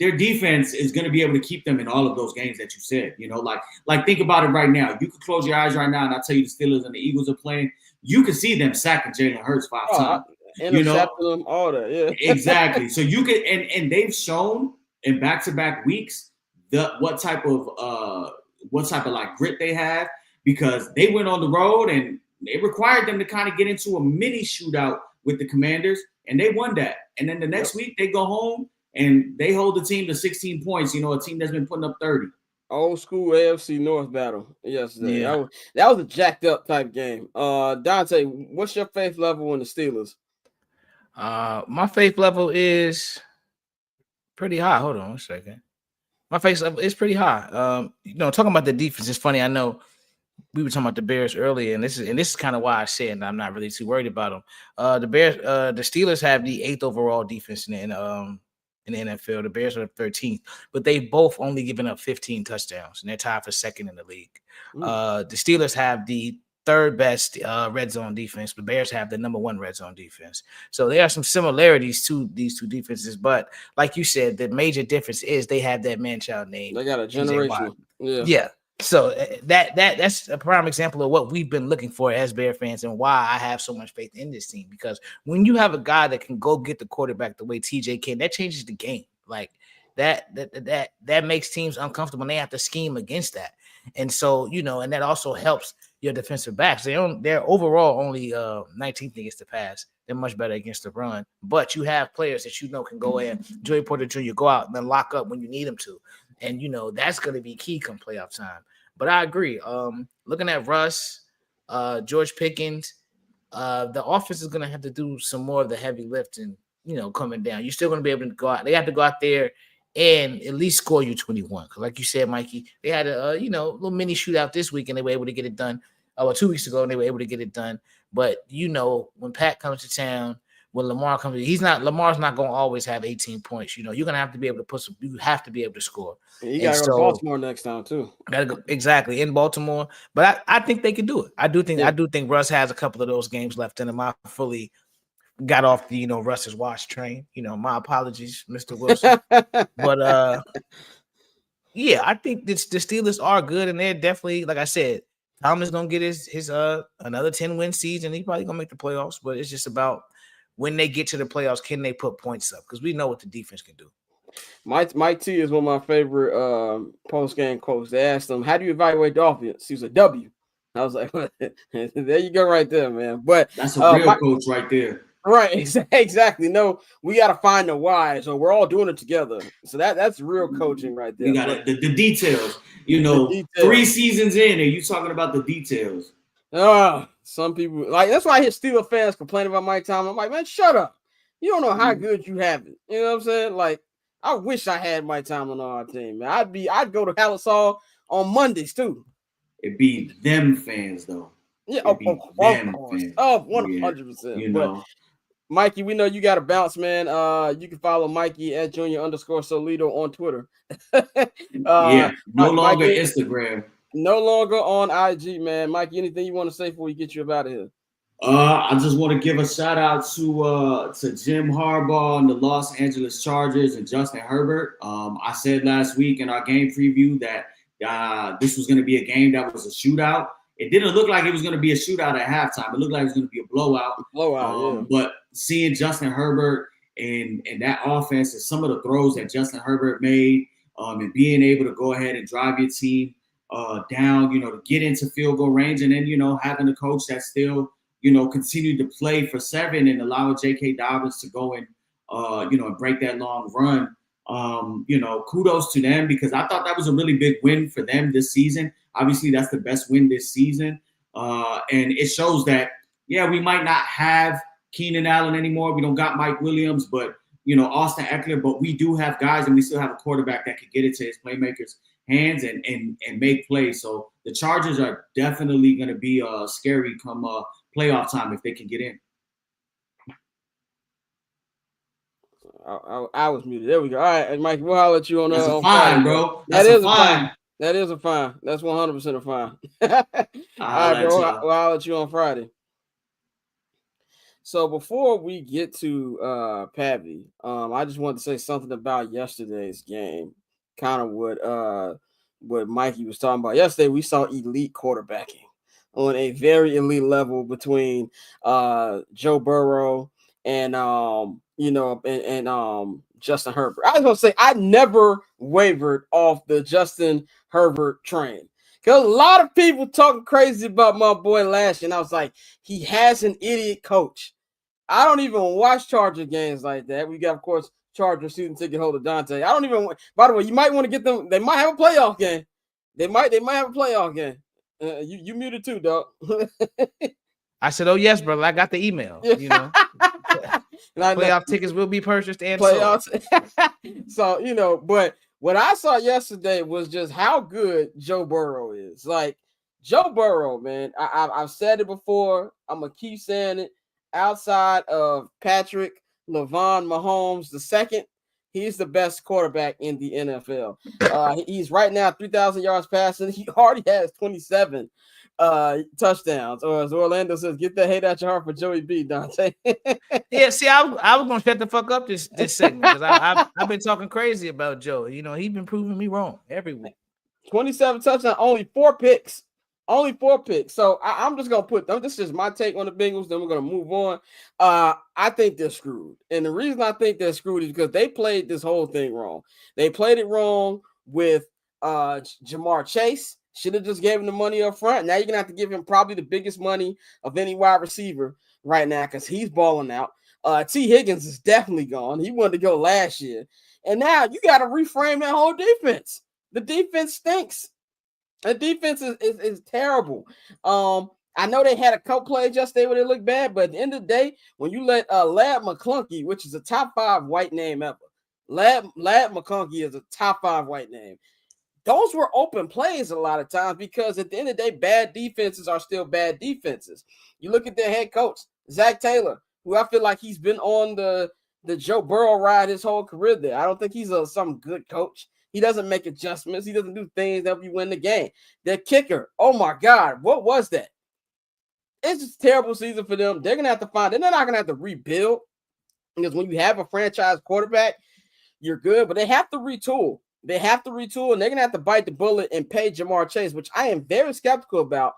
their defense is going to be able to keep them in all of those games that you said, like think about it right now. You could close your eyes right now and I'll tell you the Steelers and the Eagles are playing. You can see them sacking Jalen Hurts 5 times. Intercepting them, all that, yeah. Exactly. So you could, and they've shown in back-to-back weeks what type of like grit they have because they went on the road and it required them to kind of get into a mini shootout with the Commanders and they won that. And then the next week they go home and they hold the team to 16 points. A team that's been putting up 30. Old school AFC North battle yesterday. Yeah. That was a jacked up type game. Dante, what's your faith level in the Steelers? My faith level is pretty high. Hold on 1 second. My faith level is pretty high. Talking about the defense, it's funny. I know we were talking about the Bears earlier, and this is kind of why I said I'm not really too worried about them. The Steelers have the 8th overall defense in the NFL. The Bears are 13th, but they've both only given up 15 touchdowns, and they're tied for second in the league. The Steelers have the 3rd best red zone defense. The Bears have the number 1 red zone defense. So there are some similarities to these two defenses, but like you said, the major difference is they have that man-child name. They got a generation. Yeah. So that's a prime example of what we've been looking for as Bear fans and why I have so much faith in this team. Because when you have a guy that can go get the quarterback the way TJ can, that changes the game. Like that makes teams uncomfortable and they have to scheme against that. And so, and that also helps your defensive backs. They're overall only 19th against the pass. They're much better against the run. But you have players that can go in. Joey Porter Jr. go out and then lock up when you need him to. And, that's going to be key come playoff time. But I agree. Looking at Russ, George Pickens, the offense is going to have to do some more of the heavy lifting, coming down. You're still going to be able to go out. They have to go out there and at least score you 21. Because like you said, Mikey, they had a little mini shootout this week, and they were able to get it done. 2 weeks ago, and they were able to get it done. But, when Pat comes to town, when Lamar comes, Lamar's not going to always have 18 points. You're going to have to be able to you have to be able to score. You got to go to Baltimore next time too. Got to go exactly in Baltimore, but I think they can do it. I do think Russ has a couple of those games left in him. I fully got off the Russ's watch train. My apologies, Mr. Wilson. But yeah, I think the Steelers are good, and they're definitely, like I said, Tomlin's gonna get his another 10-win season. He's probably gonna make the playoffs, but it's just about when they get to the playoffs, can they put points up? Because we know what the defense can do. Mike T is one of my favorite post-game quotes. They asked him, how do you evaluate the offense? He was a W. I was like, there you go right there, man. But that's a real coach right there. Right, exactly. No, we got to find the why. So we're all doing it together. So that's real coaching right there. You got the details. 3 seasons in, and you talking about the details. Some people that's why I hear Steelers fans complain about Mike Tomlin. I'm like, man, shut up. You don't know how good you have it. You know what I'm saying? Like, I wish I had Mike Tomlin on our team, man. I'd go to Hallisall on Mondays too. It'd be them fans though. Yeah, of course. 100%. But Mikey, we know you got to bounce, man. You can follow Mikey at @junior_Solito on Twitter. No longer Mikey, Instagram. No longer on IG, man. Mikey, anything you want to say before we get you up out of here? I just want to give a shout out to Jim Harbaugh and the Los Angeles Chargers and Justin Herbert. I said last week in our game preview that this was going to be a game that was a shootout. It didn't look like it was going to be a shootout at halftime. It looked like it was going to be a blowout. Yeah. But seeing Justin Herbert and that offense and some of the throws that Justin Herbert made and being able to go ahead and drive your team down, to get into field goal range, and then, having a coach that still, continued to play for 7 and allowing J.K. Dobbins to go and, and break that long run. Kudos to them, because I thought that was a really big win for them this season. Obviously, that's the best win this season. And it shows that, we might not have Keenan Allen anymore. We don't got Mike Williams, but, Austin Eckler, but we do have guys, and we still have a quarterback that can get it to his playmakers' hands and make plays. So the Chargers are definitely going to be scary come playoff time if they can get in. I was muted. There we go. All right, Mike, we'll holler at you on That's a fine, Friday, bro. That is a fine. That is a fine. That's 100% a fine. All right, bro. We'll holler at you on Friday. So before we get to Pavy, I just wanted to say something about yesterday's game. Kind of what Mikey was talking about. Yesterday, we saw elite quarterbacking on a very elite level between Joe Burrow and Justin Herbert. I was gonna say I never wavered off the Justin Herbert train, because a lot of people talking crazy about my boy last year, and I was like, he has an idiot coach. I don't even watch Charger games like that. We got, of course, Chargers season ticket holder Dante. I don't even. By the way, you might want to get them. They might have a playoff game. They might have a playoff game. You muted too, dog. I said, "Oh yes, brother. I got the email. You know, playoff tickets will be purchased and playoffs." So but what I saw yesterday was just how good Joe Burrow is. Like Joe Burrow, man. I've said it before. I'm gonna keep saying it. Outside of Patrick LeVon Mahomes II, he's the best quarterback in the NFL. He's right now 3,000 yards passing. He already has 27 touchdowns. Or as Orlando says, get that hate out your heart for Joey B, Dante. Yeah, see, I was gonna shut the fuck up this segment because I've been talking crazy about Joe. You know, he's been proving me wrong every week. 27 touchdowns, only 4 picks. Only 4 picks. So I'm just gonna put them. This is my take on the Bengals. Then we're gonna move on. I think they're screwed, and the reason I think they're screwed is because they played this whole thing wrong. They played it wrong with Jamar Chase. Should have just gave him the money up front. Now you're gonna have to give him probably the biggest money of any wide receiver right now because he's balling out. T. Higgins is definitely gone. He wanted to go last year, and now you got to reframe that whole defense. The defense stinks. The defense is terrible. I know they had a couple plays yesterday where they looked bad, but at the end of the day, when you let Lad McClunkey, which is a top 5 white name ever, Lad McClunkey is a top 5 white name. Those were open plays a lot of times because at the end of the day, bad defenses are still bad defenses. You look at their head coach, Zach Taylor, who I feel like he's been on the Joe Burrow ride his whole career there. I don't think he's some good coach. He doesn't make adjustments. He doesn't do things that help you win the game. Their kicker, oh my God, what was that? It's just a terrible season for them. They're not going to have to rebuild because when you have a franchise quarterback, you're good, but they have to retool. They have to retool, and they're going to have to bite the bullet and pay Jamar Chase, which I am very skeptical about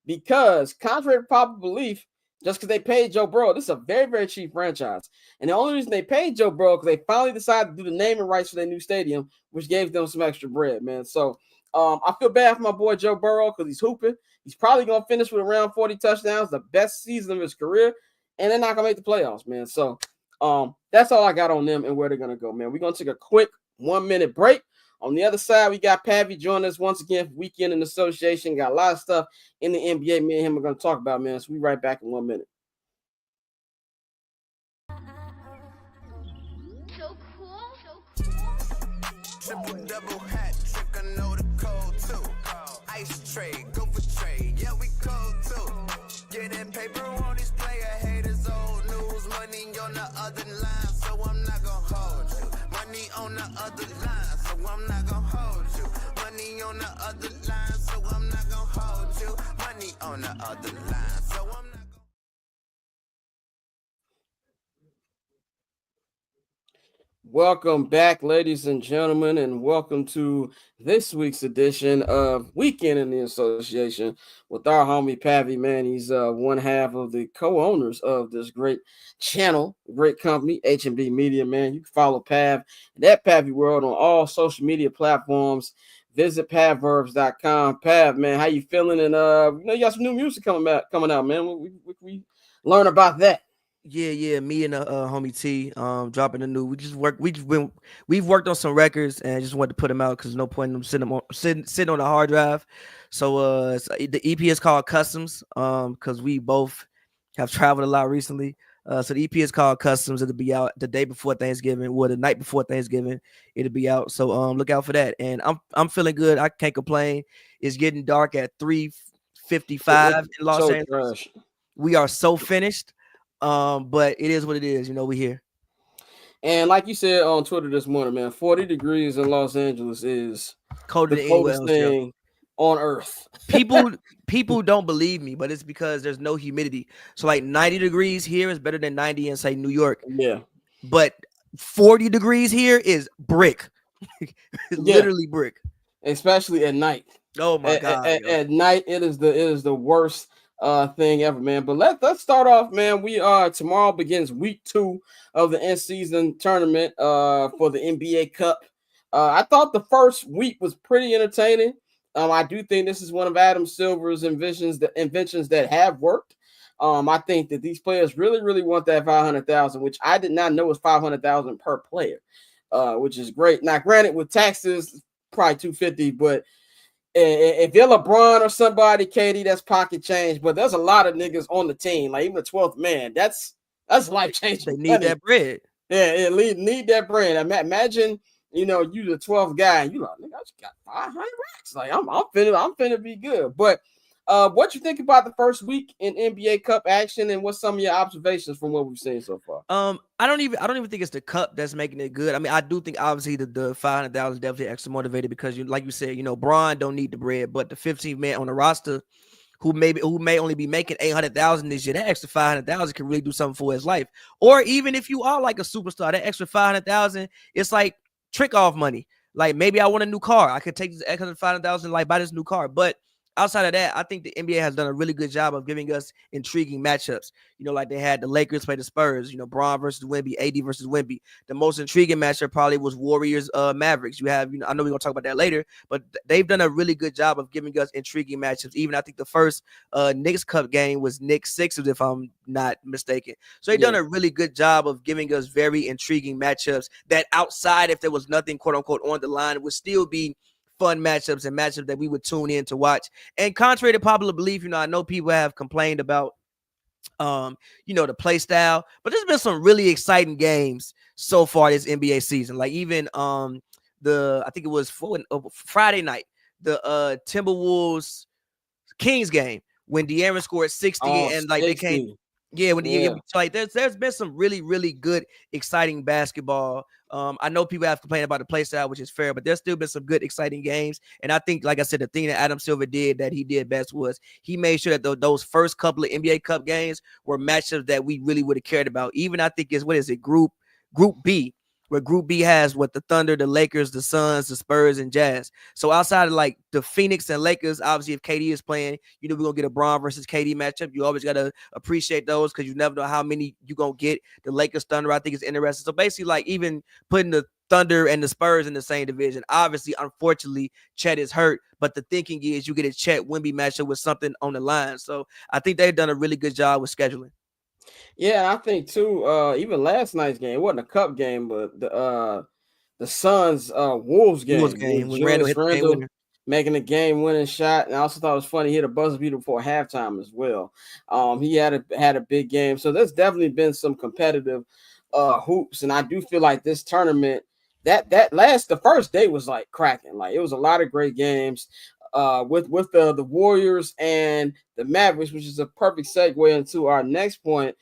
because contrary to popular belief, just because they paid Joe Burrow, this is a very, very cheap franchise. And the only reason they paid Joe Burrow because they finally decided to do the naming rights for their new stadium, which gave them some extra bread, man. So I feel bad for my boy Joe Burrow because he's hooping. He's probably going to finish with around 40 touchdowns, the best season of his career, and they're not going to make the playoffs, man. So that's all I got on them and where they're going to go, man. We're going to take a quick 1-minute break. On the other side, we got Pavy joining us once again for Weekend in Association. Got a lot of stuff in the NBA me and him are going to talk about, man. So we'll be right back in 1 minute. So cool. Triple double hat trick, I know the code too. Ice trade, go for trade, yeah, we cold too. Getting paper on these player haters, old news, money on the other line, so I'm not gonna hold you. Money on the other line, so I'm not gonna hold you. Money on the other line, so I'm not gonna hold you. Money on the other line, so I'm not gonna. Welcome back, ladies and gentlemen, and welcome to this week's edition of Weekend in the Association with our homie Pavy, man. He's one half of the co-owners of this great channel, great company, H&B Media, man. You can follow Pav at Pavy World on all social media platforms. Visit pavverbs.com. Pav, man, how you feeling? And you got some new music coming out, man. We learn about that. Yeah. Me and homie T, dropping a new. We've worked on some records and just wanted to put them out because no point in them sitting on a hard drive. So the EP is called Customs. Because we both have traveled a lot recently. So the EP is called Customs. It'll be out the day before Thanksgiving, or the night before Thanksgiving. It'll be out. So look out for that. And I'm feeling good. I can't complain. It's getting dark at 3:55 in Los Angeles. Trash. We are so finished. But it is what it is, we here. And like you said on Twitter this morning, man, 40 degrees in Los Angeles is colder the coldest thing on earth. People don't believe me, but it's because there's no humidity. So like 90 degrees here is better than 90 in say New York. Yeah. But 40 degrees here is brick. Literally brick. Especially at night. Oh my God. At night, it is the worst thing ever, man. But let's start off, man. Tomorrow begins week 2 of the in-season tournament for the NBA Cup. I thought the first week was pretty entertaining. I do think this is one of Adam Silver's inventions that have worked. I think that these players really, really want that 500,000, which I did not know was 500,000 per player, which is great. Now, granted, with taxes, probably 250, but if you're LeBron or somebody, KD, that's pocket change. But there's a lot of niggas on the team, like even the 12th man. That's life changing. They need that bread. Yeah, need that bread. Imagine, you the 12th guy, and you like, nigga, I just got 500 racks. Like I'm finna be good. But what you think about the first week in NBA Cup action, and what's some of your observations from what we've seen so far? I don't even think it's the cup that's making it good. I mean, I do think obviously the 500,000 is definitely extra motivated because like you said, Bron don't need the bread, but the 15th man on the roster who may only be making 800,000 this year, that extra 500,000 can really do something for his life. Or even if you are like a superstar, that extra 500,000, it's like trick off money. Like maybe I want a new car, I could take this extra 500,000, like buy this new car. But outside of that, I think the NBA has done a really good job of giving us intriguing matchups. Like they had the Lakers play the Spurs, Bron versus Wemby, AD versus Wemby. The most intriguing matchup probably was Warriors Mavericks. You have, I know we're going to talk about that later, but they've done a really good job of giving us intriguing matchups. Even I think the first Knicks Cup game was Knicks Sixers, if I'm not mistaken. So they've done a really good job of giving us very intriguing matchups that outside, if there was nothing, quote unquote, on the line, would still be fun matchups and matchups that we would tune in to watch. And contrary to popular belief, I know people have complained about, the play style, but there's been some really exciting games so far this NBA season. Like even I think it was Friday night, the Timberwolves Kings game when De'Aaron scored 60 and like 60. They came. Yeah, like there's been some really, really good, exciting basketball. I know people have complained about the play style, which is fair, but there's still been some good, exciting games. And I think, like I said, the thing that Adam Silver did that he did best was he made sure that those first couple of NBA Cup games were matchups that we really would have cared about. Even I think Group B, where Group B has the Thunder, the Lakers, the Suns, the Spurs, and Jazz. So outside of like the Phoenix and Lakers, obviously if KD is playing, we're going to get a Bron versus KD matchup. You always got to appreciate those because you never know how many you're going to get. The Lakers Thunder, I think, is interesting. So basically like even putting the Thunder and the Spurs in the same division. Obviously, unfortunately, Chet is hurt, but the thinking is you get a Chet Wemby matchup with something on the line. So I think they've done a really good job with scheduling. Yeah, I think too. Even last night's game, it wasn't a cup game, but the Suns Wolves game. Randall making a game-winning shot, and I also thought it was funny. He hit a buzzer beater before halftime as well. He had a big game, so there's definitely been some competitive hoops, and I do feel like this tournament the first day was like cracking. Like it was a lot of great games. With the Warriors and the Mavericks, which is a perfect segue into our next point.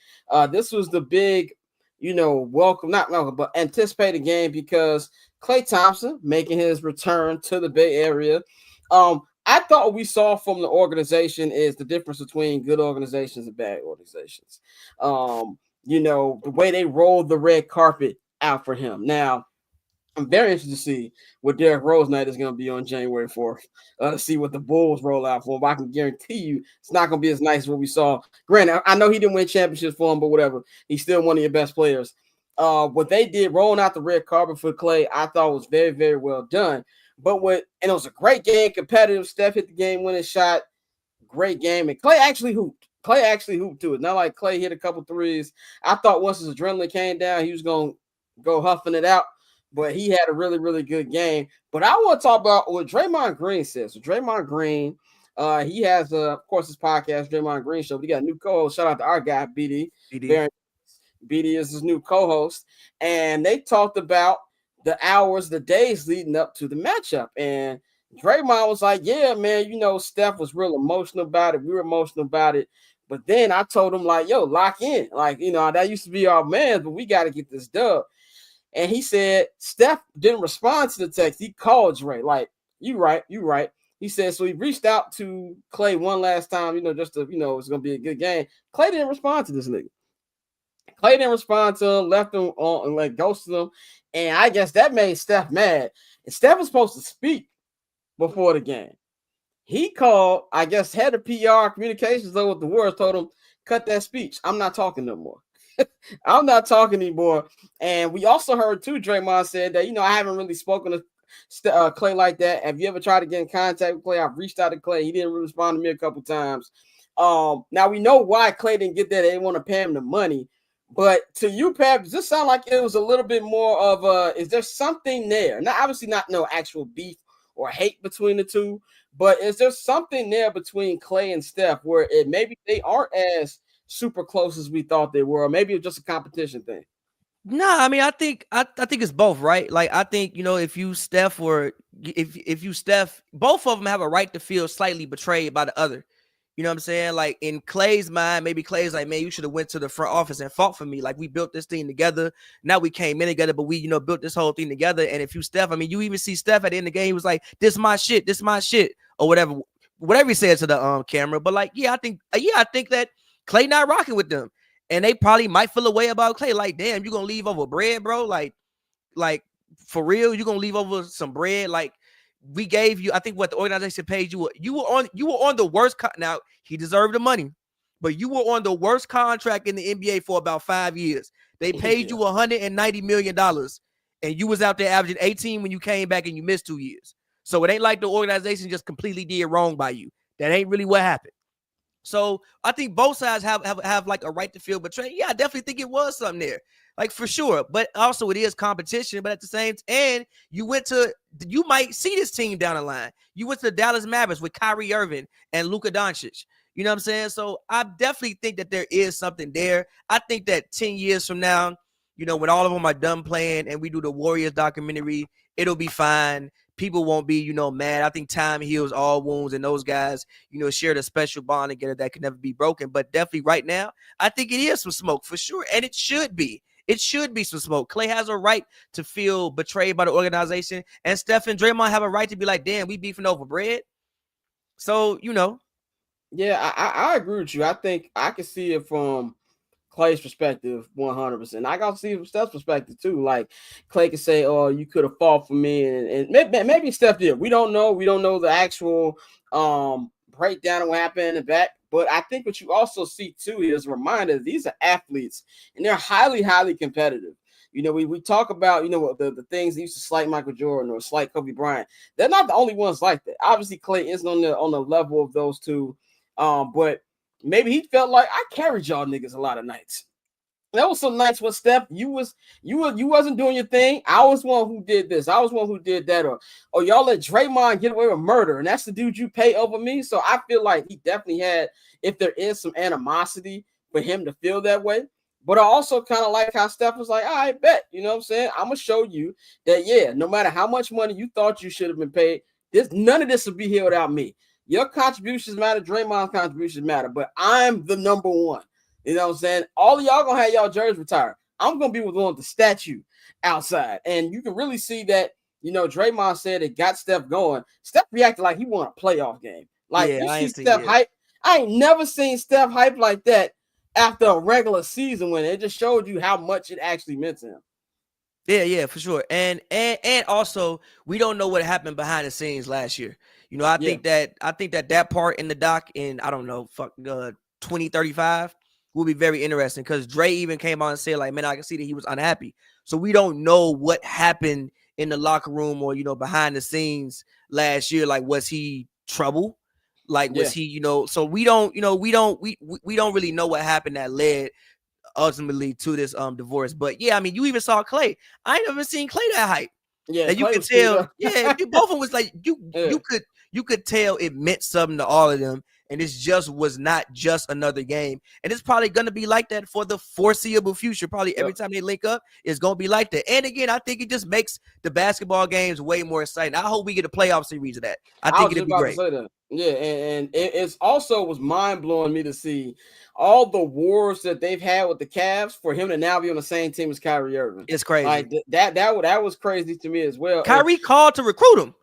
This was the big, but anticipated game because Klay Thompson making his return to the Bay Area. I thought what we saw from the organization is the difference between good organizations and bad organizations. The way they rolled the red carpet out for him. Now, I'm very interested to see what Derrick Rose night is going to be on January 4th. To see what the Bulls roll out for him. But I can guarantee you it's not going to be as nice as what we saw. Granted, I know he didn't win championships for him, but whatever. He's still one of your best players. What they did rolling out the red carpet for Klay, I thought was very, very well done. And it was a great game, competitive. Steph hit the game-winning shot. Great game. And Klay actually hooped. Too. It's not like Klay hit a couple threes. I thought once his adrenaline came down, he was going to go huffing it out. But he had a really, really good game. But I want to talk about what Draymond Green says. So Draymond Green, he has, of course, his podcast, Draymond Green Show. But he got a new co-host. Shout out to our guy, BD. BD is his new co-host. And they talked about the days leading up to the matchup. And Draymond was like, yeah, man, Steph was real emotional about it. We were emotional about it. But then I told him, like, yo, lock in. Like, that used to be our man, but we got to get this dub. And he said Steph didn't respond to the text. He called Dre, like, you right. He said, so he reached out to Klay one last time, just to, it's going to be a good game. Klay didn't respond to this nigga. Klay didn't respond to him, left him on and like ghosted him. And I guess that made Steph mad. And Steph was supposed to speak before the game. He called, I guess, head of PR communications though with the Warriors, told him, cut that speech. I'm not talking no more. I'm not talking anymore. And we also heard too, Draymond said that, I haven't really spoken to Klay like that. Have you ever tried to get in contact with Klay? I've reached out to Klay. He didn't really respond to me a couple times. Now we know why Klay didn't get that. They didn't want to pay him the money. But to you, Pab, does this sound like it was a little bit more of is there something there? Now, obviously not no actual beef or hate between the two, but is there something there between Klay and Steph where it maybe they aren't as super close as we thought they were, or maybe it's just a competition thing? No, I mean, I think it's both, right? Like, I think, if you Steph or if you Steph, both of them have a right to feel slightly betrayed by the other. You know what I'm saying? Like, in Klay's mind, maybe Klay's like, man, you should have went to the front office and fought for me. Like, we built this thing together. Now we came in together, but we, built this whole thing together. And if you Steph, I mean, you even see Steph at the end of the game, he was like, this my shit, or whatever he said to the camera. But like, I think that Klay not rocking with them. And they probably might feel a way about Klay. Like, damn, you gonna leave over bread, bro? Like for real, you gonna leave over some bread? Like, we gave you, I think what the organization paid you. You were on the worst. Now he deserved the money, but you were on the worst contract in the NBA for about 5 years. They paid you $190 million, and you was out there averaging 18 when you came back, and you missed 2 years. So it ain't like the organization just completely did wrong by you. That ain't really what happened. So I think both sides have like a right to feel betrayed. Yeah, I definitely think it was something there, like for sure. But also it is competition. But at the same time, and you might see this team down the line. You went to the Dallas Mavericks with Kyrie Irving and Luka Doncic. You know what I'm saying? So I definitely think that there is something there. I think that 10 years from now, when all of them are done playing and we do the Warriors documentary, it'll be fine. People won't be, mad. I think time heals all wounds, and those guys, shared a special bond together that can never be broken. But definitely right now, I think it is some smoke for sure, and it should be. It should be some smoke. Klay has a right to feel betrayed by the organization, and Steph and Draymond have a right to be like, damn, we beefing over bread. So, Yeah, I agree with you. I think I can see it from Klay's perspective 100%. I got to see from Steph's perspective too. Like, Klay can say, "Oh, you could have fought for me," and maybe Steph did. We don't know. We don't know the actual breakdown of what happened in the back. But I think what you also see too is a reminder: these are athletes, and they're highly, highly competitive. We talk about the things that used to slight Michael Jordan or slight Kobe Bryant. They're not the only ones like that. Obviously, Klay isn't on the level of those two, but maybe he felt like I carried y'all niggas a lot of nights. That was some nights with Steph. You wasn't doing your thing. I was one who did this. I was one who did that. Or y'all let Draymond get away with murder, and that's the dude you pay over me. So I feel like he definitely had, if there is some animosity for him to feel that way. But I also kind of like how Steph was like, I bet, you know what I'm saying? I'm gonna show you that, no matter how much money you thought you should have been paid, none of this would be here without me. Your contributions matter, Draymond's contributions matter, but I'm the number one. You know what I'm saying? All of y'all gonna have y'all jerseys retired. I'm gonna be with one with the statue outside. And you can really see that, Draymond said it got Steph going. Steph reacted like he won a playoff game. Like, you see Steph hype. I ain't never seen Steph hype like that after a regular season win. It just showed you how much it actually meant to him. Yeah, for sure. And also, we don't know what happened behind the scenes last year. I think that part in the doc in, I don't know, 2035 will be very interesting, because Dre even came on and said, like, man, I can see that he was unhappy. So we don't know what happened in the locker room or, behind the scenes last year. Like, was he trouble? Like, was he, so we don't really know what happened that led ultimately to this divorce. But yeah, I mean, you even saw Klay. I ain't never seen Klay that hype. Yeah, and you could tell. Yeah, both of them was like you could tell it meant something to all of them, and this just was not just another game. And it's probably gonna be like that for the foreseeable future. Probably every time they link up, it's gonna be like that. And again, I think it just makes the basketball games way more exciting. I hope we get a playoff series of that. I think it'd be great. Yeah, and it's also was mind blowing me to see all the wars that they've had with the Cavs for him to now be on the same team as Kyrie Irving. It's crazy. Like that was crazy to me as well. Kyrie called to recruit him,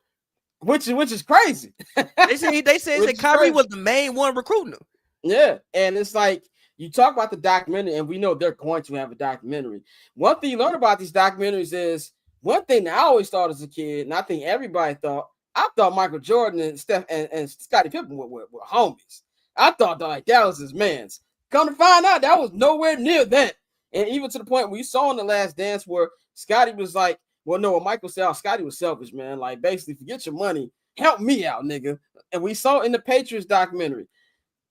which is crazy. they said that Kyrie was the main one recruiting him. Yeah, and it's like you talk about the documentary, and we know they're going to have a documentary. One thing you learn about these documentaries is one thing that I always thought as a kid, and I think everybody thought. I thought Michael Jordan and Steph and Scottie Pippen were homies. I thought that was his man's. Come to find out, that was nowhere near that. And even to the point where you saw in The Last Dance where Scottie was like, well, no, what Michael said, Scottie was selfish, man. Like, basically, forget your money. Help me out, nigga. And we saw in the Patriots documentary,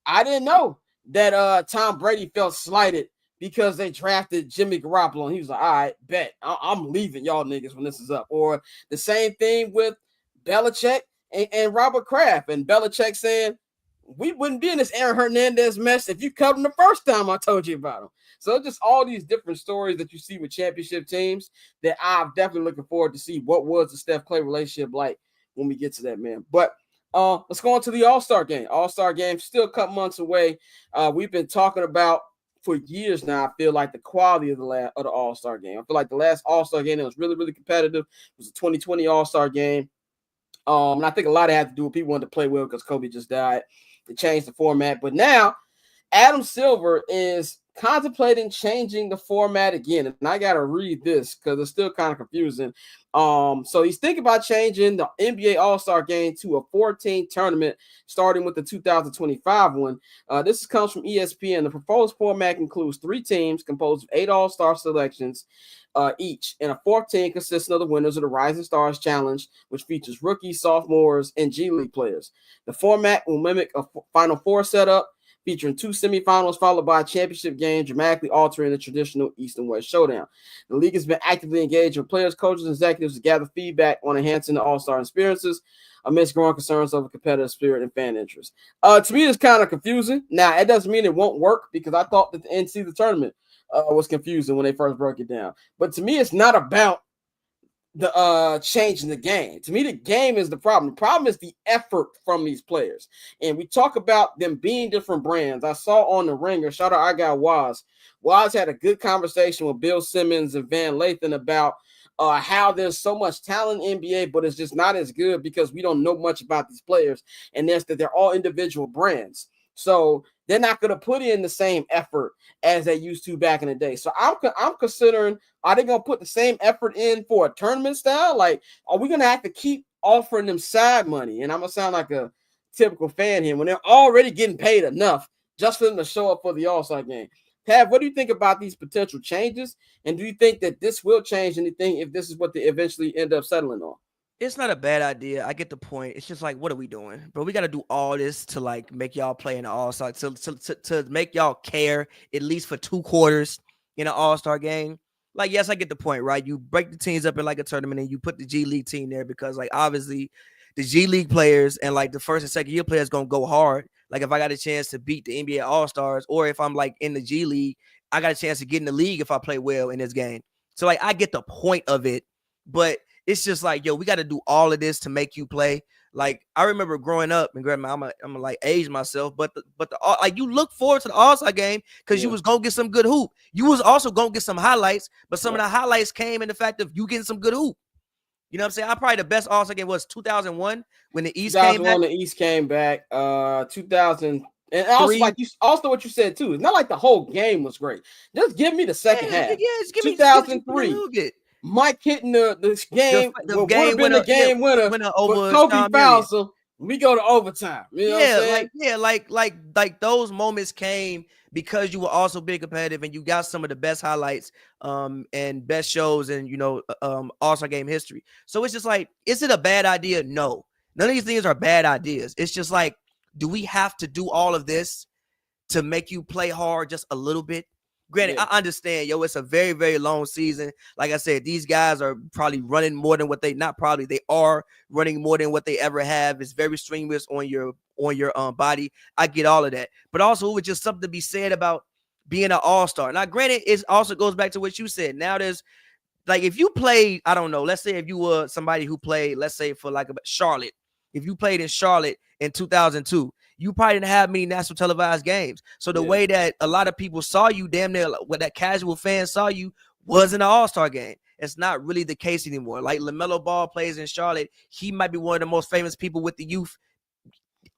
I didn't know that Tom Brady felt slighted because they drafted Jimmy Garoppolo, and he was like, all right, bet. I'm leaving y'all niggas when this is up. Or the same thing with Belichick and Robert Kraft, and Belichick saying, we wouldn't be in this Aaron Hernandez mess if you cut him the first time I told you about him. So just all these different stories that you see with championship teams that I'm definitely looking forward to see what was the Steph Clay relationship like when we get to that, man. But let's go on to the All-Star game. All-Star game still a couple months away. We've been talking about for years now. I feel like the quality of the All-Star game. I feel like the last All-Star game that was really, really competitive was the 2020 All-Star game. And I think a lot of it had to do with people wanted to play well because Kobe just died. They changed the format, but now Adam Silver is contemplating changing the format again. And I got to read this because it's still kind of confusing. So he's thinking about changing the NBA All-Star game to a 14 tournament, starting with the 2025 one. This comes from ESPN. The proposed format includes 3 teams composed of 8 All-Star selections each, and a 14 consisting of the winners of the Rising Stars Challenge, which features rookies, sophomores, and G League players. The format will mimic a Final Four setup, featuring 2 semifinals followed by a championship game, dramatically altering the traditional East and West showdown. The league has been actively engaged with players, coaches, and executives to gather feedback on enhancing the All-Star experiences amidst growing concerns over competitive spirit and fan interest. To me, it's kind of confusing. Now, it doesn't mean it won't work because I thought that the NCAA tournament was confusing when they first broke it down. But to me, it's not about the changing the game. To me, the game is the problem. The problem is the effort from these players. And we talk about them being different brands. I saw on the Ringer, shout out our guy Waz. Waz had a good conversation with Bill Simmons and Van Lathan about how there's so much talent in NBA, but it's just not as good because we don't know much about these players. And that's that they're all individual brands. So they're not going to put in the same effort as they used to back in the day. So I'm considering, are they going to put the same effort in for a tournament style? Like, are we going to have to keep offering them side money? And I'm going to sound like a typical fan here when they're already getting paid enough just for them to show up for the All-Star game. Pav, what do you think about these potential changes? And do you think that this will change anything if this is what they eventually end up settling on? It's not a bad idea. I get the point. It's just like, what are we doing? But we got to do all this to like make y'all play in the All-Star, to make y'all care at least for 2 quarters in an All-Star game. Like, yes, I get the point, right? You break the teams up in like a tournament and you put the G League team there because like obviously the G League players and like the first and second year players going to go hard. Like if I got a chance to beat the NBA All-Stars or if I'm like in the G League, I got a chance to get in the league if I play well in this game. So like I get the point of it, but it's just like, yo, we got to do all of this to make you play. Like I remember growing up, and I'm gonna like age myself, but like you look forward to the All-Star game because you was gonna get some good hoop. You was also gonna get some highlights, but some of the highlights came in the fact of you getting some good hoop. You know what I'm saying? I probably the best All-Star game was 2001 when the East came back. The East came back. 2000. And also, like you, also what you said too, it's not like the whole game was great. Just give me the second half. Yeah, just give 2003. Mike hitting the game, the game winner, the game winner over Kobe fouls him. We go to overtime. You know what I'm saying? like those moments came because you were also being competitive and you got some of the best highlights and best shows and All-Star game history. So it's just like, is it a bad idea? No. None of these things are bad ideas. It's just like, do we have to do all of this to make you play hard just a little bit? Granted, I understand, it's a very, very long season. Like I said, these guys are probably running more than what they are running more than what they ever have. It's very strenuous on your body. I get all of that. But also, it's just something to be said about being an all-star. Now, granted, it also goes back to what you said. Now there's, like, if you played, I don't know, let's say if you were somebody who played, let's say for like Charlotte, if you played in Charlotte in 2002, you probably didn't have many national televised games. So the way that a lot of people saw you, damn near what that casual fan saw you, was in an All-Star game. It's not really the case anymore. Like LaMelo Ball plays in Charlotte. He might be one of the most famous people with the youth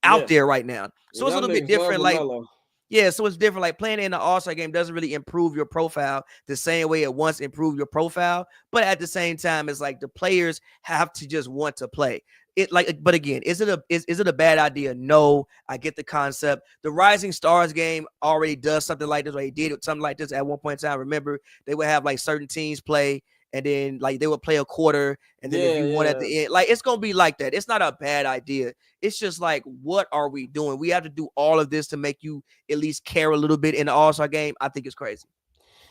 out there right now. So it's a little bit different. Like, so it's different. Like playing in the All-Star game doesn't really improve your profile the same way it once improved your profile. But at the same time, it's like the players have to just want to play. But again, is it a bad idea? No, I get the concept. The Rising Stars game already does something like this, or they did something like this at one point in time. Remember, they would have like certain teams play, and then like they would play a quarter, and then if you won at the end, like it's gonna be like that. It's not a bad idea. It's just like, what are we doing? We have to do all of this to make you at least care a little bit in the All-Star game. I think it's crazy.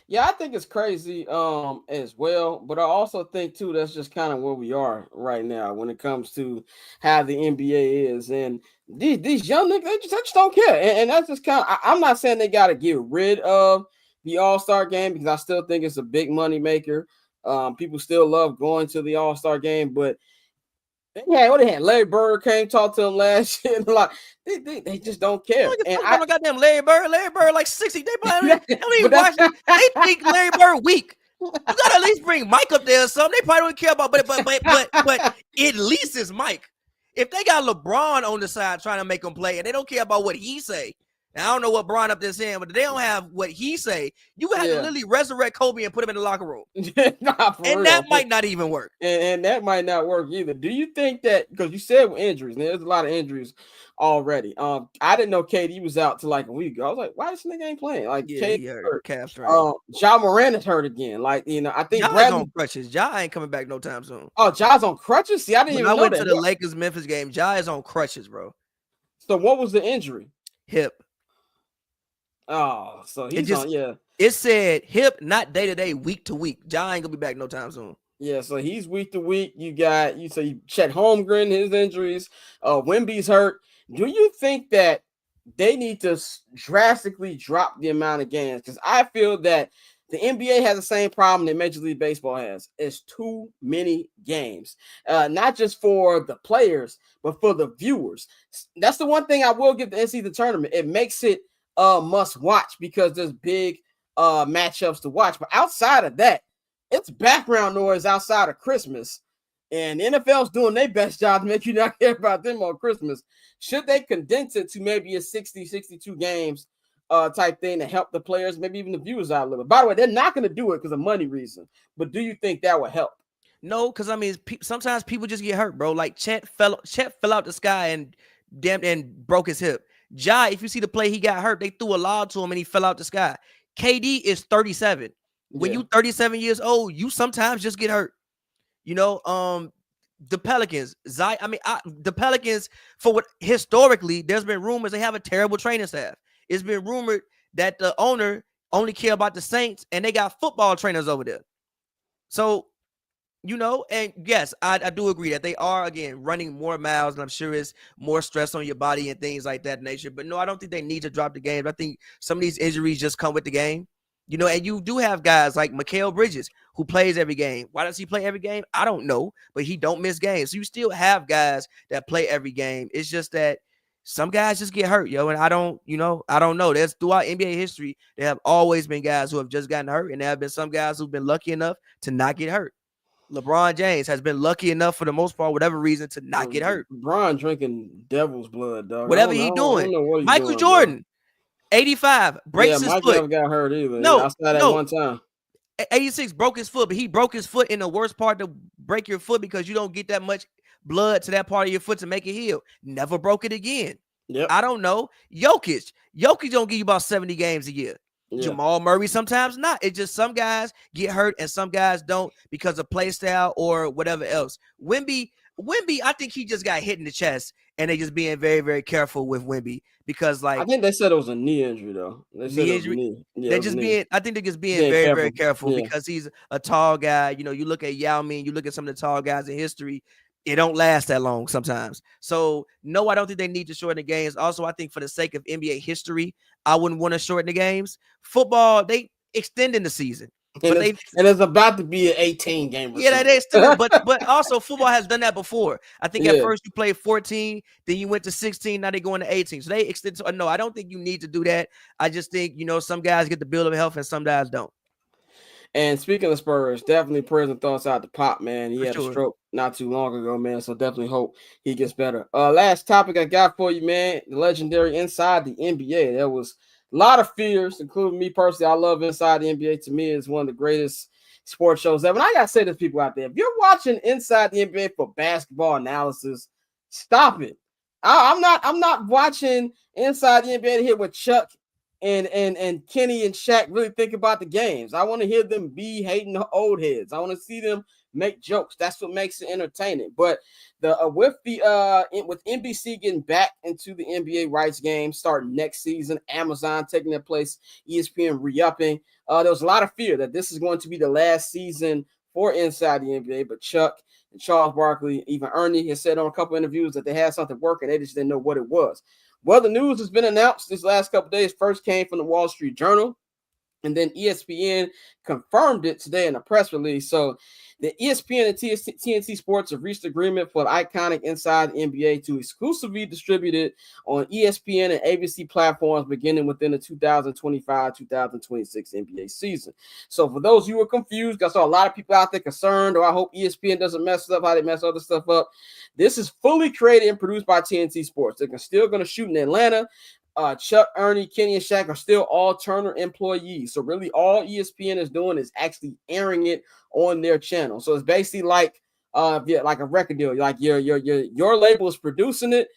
Yeah, I think it's crazy as well, but I also think too that's just kind of where we are right now when it comes to how the NBA is, and these young niggas they just don't care, and that's just kind of. I'm not saying they got to get rid of the All-Star game because I still think it's a big money maker. People still love going to the All-Star game, but they had Larry Bird came talk to them last year. Like they just don't care. And I goddamn Larry Bird like 60. They probably don't even watch it. They think Larry Bird weak. You gotta at least bring Mike up there or something. They probably don't care about, but at least it's Mike. If they got LeBron on the side trying to make him play and they don't care about what he say. Now, I don't know what Bron up there saying, but they don't have what he say. You would have to literally resurrect Kobe and put him in the locker room. That might not even work. And that might not work either. Do you think that, because you said with injuries, and there's a lot of injuries already. I didn't know KD was out till like a week ago. I was like, why this nigga ain't playing? Like, KD hurt. Calf strain. Ja Morant is hurt again. Like, I think Ja's on crutches. Ja ain't coming back no time soon. Oh, Ja's on crutches? See, I didn't even know that. I went to the Lakers-Memphis game. Ja is on crutches, bro. So what was the injury? Hip. Oh, so he's on, It said hip, not day to day, week to week. Ja ain't gonna be back no time soon. Yeah, so he's week to week. You Chet Holmgren, his injuries. Wemby's hurt. Do you think that they need to drastically drop the amount of games? Because I feel that the NBA has the same problem that Major League Baseball has. It's too many games, not just for the players, but for the viewers. That's the one thing I will give the NCAA tournament. It makes it must watch because there's big matchups to watch. But outside of that, it's background noise outside of Christmas. And the NFL's doing their best job to make you not care about them on Christmas. Should they condense it to maybe a 60, 62 games type thing to help the players, maybe even the viewers out a little bit? By the way, they're not going to do it because of money reason. But do you think that would help? No, because I mean, sometimes people just get hurt, bro. Like Chet fell out the sky and broke his hip. Ja, if you see the play, he got hurt. They threw a lob to him and he fell out the sky. KD is 37. When you 37 years old, you sometimes just get hurt. The Pelicans, the Pelicans, for what historically, there's been rumors they have a terrible training staff. It's been rumored that the owner only care about the Saints and they got football trainers over there. So, and yes, I do agree that they are, again, running more miles, and I'm sure it's more stress on your body and things like that nature. But no, I don't think they need to drop the game. I think some of these injuries just come with the game. And you do have guys like Mikal Bridges who plays every game. Why does he play every game? I don't know, but he don't miss games. So you still have guys that play every game. It's just that some guys just get hurt, and I don't know. There's throughout NBA history, there have always been guys who have just gotten hurt, and there have been some guys who've been lucky enough to not get hurt. LeBron James has been lucky enough for the most part, whatever reason, to not get hurt. LeBron drinking devil's blood, dog. Whatever he's doing. Michael Jordan, 85, breaks his foot. Never got hurt either. No, outside that one time. 86 broke his foot, but he broke his foot in the worst part to break your foot because you don't get that much blood to that part of your foot to make it heal. Never broke it again. Yep. I don't know. Jokic don't give you about 70 games a year. Yeah. Jamal Murray sometimes not. It's just some guys get hurt and some guys don't because of play style or whatever else. Wemby, I think he just got hit in the chest and they just being very, very careful with Wemby because I think they said it was a knee injury though. Knee injury. Yeah, I think they're just being very, very careful because he's a tall guy. You look at Yao Ming, you look at some of the tall guys in history. It don't last that long sometimes. So, no, I don't think they need to shorten the games. Also, I think for the sake of NBA history, I wouldn't want to shorten the games. Football, they extending the season. And it's about to be an 18 game. Yeah, they extended, but also football has done that before. I think at first you played 14, then you went to 16, now they're going to 18. So they extend. So no, I don't think you need to do that. I just think, some guys get the bill of health and some guys don't. And speaking of Spurs, definitely prayers and thoughts out to Pop, man. He had a stroke not too long ago, man. So definitely hope he gets better. Last topic I got for you, man. The legendary Inside the NBA. There was a lot of fears, including me personally. I love Inside the NBA. To me, it's one of the greatest sports shows ever. And I got to say this, people out there. If you're watching Inside the NBA for basketball analysis, stop it. I'm not watching Inside the NBA to hear what Chuck and Kenny and Shaq really think about the games. I want to hear them be hating the old heads. I want to see them make jokes. That's what makes it entertaining. But with NBC getting back into the NBA rights game starting next season, Amazon taking their place, ESPN re-upping, there was a lot of fear that this is going to be the last season for Inside the NBA. But Chuck and Charles Barkley, even Ernie, has said on a couple interviews that they had something working. They just didn't know what it was. Well, the news has been announced this last couple of days. First came from the Wall Street Journal, and then ESPN confirmed it today in a press release. So the ESPN and TNT Sports have reached agreement for the iconic Inside the NBA to exclusively distribute it on ESPN and ABC platforms beginning within the 2025-2026 NBA season. So for those who are confused, I saw a lot of people out there concerned, or I hope ESPN doesn't mess up how they mess other stuff up. This is fully created and produced by TNT Sports. They're still going to shoot in Atlanta. Chuck, Ernie, Kenny, and Shaq are still all Turner employees. So really all ESPN is doing is actually airing it on their channel. So it's basically like a record deal. Like your label is producing it.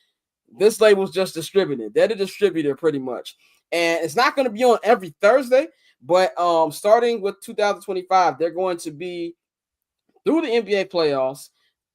This label is just distributing it. They're the distributor pretty much. And it's not going to be on every Thursday, but starting with 2025, they're going to be through the NBA playoffs,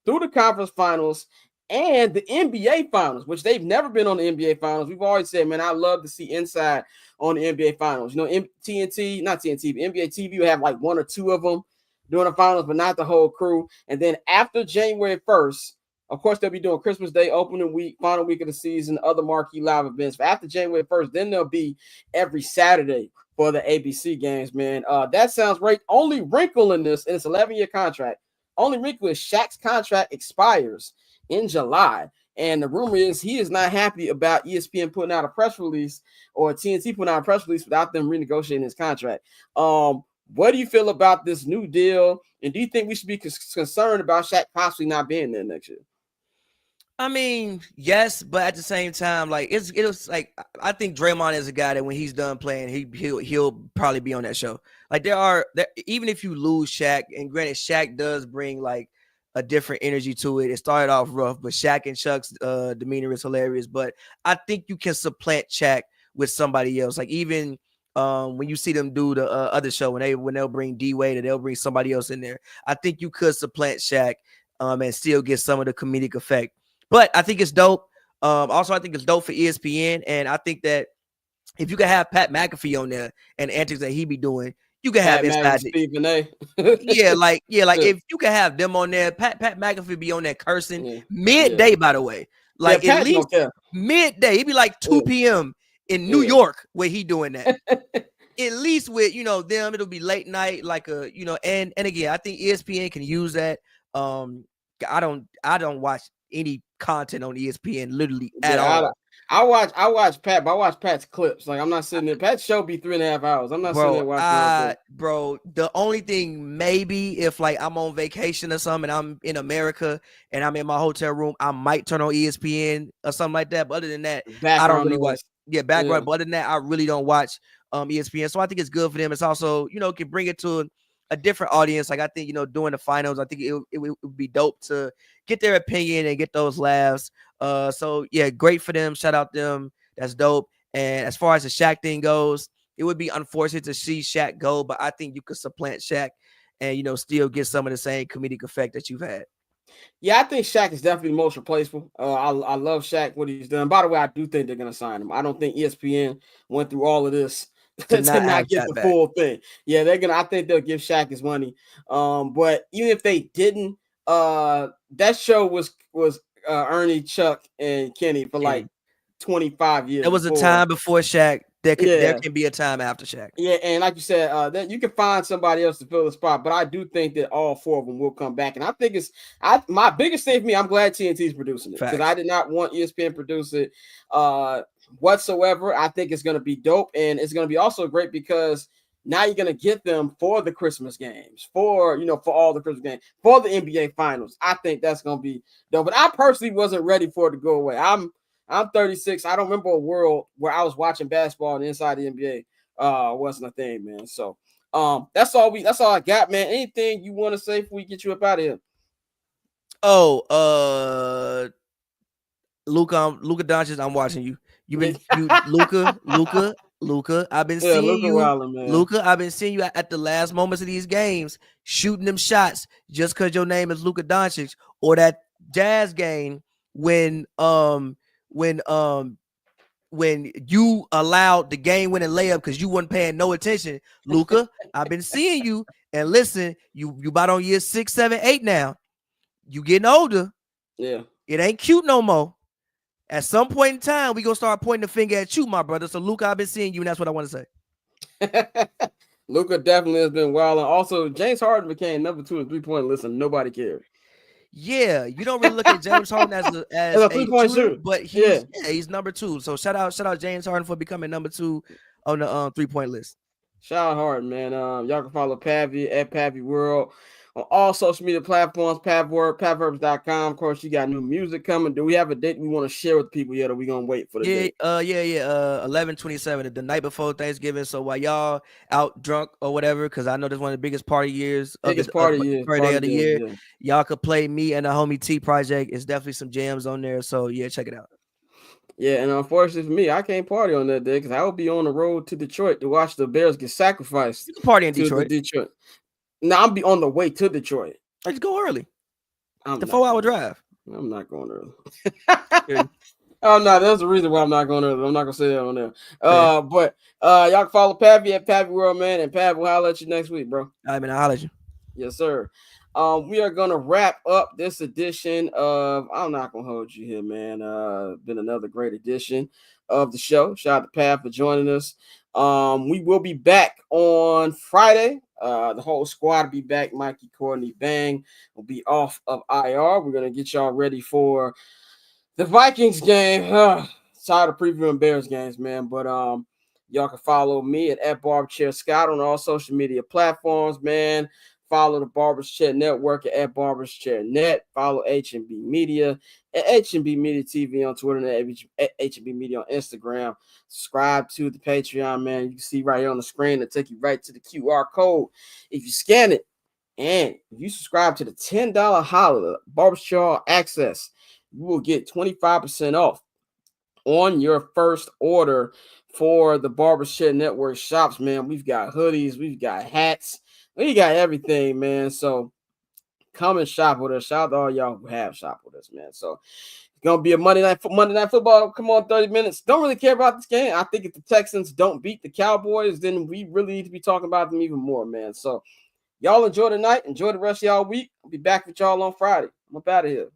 through the conference finals, and the NBA finals, which they've never been on the NBA finals. We've always said, man, I love to see Inside on the NBA finals. You know, NBA TV will have like one or two of them during the finals, but not the whole crew. And then after January 1st, of course, they'll be doing Christmas Day, opening week, final week of the season, other marquee live events. But after January 1st, then they'll be every Saturday for the ABC games, man. That sounds great. Only wrinkle in this, and it's an 11-year contract. Only wrinkle is Shaq's contract expires in July. And the rumor is he is not happy about ESPN putting out a press release or TNT putting out a press release without them renegotiating his contract. What do you feel about this new deal? And do you think we should be concerned about Shaq possibly not being there next year? I mean, yes, but at the same time, like it was like I think Draymond is a guy that when he's done playing, he'll probably be on that show. Like even if you lose Shaq, and granted, Shaq does bring like a different energy to it. It started off rough, but Shaq and Chuck's demeanor is hilarious. But I think you can supplant Shaq with somebody else. Like even when you see them do the other show, when they'll bring D-Wade or they'll bring somebody else in there, I think you could supplant Shaq and still get some of the comedic effect. But I think it's dope. Also, I think it's dope for ESPN, and I think that if you can have Pat McAfee on there and the antics that he be doing, you can have Inside Stephen A. like if you can have them on there, Pat McAfee be on there cursing midday, by the way. Like at least midday. It'd be like 2 p.m. in New York where he doing that. At least with them, it'll be late night, like and again, I think ESPN can use that. I don't watch any content on ESPN literally at all. I watch Pat, but I watch Pat's clips. Like I'm not sitting there. Pat's show be 3.5 hours. I'm not sitting there watching. Bro, the only thing maybe if like I'm on vacation or something and I'm in America and I'm in my hotel room, I might turn on ESPN or something like that. But other than that, I don't really watch. Background. But other than that, I really don't watch ESPN. So I think it's good for them. It's also can bring it to a different audience. Like I think during the finals, I think it would be dope to get their opinion and get those laughs. So yeah, great for them. Shout out them. That's dope. And as far as the Shaq thing goes, it would be unfortunate to see Shaq go, but I think you could supplant Shaq and still get some of the same comedic effect that you've had. Yeah, I think Shaq is definitely the most replaceable. I love Shaq, what he's done. By the way, I do think they're gonna sign him. I don't think ESPN went through all of this to not get the full thing. Yeah, I think they'll give Shaq his money. But even if they didn't, that show was Ernie, Chuck, and Kenny for like 25 years. There was a time before Shaq. There can be a time after Shaq. Yeah, and like you said, that you can find somebody else to fill the spot, but I do think that all four of them will come back. And I think my biggest thing for me, I'm glad TNT is producing it because I did not want ESPN to produce it whatsoever. I think it's going to be dope, and it's going to be also great because now you're going to get them for the Christmas games, for all the Christmas games, for the NBA finals. I think that's going to be dope. But I personally wasn't ready for it to go away. I'm 36. I don't remember a world where I was watching basketball and Inside the NBA wasn't a thing, man. So that's all I got, man. Anything you want to say before we get you up out of here? Luka Doncic, I'm watching you. Luka, Luka, I've been Yeah, seeing Luka you. Wildin', man. Luka, I've been seeing you at the last moments of these games, shooting them shots just because your name is Luka Doncic, or that Jazz game when you allowed the game-winning layup because you weren't paying no attention. Luka, I've been seeing you, and listen, you about on year 6, 7, 8 now. You getting older. Yeah. It ain't cute no more. At some point in time, we gonna start pointing the finger at you, my brother. So, Luka, I've been seeing you, and that's what I want to say. Luka definitely has been wild. And also, James Harden became number 2 in 3-point list, and nobody cared. Yeah, you don't really look at James Harden as a 3-point shooter, but he's number 2. So shout out James Harden for becoming number 2 on the 3-point list. Shout out Harden, man. Y'all can follow Pavy at Pavy World on all social media platforms. Pavverbs.com. Of course, you got new music coming. Do we have a date we want to share with people yet, or we gonna wait for the date? 11/27, the night before Thanksgiving. So while y'all out drunk or whatever, because I know this is one of the biggest party years, party day of the year. Yeah. Y'all could play me and the Homie T project. It's definitely some jams on there. So yeah, check it out. Yeah, and unfortunately for me, I can't party on that day because I will be on the road to Detroit to watch the Bears get sacrificed. You can party in Detroit. Now I'll be on the way to Detroit. Let's go early. The 4-hour drive. I'm not going early. Oh no, there's a reason why I'm not going early. I'm not gonna say that on there. But y'all can follow Pavy at Pavy World, man, and Pav will holler at you next week, bro. All right, man, I'll holler at you. Yes, sir. We are gonna wrap up this edition of I'm not gonna hold you here, man. Been another great edition of the show. Shout out to Pav for joining us. We will be back on Friday. The whole squad will be back. Mikey, Courtney, Bang will be off of IR. We're gonna get y'all ready for the Vikings game. Tired of previewing Bears games, man. But y'all can follow me at Barberchair Scott on all social media platforms, man. Follow the Barbers Chair Network at Barbers Chair Net. Follow H&B Media at H&B Media TV on Twitter and at H&B Media on Instagram. Subscribe to the Patreon, man. You can see right here on the screen that take you right to the QR code. If you scan it and if you subscribe to the $10 holler Barbers Chair Access, you will get 25% off on your first order for the Barbers Chair Network shops, man. We've got hoodies, we've got hats. We got everything, man. So come and shop with us. Shout out to all y'all who have shopped with us, man. So it's gonna be a Monday night football. Come on, 30 minutes. Don't really care about this game. I think if the Texans don't beat the Cowboys, then we really need to be talking about them even more, man. So y'all enjoy the night. Enjoy the rest of y'all week. I'll be back with y'all on Friday. I'm up out of here.